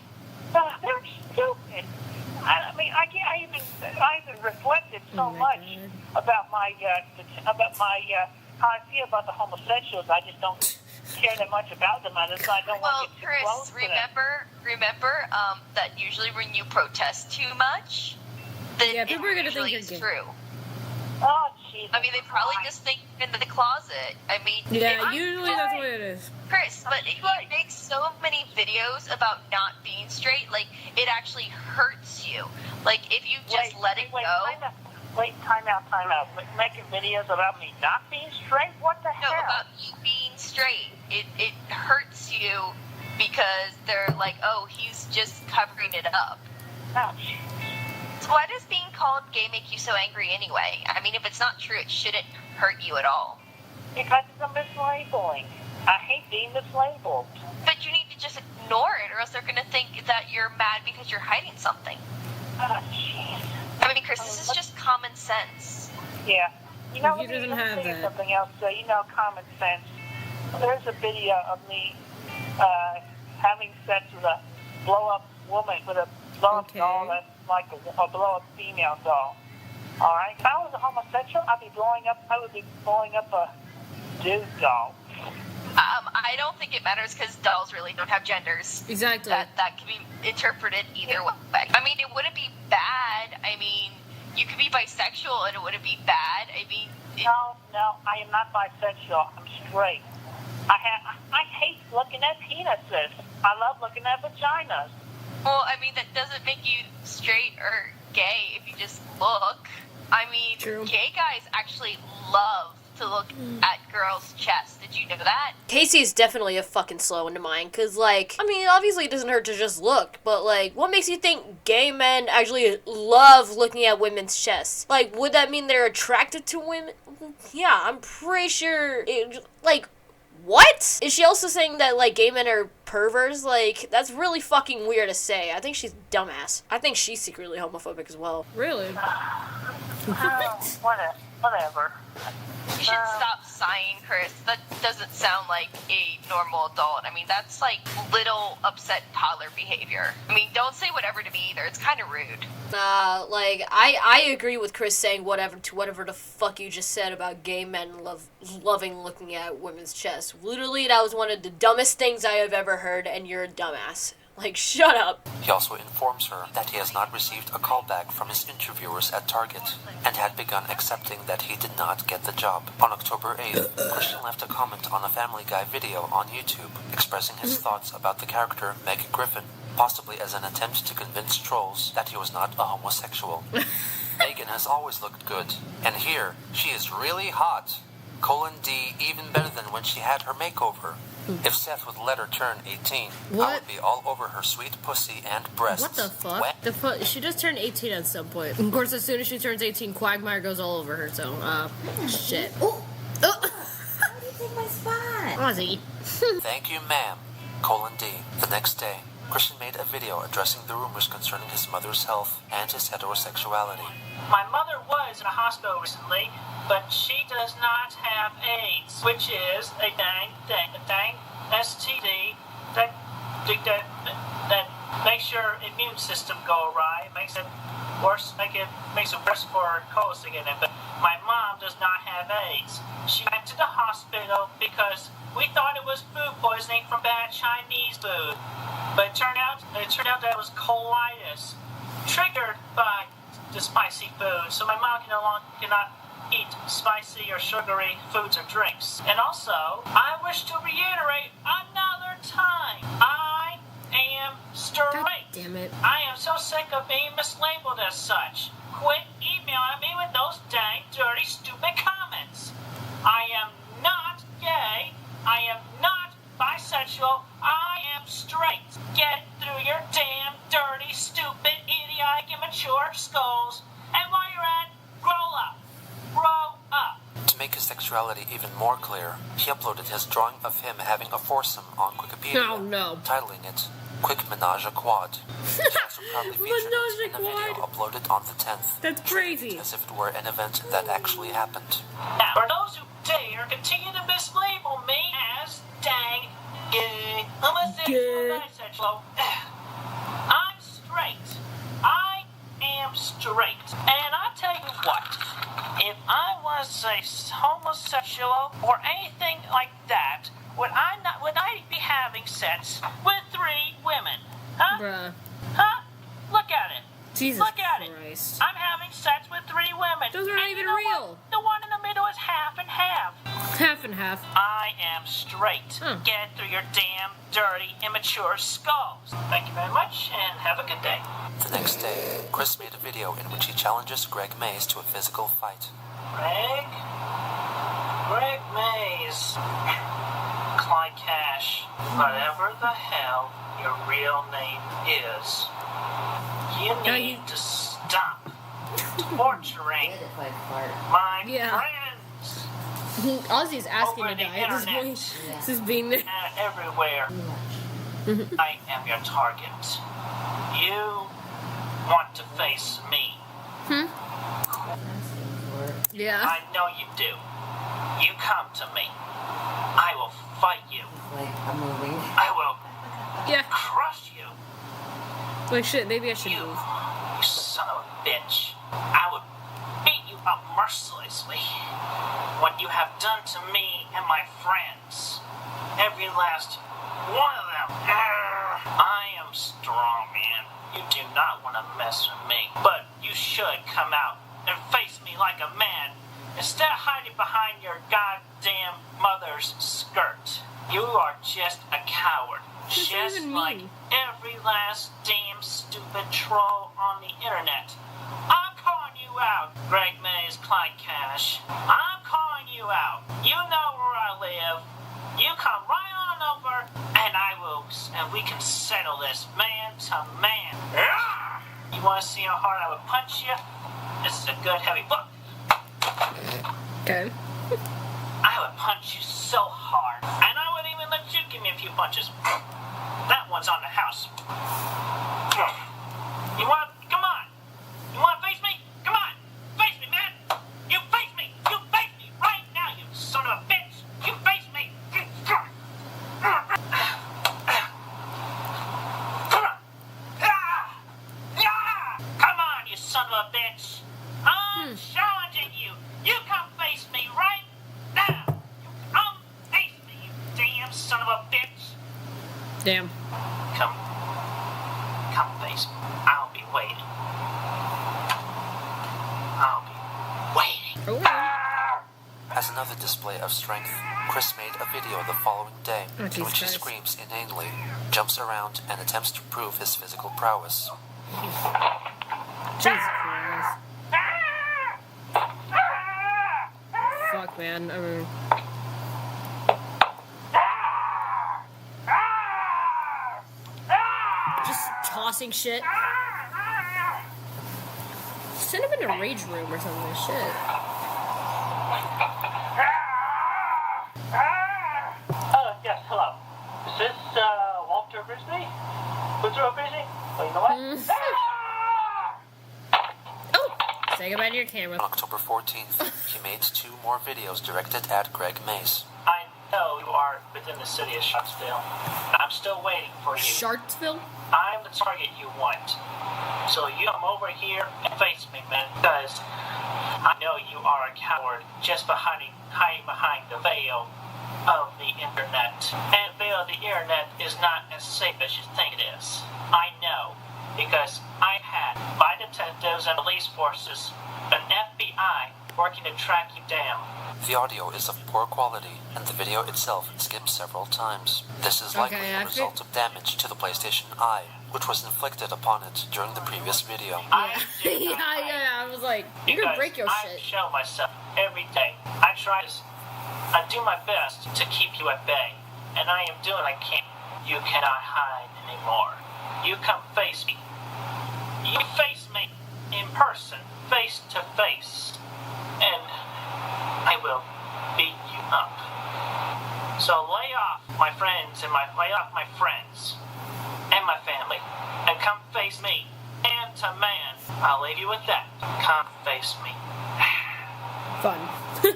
Speaker 6: They're stupid. I mean, I even reflected so much about my how I feel about the homosexuals. I just don't care that much about them. I don't want to get too close to them.
Speaker 7: Remember that usually when you protest too much, then
Speaker 1: people are gonna think
Speaker 7: it's
Speaker 1: you're gay.
Speaker 7: true.
Speaker 6: Oh, Jesus.
Speaker 7: I mean, they probably just think in the closet. I mean,
Speaker 1: usually that's what it is.
Speaker 7: Chris, but if you make so many videos about not being straight, like, it actually hurts you. Like, if you just let it go.
Speaker 6: Time out. Making videos about me not being straight? What the hell?
Speaker 7: No, about you being straight. It hurts you because they're like, oh, he's just covering it up.
Speaker 6: Oh,
Speaker 7: so why does being called gay make you so angry anyway? I mean, if it's not true, it shouldn't hurt you at all.
Speaker 6: Because it's a mislabeling. I hate being mislabeled.
Speaker 7: But you need to just ignore it, or else they're going to think that you're mad because you're hiding something.
Speaker 6: Oh, jeez.
Speaker 7: I mean, Chris, this is just common sense.
Speaker 6: Yeah. You know,
Speaker 1: He doesn't have
Speaker 6: let me
Speaker 1: that.
Speaker 6: something else. You know, common sense. There's a video of me having sex with a blow-up woman, with a blow-up doll that's like a blow-up female doll. All right? If I was a homosexual, I would be blowing up a dude doll.
Speaker 7: I don't think it matters because dolls really don't have genders.
Speaker 1: Exactly.
Speaker 7: That can be interpreted either way. I mean, it wouldn't be bad. I mean, you could be bisexual and it wouldn't be bad. I mean...
Speaker 6: No, I am not bisexual. I'm straight. I hate looking at penises. I love looking at vaginas.
Speaker 7: Well, I mean, that doesn't make you straight or gay if you just look. I mean,
Speaker 1: True.
Speaker 7: Gay guys actually love to look at girls' chests. Did you know that?
Speaker 1: Casey is definitely a fucking slow into mine, because, like, I mean, obviously it doesn't hurt to just look, but, like, what makes you think gay men actually love looking at women's chests? Like, would that mean they're attracted to women? Yeah, I'm pretty sure, what? Is she also saying that, like, gay men are perverts? Like, that's really fucking weird to say. I think she's dumbass. I think she's secretly homophobic as well. Really?
Speaker 6: Whatever.
Speaker 7: You should stop sighing, Chris. That doesn't sound like a normal adult. I mean, that's like little upset toddler behavior. I mean, don't say whatever to me either. It's kind of rude.
Speaker 1: I agree with Chris saying whatever the fuck you just said about gay men loving looking at women's chests. Literally, that was one of the dumbest things I have ever heard, and you're a dumbass. Like, shut up.
Speaker 2: He also informs her that he has not received a callback from his interviewers at Target and had begun accepting that he did not get the job. On October 8th, Christian left a comment on a Family Guy video on YouTube expressing his thoughts about the character Meg Griffin, possibly as an attempt to convince trolls that he was not a homosexual. Megan has always looked good, and here she is really hot. D, even better than when she had her makeover. If Seth would let her turn 18, I would be all over her sweet pussy and breasts.
Speaker 1: What the fuck? She just turned 18 at some point. Of course, as soon as she turns 18, Quagmire goes all over her, so, shit.
Speaker 3: Oh! How did you take my spot?
Speaker 1: Ozzy.
Speaker 2: Thank you, ma'am. D. The next day, Christian made a video addressing the rumors concerning his mother's health and his heterosexuality.
Speaker 4: My mother was in a hospital recently, but she does not have AIDS, which is a dang STD that makes your immune system go awry. It makes it worse. Makes it worse for her colds to get in. But my mom does not have AIDS. She went to the hospital because we thought it was food poisoning from bad Chinese food, but it turned out that it was colitis triggered by the spicy food. So my mom cannot eat spicy or sugary foods or drinks. And also, I wish to reiterate another time, I am straight.
Speaker 1: God damn it.
Speaker 4: I am so sick of being mislabeled as such. Quit emailing me with those dang, dirty, stupid comments. I am not gay. I am not bisexual. I am straight. Get through your damn, dirty, stupid, idiotic, immature skulls. And while you're at it, grow up. Grow up.
Speaker 2: To make his sexuality even more clear, he uploaded his drawing of him having a foursome on Wikipedia,
Speaker 1: Oh, no.
Speaker 2: titling it Quick Menage a Quad. He also proudly featured it in a video uploaded on the 10th.
Speaker 1: That's crazy.
Speaker 2: As if it were an event that actually happened.
Speaker 4: Now, for those who dare continue to mislabel me as dang gay, homosexual, bisexual, I straight. And I tell you what, if I was a homosexual or anything like that, would I be having sex with 3 women? Huh?
Speaker 1: Bruh.
Speaker 4: Huh? Look at it.
Speaker 1: Jesus
Speaker 4: Look at
Speaker 1: Christ.
Speaker 4: it. I'm having sex with 3 women.
Speaker 1: Those aren't
Speaker 4: And
Speaker 1: even
Speaker 4: you know
Speaker 1: real.
Speaker 4: what? The one in the middle is half and half.
Speaker 1: Half and half.
Speaker 4: I am straight.
Speaker 1: Huh.
Speaker 4: Get through your damn, dirty, immature skulls. Thank you very much, and have a good day.
Speaker 2: The next day, Chris made a video in which he challenges Greg Mays to a physical fight.
Speaker 4: Greg Mays. Clyde Cash. Whatever the hell your real name is, you need to stop torturing
Speaker 3: Dead if I fart.
Speaker 4: my
Speaker 1: Yeah.
Speaker 4: friends.
Speaker 1: Ozzy's asking
Speaker 4: Over
Speaker 1: to
Speaker 4: the
Speaker 1: die at this
Speaker 4: internet.
Speaker 1: point. This is being there.
Speaker 4: Everywhere.
Speaker 3: Too much.
Speaker 4: I am your target. You want to face me.
Speaker 3: Asking for it.
Speaker 1: Yeah.
Speaker 4: I know you do. You come to me. I will fight you.
Speaker 3: Like, I'm moving.
Speaker 4: I will
Speaker 1: Yeah.
Speaker 4: crush you.
Speaker 1: Like shit, maybe I should
Speaker 4: You,
Speaker 1: move.
Speaker 4: you son of a bitch. I would beat you up mercilessly. What you have done to me and my friends. Every last one of them. I am strong, man. You do not want to mess with me. But you should come out and face me like a man instead of hiding behind your goddamn mother's skirt. You are just a coward.
Speaker 1: What does that
Speaker 4: Just
Speaker 1: even
Speaker 4: like
Speaker 1: mean?
Speaker 4: every last damn stupid troll on the internet. I'm calling you out, Greg Mays, Clyde Cash. I'm calling you out. You know where I live. You come right on over, and we can settle this man to man. You want to see how hard I would punch you? This is a good heavy book.
Speaker 1: Okay.
Speaker 4: I would punch you so hard, and I would even let you give me a few punches. That one's on the house. You want? Come on. You want to face me? Come on, face me, man. You face me. You face me right now, you son of a bitch. You face me. Come on, you son of a bitch. I'm challenging you. You come face me right now. You come face me, you damn son of a bitch.
Speaker 1: Damn.
Speaker 4: Come face me. I'll be waiting. I'll be waiting.
Speaker 1: Oh.
Speaker 2: As another display of strength, Chris made a video the following day
Speaker 1: Oh,
Speaker 2: in which he
Speaker 1: Jesus
Speaker 2: screams inanely, jumps around, and attempts to prove his physical prowess.
Speaker 1: Jesus Christ. Fuck, man. I mean, just tossing shit. Send him in a rage room or something. Shit.
Speaker 4: Yes, hello. Is this, Walter Frisbee? Woodrow Frisbee? Well, you know what?
Speaker 1: Oh! Say goodbye to your camera.
Speaker 2: On October 14th, he made 2 more videos directed at Greg Mays.
Speaker 4: I know you are within the city of Sharpsville. I'm still waiting for you.
Speaker 1: Sharksville?
Speaker 4: I'm the target you want. So you come over here and face me, man, because I know you are a coward just hiding behind the veil of the internet. And the veil of the internet is not as safe as you think it is. I know, because I had, by detectives and police forces, an FBI working to track you down.
Speaker 2: The audio is of poor quality, and the video itself skips several times. This is likely
Speaker 1: Okay,
Speaker 2: a result of damage to the PlayStation Eye, which was inflicted upon it during the previous video.
Speaker 4: I
Speaker 1: Yeah, I was like, you're gonna break your
Speaker 4: I
Speaker 1: shit.
Speaker 4: show myself every day. I do my best to keep you at bay, and I am doing what I can. You cannot hide anymore. You come face me. You face me in person, face to face, and I will beat you up. So lay off my friends and my family, and come face me, man to man. I'll leave you with that. Come face me.
Speaker 1: Fun.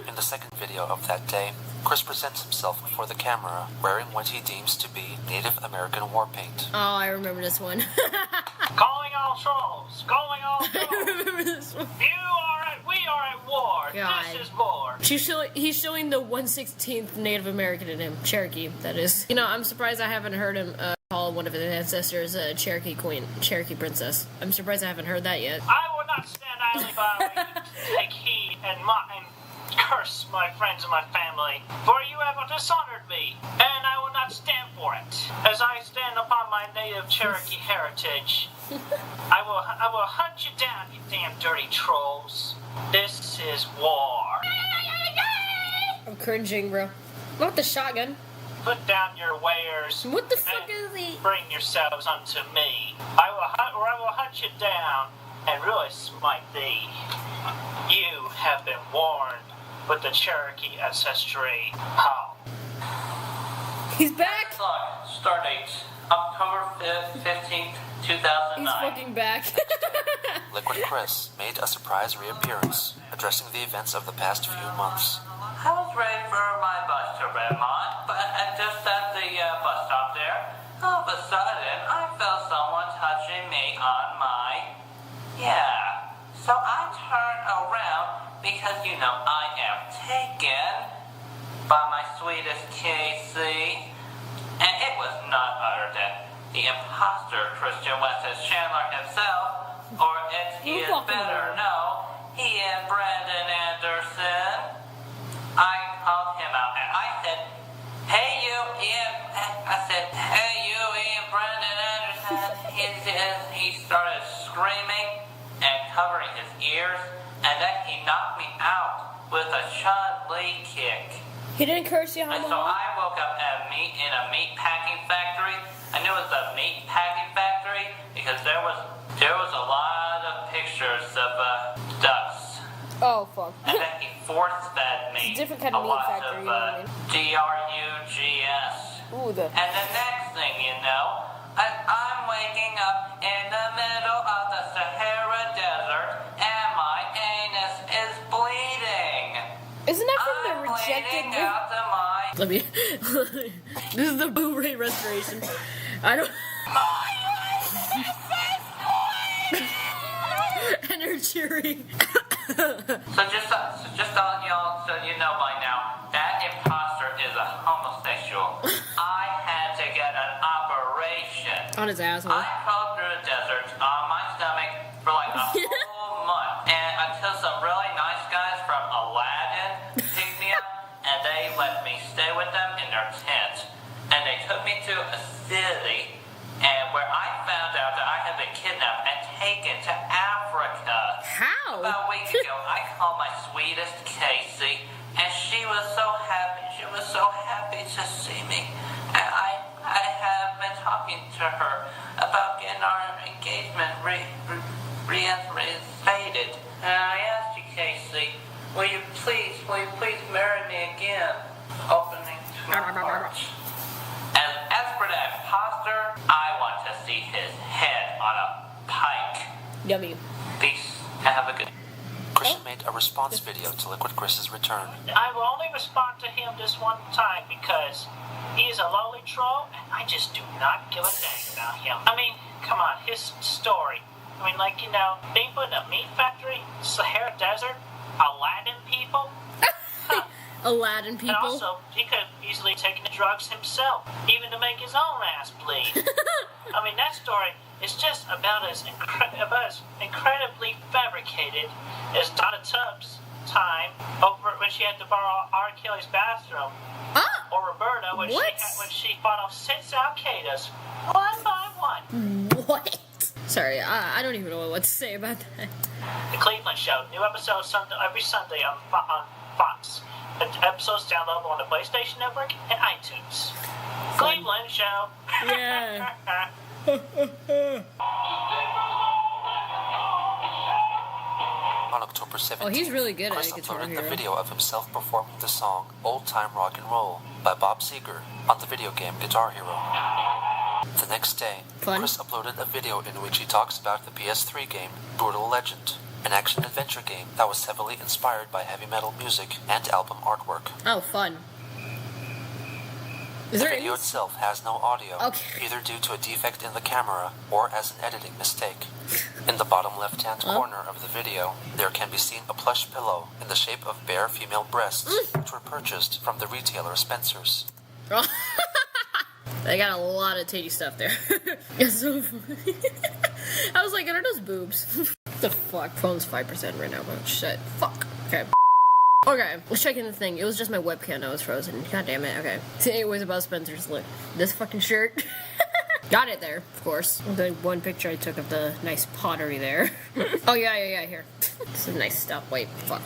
Speaker 2: In the second video of that day, Chris presents himself before the camera wearing what he deems to be Native American war paint.
Speaker 1: Oh, I remember this one.
Speaker 4: Calling on, trolls. Going on,
Speaker 1: I
Speaker 4: trolls.
Speaker 1: remember this one.
Speaker 4: We are at war.
Speaker 1: God.
Speaker 4: This is war.
Speaker 1: He's showing the 1/16th Native American in him. Cherokee, that is. You know, I'm surprised I haven't heard him call one of his ancestors a Cherokee queen, Cherokee princess. I'm surprised I haven't heard that yet.
Speaker 4: I will not stand idly by when you take heed and curse my friends and my family, for you have dishonored me, and I will not stand for it. As I stand upon my native Cherokee heritage, I will hunt you down, you damn dirty trolls. This is war.
Speaker 1: I'm cringing, bro. Not the shotgun.
Speaker 4: Put down your wares.
Speaker 1: What the fuck
Speaker 4: and
Speaker 1: is he?
Speaker 4: bring yourselves unto me. I will hunt you down and really smite thee. You have been warned with the Cherokee ancestry. How?
Speaker 1: He's back.
Speaker 2: Start date October 15th, 2009.
Speaker 1: He's fucking back.
Speaker 2: Liquid Chris made a surprise reappearance, addressing the events of the past few months. I was ready for my bus to Redmond, but just at the bus stop there, all of a sudden I felt someone touching me on my... Yeah. So I turned around because, you know, I am taken by my sweetest KC, and it was none other than the imposter Christian Weston Chandler himself, or as he is better known, he is Brandon Anderson. I called him out and I said, "Hey you, Ian," I said, "Hey you, Ian, Brandon Anderson." He started screaming and covering his ears, and then he knocked me out with a Chun-Li kick.
Speaker 1: He didn't curse you,
Speaker 2: And so I woke up in a meat packing factory. I knew it was a meat packing factory because there was a lot of pictures of ducks.
Speaker 1: Oh, fuck.
Speaker 2: And then he force-fed me
Speaker 1: It's a different kind of meat
Speaker 2: lot
Speaker 1: factory,
Speaker 2: of
Speaker 1: you know what I mean?
Speaker 2: drugs.
Speaker 1: Ooh,
Speaker 2: And the next thing you know, I'm waking up in the middle of the Sahara Desert and my anus is bleeding.
Speaker 1: Isn't that from the rejected
Speaker 2: bleeding out to my...
Speaker 1: Let me... This is the Blu-ray restoration. I don't... And they're cheering.
Speaker 2: So just on y'all, so you know by now, that imposter is a homosexual. I had to get an operation.
Speaker 1: On his asshole.
Speaker 2: I crawled through the desert on my stomach for like a whole month, and until some really nice guys from Aladdin picked me up, and they let me stay with them in their tent, and they took me to a city, and where I found out that I had been kidnapped and taken to Africa.
Speaker 1: How?
Speaker 2: About a week ago, I called my sweetest Casey, and she was so happy. She was so happy to see me. And I have been talking to her about getting our engagement reinstated. And I asked you, Casey, will you please marry me again? Opening to my heart. And as for that imposter, I want to see his head on a pike.
Speaker 1: Yummy.
Speaker 2: Peace. Have a good... Christian made a response video to Liquid Chris's return.
Speaker 4: I will only respond to him this one time because he is a lowly troll and I just do not give a dang about him. I mean, come on, his story. I mean, like, you know, being put in a meat factory, Sahara Desert, Aladdin people.
Speaker 1: Aladdin people.
Speaker 4: And also, he could have easily taken the drugs himself, even to make his own ass bleed. I mean, that story is just about as incredibly fabricated as Donna Tubbs' time over when she had to borrow R. Kelly's bathroom, or Roberta when she fought off 6 Al-Qaedas one by one.
Speaker 1: What? Sorry, I don't even know what to say about that.
Speaker 4: The Cleveland Show, new episodes every Sunday on Fox. The episodes downloadable on the PlayStation Network and iTunes. Cleveland Show.
Speaker 1: Yeah.
Speaker 2: On October 17th,
Speaker 1: Oh, he's really good at
Speaker 2: Chris
Speaker 1: Guitar
Speaker 2: uploaded
Speaker 1: Hero.
Speaker 2: the video of himself performing the song Old Time Rock and Roll by Bob Seger on the video game Guitar Hero. The next day,
Speaker 1: Fun.
Speaker 2: Chris uploaded a video in which he talks about the PS3 game Brutal Legend, an action-adventure game that was heavily inspired by heavy metal music and album artwork.
Speaker 1: Oh, fun. Is
Speaker 2: The
Speaker 1: there
Speaker 2: video
Speaker 1: any?
Speaker 2: itself has no audio,
Speaker 1: Okay.
Speaker 2: either due to a defect in the camera or as an editing mistake. In the bottom left-hand corner of the video, there can be seen a plush pillow in the shape of bare female breasts, which were purchased from the retailer Spencer's.
Speaker 1: They got a lot of titty stuff there. It's so funny. I was like, are those boobs? What the fuck? Phone's 5% right now, but shit. Fuck. Okay. Okay, let's check in the thing. It was just my webcam that was frozen. God damn it. Okay. So anyways, about Spencer's, look. This fucking shirt. Got it there, of course. The one picture I took of the nice pottery there. Oh, yeah, here. This is nice stuff. Wait, fuck.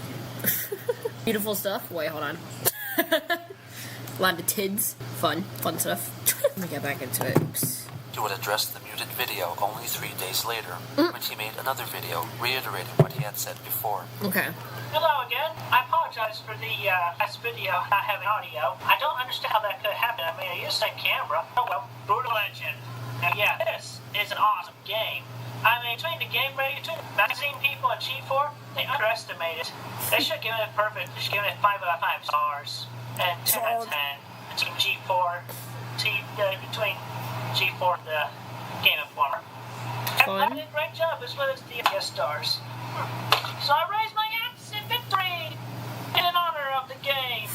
Speaker 1: Beautiful stuff. Wait, hold on. A lot of tids. Fun stuff. Let me get back into it. Oops.
Speaker 2: He would address the muted video only 3 days later, when he made another video reiterating what he had said before.
Speaker 1: Okay.
Speaker 4: Hello again. I apologize for the last video not having audio. I don't understand how that could happen. I mean, I used the same camera. Oh well, Brutal Legend. Now, yeah, this is an awesome game. I mean, between the game rating, magazine people and G4, they underestimate it. They should give it perfect. They should give it 5 out of 5 stars and 10 out of 10 between G4, between G4 and the Game Informer.
Speaker 1: Fun.
Speaker 4: I did a great job as well as the guest stars. So I raise my axe in victory in honor of the game.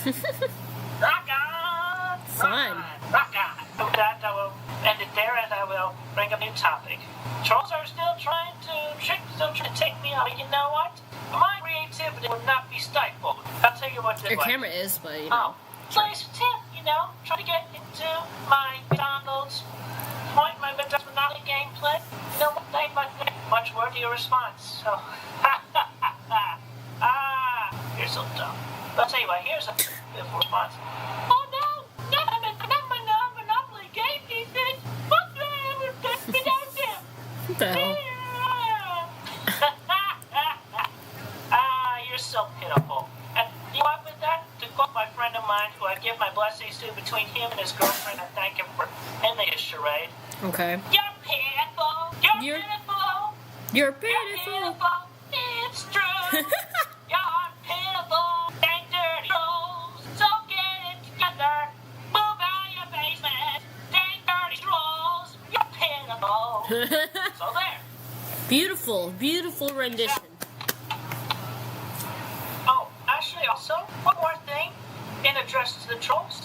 Speaker 4: Rock on!
Speaker 1: Fun.
Speaker 4: Rock on! With that, I will end it there and I will bring up a new topic. Trolls are still trying to take me out. But you know what? My creativity will not be stifled. I'll tell you what this
Speaker 1: Your
Speaker 4: was.
Speaker 1: camera is, but you know.
Speaker 4: Place tip, try to get into my McDonald's my McDonald's Monopoly gameplay. They much worthier response. So, you're so dumb. But I'll tell you what, here's a beautiful response. Oh no, not my Monopoly game pieces. Fuck them, we don't do.
Speaker 1: What the hell?
Speaker 4: You're so pitiful. And you know what, with that, to quote my friend of mine, who I give my blessings to, between him and his girlfriend, I thank him for ending his charade.
Speaker 1: Okay.
Speaker 4: You're pitiful. You're pitiful.
Speaker 1: You're pitiful.
Speaker 4: It's true. You're pitiful. Dang dirty trolls. So get it together. Move out of your basement. Dang dirty trolls. You're pitiful. So there.
Speaker 1: Beautiful rendition.
Speaker 4: Oh, actually, also, one more thing in address to the trolls.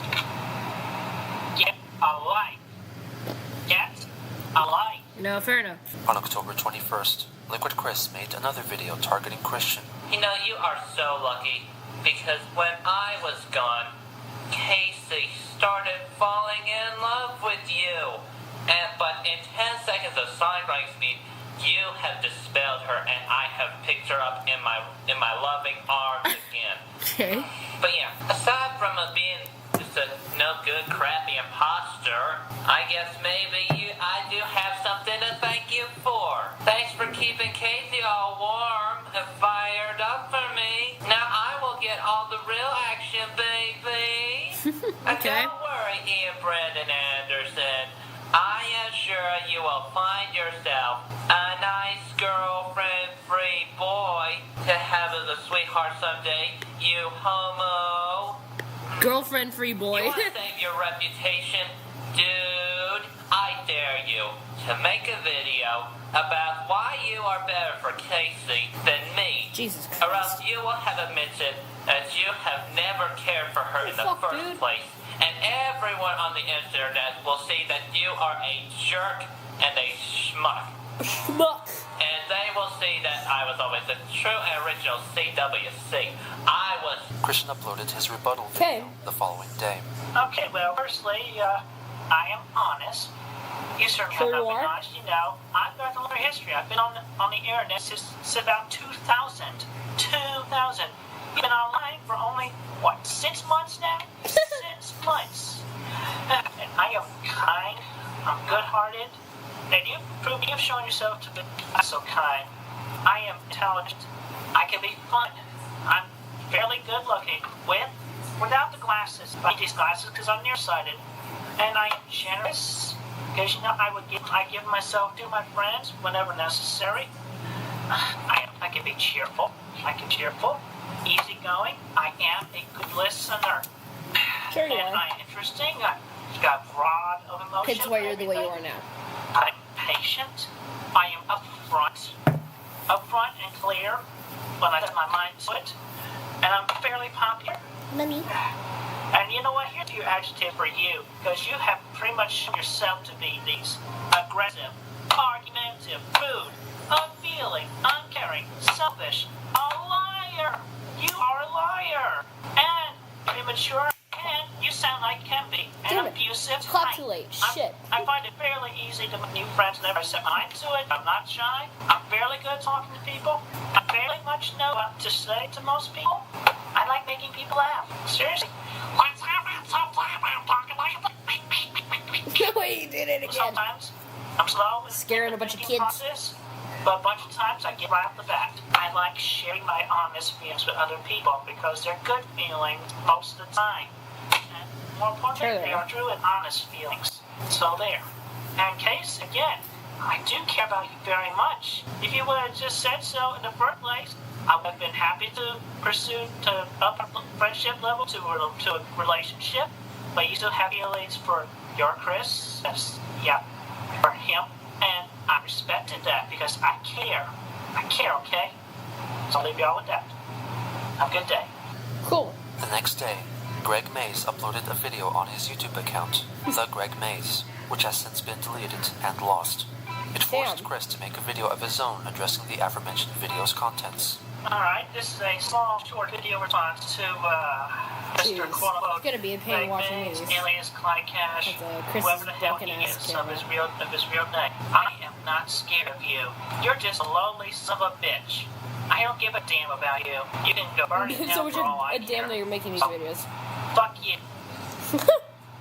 Speaker 4: Get a life. Get a life.
Speaker 1: No, fair enough.
Speaker 2: On October 21st, Liquid Chris made another video targeting Christian.
Speaker 8: You know, you are so lucky, because when I was gone, Casey started falling in love with you. But in 10 seconds of songwriting speed, you have dispelled her, and I have picked her up in my loving arms again.
Speaker 1: Okay.
Speaker 8: But yeah, aside from being just a no good, crappy imposter, I guess maybe I do have something to thank you for. Thanks for keeping Casey all warm and fired up for me. Now I will get all the real action, baby.
Speaker 1: Okay.
Speaker 8: Don't worry, Ian Brandon Anderson. I am sure you will find yourself a nice girlfriend-free boy to have as a sweetheart someday, you homo.
Speaker 1: Girlfriend-free boy.
Speaker 8: You want to save your reputation? Dude, I dare you to make a video about why you are better for Casey than me.
Speaker 1: Jesus Christ.
Speaker 8: Or else you will have admitted that you have never cared for her in the
Speaker 1: Fuck,
Speaker 8: first
Speaker 1: dude.
Speaker 8: place. And everyone on the internet will see that you are a jerk and a schmuck.
Speaker 1: Schmuck.
Speaker 8: And they will see that I was always a true and original CWC. I was...
Speaker 2: Christian uploaded his rebuttal
Speaker 1: Okay.
Speaker 2: video the following day.
Speaker 4: Okay, well, firstly, I am honest. You certainly
Speaker 1: Sure
Speaker 4: have
Speaker 1: you
Speaker 4: not been
Speaker 1: are.
Speaker 4: honest. I've got a lot of history. I've been on the internet since about 2000. 2000. You've been online for only, 6 months now? 6 months. And I am kind. I'm good-hearted. And you've shown yourself to be not so kind. I am intelligent. I can be fun. I'm fairly good-looking. Without the glasses. I need these glasses because I'm nearsighted. And I'm generous. Because, I give myself to my friends whenever necessary. I can be cheerful. Easygoing. I am a good listener.
Speaker 1: Sure you
Speaker 4: And
Speaker 1: are.
Speaker 4: I'm interesting. got broad of emotion.
Speaker 1: Hence why you're the way you are now.
Speaker 4: I'm patient. I am upfront and clear when I set my mind to it. And I'm fairly popular.
Speaker 1: Mommy.
Speaker 4: And you know what? Here's your adjective for you, because you have pretty much shown yourself to be these aggressive, argumentative, rude, unfeeling, uncaring, selfish, a liar. You are a liar. And immature, and you sound like you can be. And abusive.
Speaker 1: Clap too late. Shit.
Speaker 4: I find it fairly easy to make new friends whenever I set my mind to it. I'm not shy. I'm fairly good at talking to people. I fairly much know what to say to most people. I like making people laugh. Seriously. Let's have it sometime. I'm talking like
Speaker 1: Wait, you did it again.
Speaker 4: Sometimes I'm slow in
Speaker 1: Scaring a bunch of kids.
Speaker 4: process, but a bunch of times I get right off the bat. I like sharing my honest feelings with other people because they're good feelings most of the time. And more importantly, they are true and honest feelings. So there. And Case, again, I do care about you very much. If you would have just said so in the first place, I would have been happy to pursue to up our friendship level to a relationship. But you still have feelings for your Chris, for him, and I respected that because I care. I care, okay? So I'll leave y'all with that. Have a good day.
Speaker 1: Cool.
Speaker 2: The next day, Greg Mays uploaded a video on his YouTube account, The Greg Mays, which has since been deleted and lost. It forced Chris to make a video of his own addressing the aforementioned video's contents.
Speaker 4: Alright, this is a small, short video response to Mr. Quote-unquote
Speaker 1: It's gonna be a pain watching
Speaker 4: Mays,
Speaker 1: these.
Speaker 4: alias Clyde Cash,
Speaker 1: Chris
Speaker 4: whoever the hell he is of his real name. I am not scared of you. You're just a lonely son of a bitch. I don't give a damn about you. You can go burn in hell for all I care.
Speaker 1: Damn that you're making these videos.
Speaker 4: Fuck you.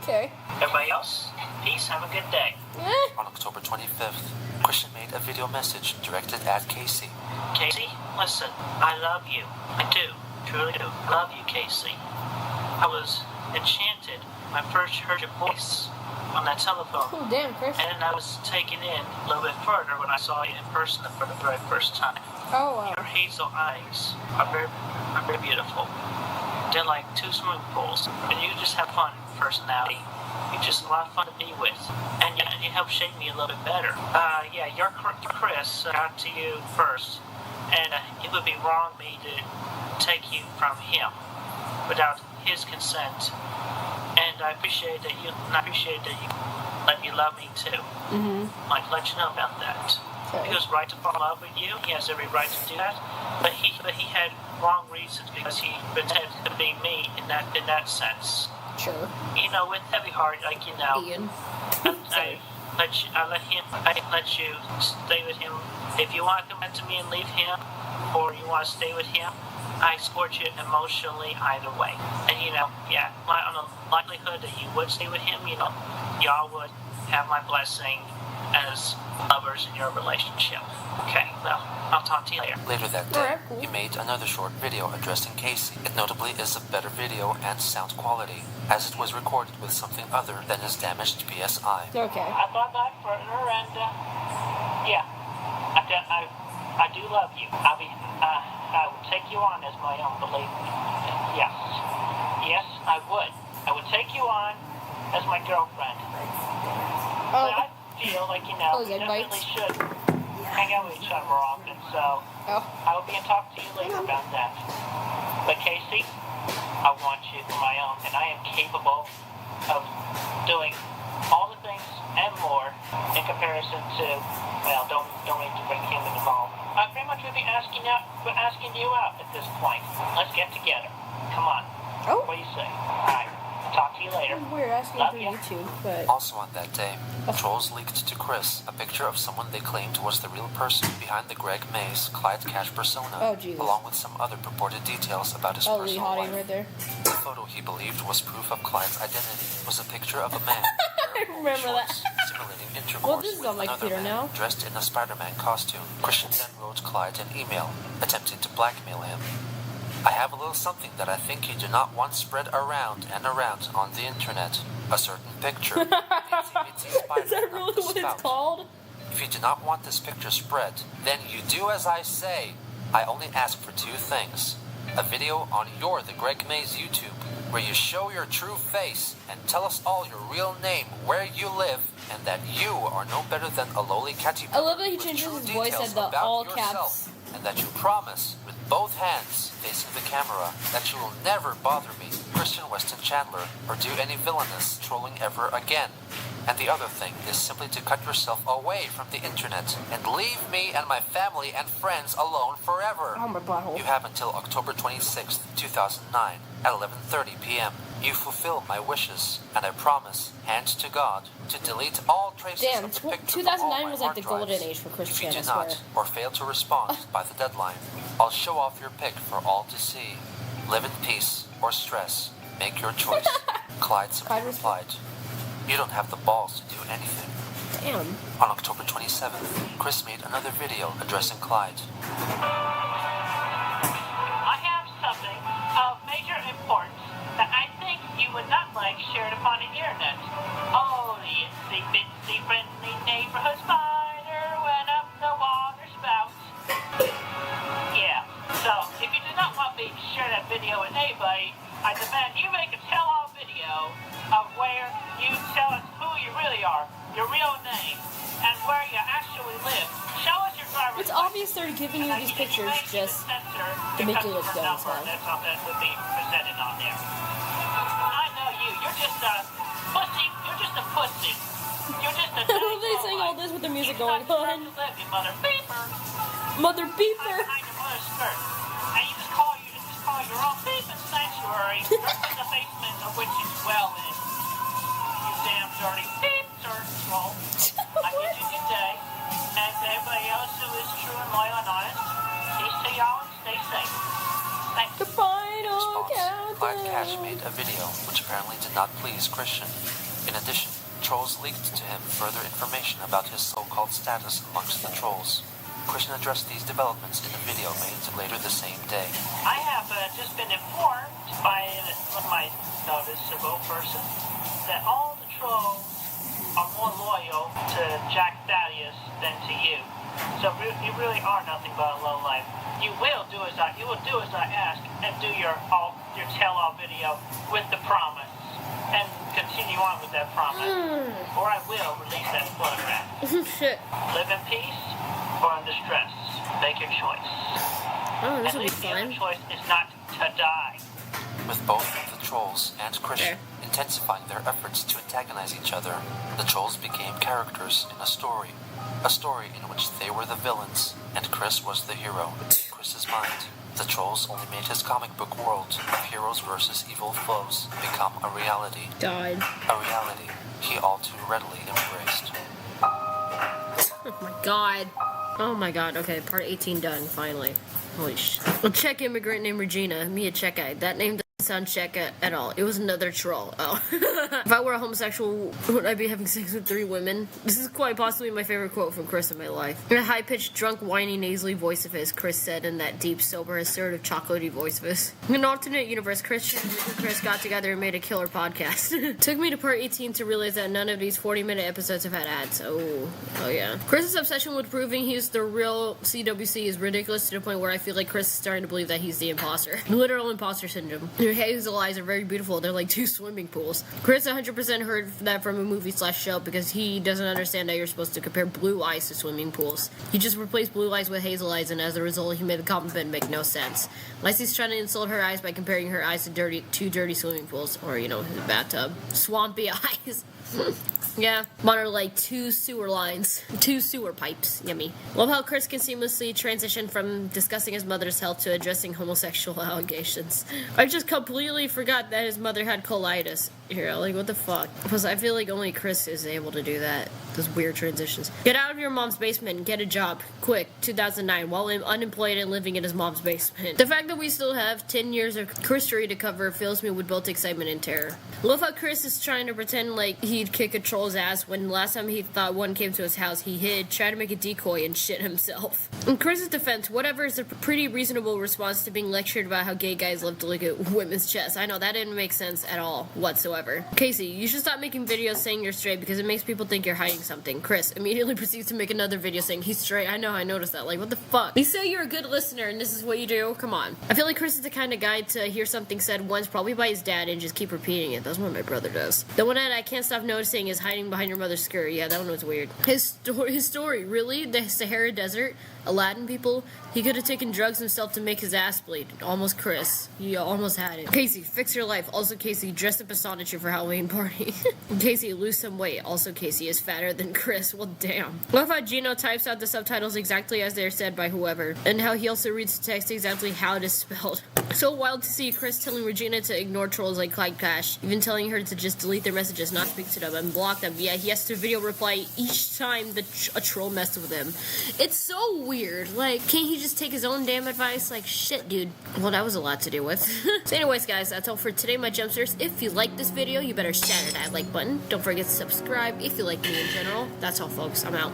Speaker 1: Okay.
Speaker 4: Everybody else, peace, have a good day.
Speaker 2: On October 25th, Christian made a video message directed at Casey.
Speaker 4: Casey, listen, I love you. I do, truly do. Love you, Casey. I was enchanted when I first heard your voice on that telephone.
Speaker 1: Oh, damn, Chris.
Speaker 4: And then I was taken in a little bit further when I saw you in person for the very first time.
Speaker 1: Oh, wow.
Speaker 4: Your hazel eyes are very beautiful. They're like two swimming pools. And you just have fun personality. You're just a lot of fun to be with. And you help shape me a little bit better. Your Chris got to you first. And it would be wrong of me to take you from him without his consent. And I appreciate that you let me love me too. Mm-hmm. Like, let you know about that. Okay. He was right to fall in love with you. He has every right to do that. But he had wrong reasons because he pretended to be me in that sense.
Speaker 1: Sure.
Speaker 4: You know, with heavy heart, like, you know.
Speaker 1: Ian.
Speaker 4: I let you stay with him. If you want to come back to me and leave him, or you want to stay with him, I support you emotionally either way. And on the likelihood that you would stay with him, y'all would have my blessing as lovers in your relationship. Okay, well, I'll talk to you later.
Speaker 2: Later that day, he made another short video addressing Casey. It notably is a better video and sound quality, as it was recorded with something other than his damaged PSI.
Speaker 1: Okay.
Speaker 4: I thought that partner, and I do love you. I would take you on as my own, believe me. Yes, I would. I would take you on as my girlfriend. But I feel like, we definitely should hang out with each other more often, so I will be in talk to you later about that. But Casey, I want you for my own, and I am capable of doing all the things and more in comparison to, don't need to bring him involved. I pretty much would be asking you out at this point. Let's get together. Come on.
Speaker 1: Oh.
Speaker 4: What do you say? Alright. Talk to you later.
Speaker 1: We're asking
Speaker 4: Love
Speaker 1: for
Speaker 4: you.
Speaker 1: YouTube, but...
Speaker 2: Also on that day, trolls leaked to Chris a picture of someone they claimed was the real person behind the Greg Mays Clyde Cash persona, along with some other purported details about his personal life.
Speaker 1: Right there.
Speaker 2: The photo he believed was proof of Clyde's identity was a picture of a man
Speaker 1: I remember that.
Speaker 2: simulating intercourse
Speaker 1: this is
Speaker 2: with
Speaker 1: on my
Speaker 2: another
Speaker 1: computer
Speaker 2: man
Speaker 1: now.
Speaker 2: dressed in a Spider-Man costume. Christian then wrote Clyde an email, attempting to blackmail him. I have a little something that I think you do not want spread around and around on the internet. A certain picture.
Speaker 1: Is that really what it's called?
Speaker 2: If you do not want this picture spread, then you do as I say. I only ask for two things. a video on You're the Greg Mays YouTube, where you show your true face and tell us all your real name, where you live, and that you are no better than a lowly catty.
Speaker 1: I love that he changes his voice at the all caps.
Speaker 2: And that you promise, with both hands facing the camera, that you will never bother me, Christian Weston Chandler, or do any villainous trolling ever again. And the other thing is simply to cut yourself away from the internet and leave me and my family and friends alone forever.
Speaker 1: Oh, my butthole.
Speaker 2: You have until October 26th, 2009 at 11:30 p.m. You fulfill my wishes, and I promise, hand to God, to delete all traces
Speaker 1: Damn,
Speaker 2: of the picture
Speaker 1: 2009 was like
Speaker 2: hard
Speaker 1: the golden
Speaker 2: drives.
Speaker 1: age for Chris
Speaker 2: If you
Speaker 1: Chan,
Speaker 2: do
Speaker 1: I swear.
Speaker 2: not, or fail to respond by the deadline, I'll show off your pic for all to see. Live in peace or stress. Make your choice. Clyde simply replied, "You don't have the balls to do anything."
Speaker 1: Damn.
Speaker 2: On October 27th, Chris made another video addressing Clyde.
Speaker 4: I have something of major importance that I think you would not like shared upon the internet. Oh, the itsy bitsy friendly neighborhood spider went up the water spout. Yeah, so if you do not want me to share that video with anybody, I demand you make a tell-all video of where you tell us who you really are, your real name, and where you actually live. Show us your driver's
Speaker 1: It's obvious they're giving you these pictures just to make you look dumb as hell.
Speaker 4: That's all that would be presented on there. I know you. You're just a pussy. You're just a pussy. You're just a
Speaker 1: They sing all this with the music going on.
Speaker 4: Mother beeper.
Speaker 1: Mother beeper.
Speaker 4: Behind your mother's skirt. And you just call your own beeping sanctuary. That's in the basement of which you dwell in. You damn dirty beep dirt troll. I bid you good day. And to everybody else who is true and loyal and honest, peace to y'all and stay safe. Thank you.
Speaker 1: The final
Speaker 2: Clyde
Speaker 1: countdown.
Speaker 2: Cash made a video which apparently did not please Christian. In addition, trolls leaked to him further information about his so-called status amongst the trolls. Christian addressed these developments in a video made later the same day.
Speaker 4: I have just been informed by my noticeable person that all the trolls are more loyal to Jack Thaddeus than to you. So you really are nothing but a lowlife. You will do as I ask and do your tell-all video with the promise and continue on with that promise, or I will release that photograph.
Speaker 1: Shit.
Speaker 4: Live in peace or in distress. Make your choice.
Speaker 1: Oh, this
Speaker 4: At
Speaker 1: will be
Speaker 4: least the other
Speaker 1: fun.
Speaker 4: choice is not to die.
Speaker 2: With both the trolls and Christian intensifying their efforts to antagonize each other, the trolls became characters in a story in which they were the villains and Chris was the hero. In Chris's mind, the trolls only made his comic book world of heroes versus evil foes become a reality.
Speaker 1: Died.
Speaker 2: A reality he all too readily embraced.
Speaker 1: Oh my god. Oh my god. Okay, part 18 done, finally. Holy shit. A Czech immigrant named Regina. Me a Czech. That name doesn't sound Czech at all. It was another troll. Oh. If I were a homosexual, would I be having sex with 3 women? This is quite possibly my favorite quote from Chris in my life. In a high-pitched, drunk, whiny, nasally voice of his, Chris said in that deep, sober, assertive, chocolatey voice of his. In an alternate universe, Chris got together and made a killer podcast. Took me to part 18 to realize that none of these 40-minute episodes have had ads. Oh yeah. Chris's obsession with proving he's the real CWC is ridiculous to the point where I feel like Chris is starting to believe that he's the imposter. Literal imposter syndrome. Your hazel eyes are very beautiful. They're like 2 swimming pools. Chris 100% heard that from a movie/show because he doesn't understand that you're supposed to compare blue eyes to swimming pools. He just replaced blue eyes with hazel eyes, and as a result, he made the compliment make no sense. Unless he's trying to insult her eyes by comparing her eyes to 2 dirty swimming pools, or, his bathtub. Swampy eyes. Yeah, mine are like 2 sewer lines. 2 sewer pipes. Yummy. Love how Chris can seamlessly transition from discussing his mother's health to addressing homosexual allegations. I just completely forgot that his mother had colitis. Here, like, what the fuck? Because I feel like only Chris is able to do that. Those weird transitions. Get out of your mom's basement and get a job. Quick. 2009. While unemployed and living in his mom's basement. The fact that we still have 10 years of history to cover fills me with both excitement and terror. Love how Chris is trying to pretend like he he'd kick a troll's ass. When last time he thought one came to his house, he hid, tried to make a decoy, and shit himself. In Chris's defense, whatever is a pretty reasonable response to being lectured about how gay guys love to look at women's chests. I know, that didn't make sense at all, whatsoever. Casey, you should stop making videos saying you're straight because it makes people think you're hiding something. Chris immediately proceeds to make another video saying he's straight. I know, I noticed that. Like, what the fuck? You say you're a good listener and this is what you do? Come on. I feel like Chris is the kind of guy to hear something said once, probably by his dad, and just keep repeating it. That's what my brother does. The one that I can't stop noticing is hiding behind your mother's skirt. Yeah, that one was weird. His story, really? The Sahara Desert? Aladdin people? He could have taken drugs himself to make his ass bleed. Almost Chris. You almost had it. Casey, fix your life. Also Casey, dress up as Sonichu for Halloween party. Casey, lose some weight. Also Casey is fatter than Chris. Well, damn. Love how Gino types out the subtitles exactly as they're said by whoever. And how he also reads the text exactly how it is spelled. So wild to see Chris telling Regina to ignore trolls like Clyde Cash. Even telling her to just delete their messages, not speak to them, and block them. Yeah, he has to video reply each time a troll messed with him. It's so weird. Like, can't he just take his own damn advice? Like, shit, dude. Well, that was a lot to deal with. So anyways, guys, that's all for today, my jumpsters. If you like this video, you better shatter that like button. Don't forget to subscribe if you like me in general. That's all, folks. I'm out.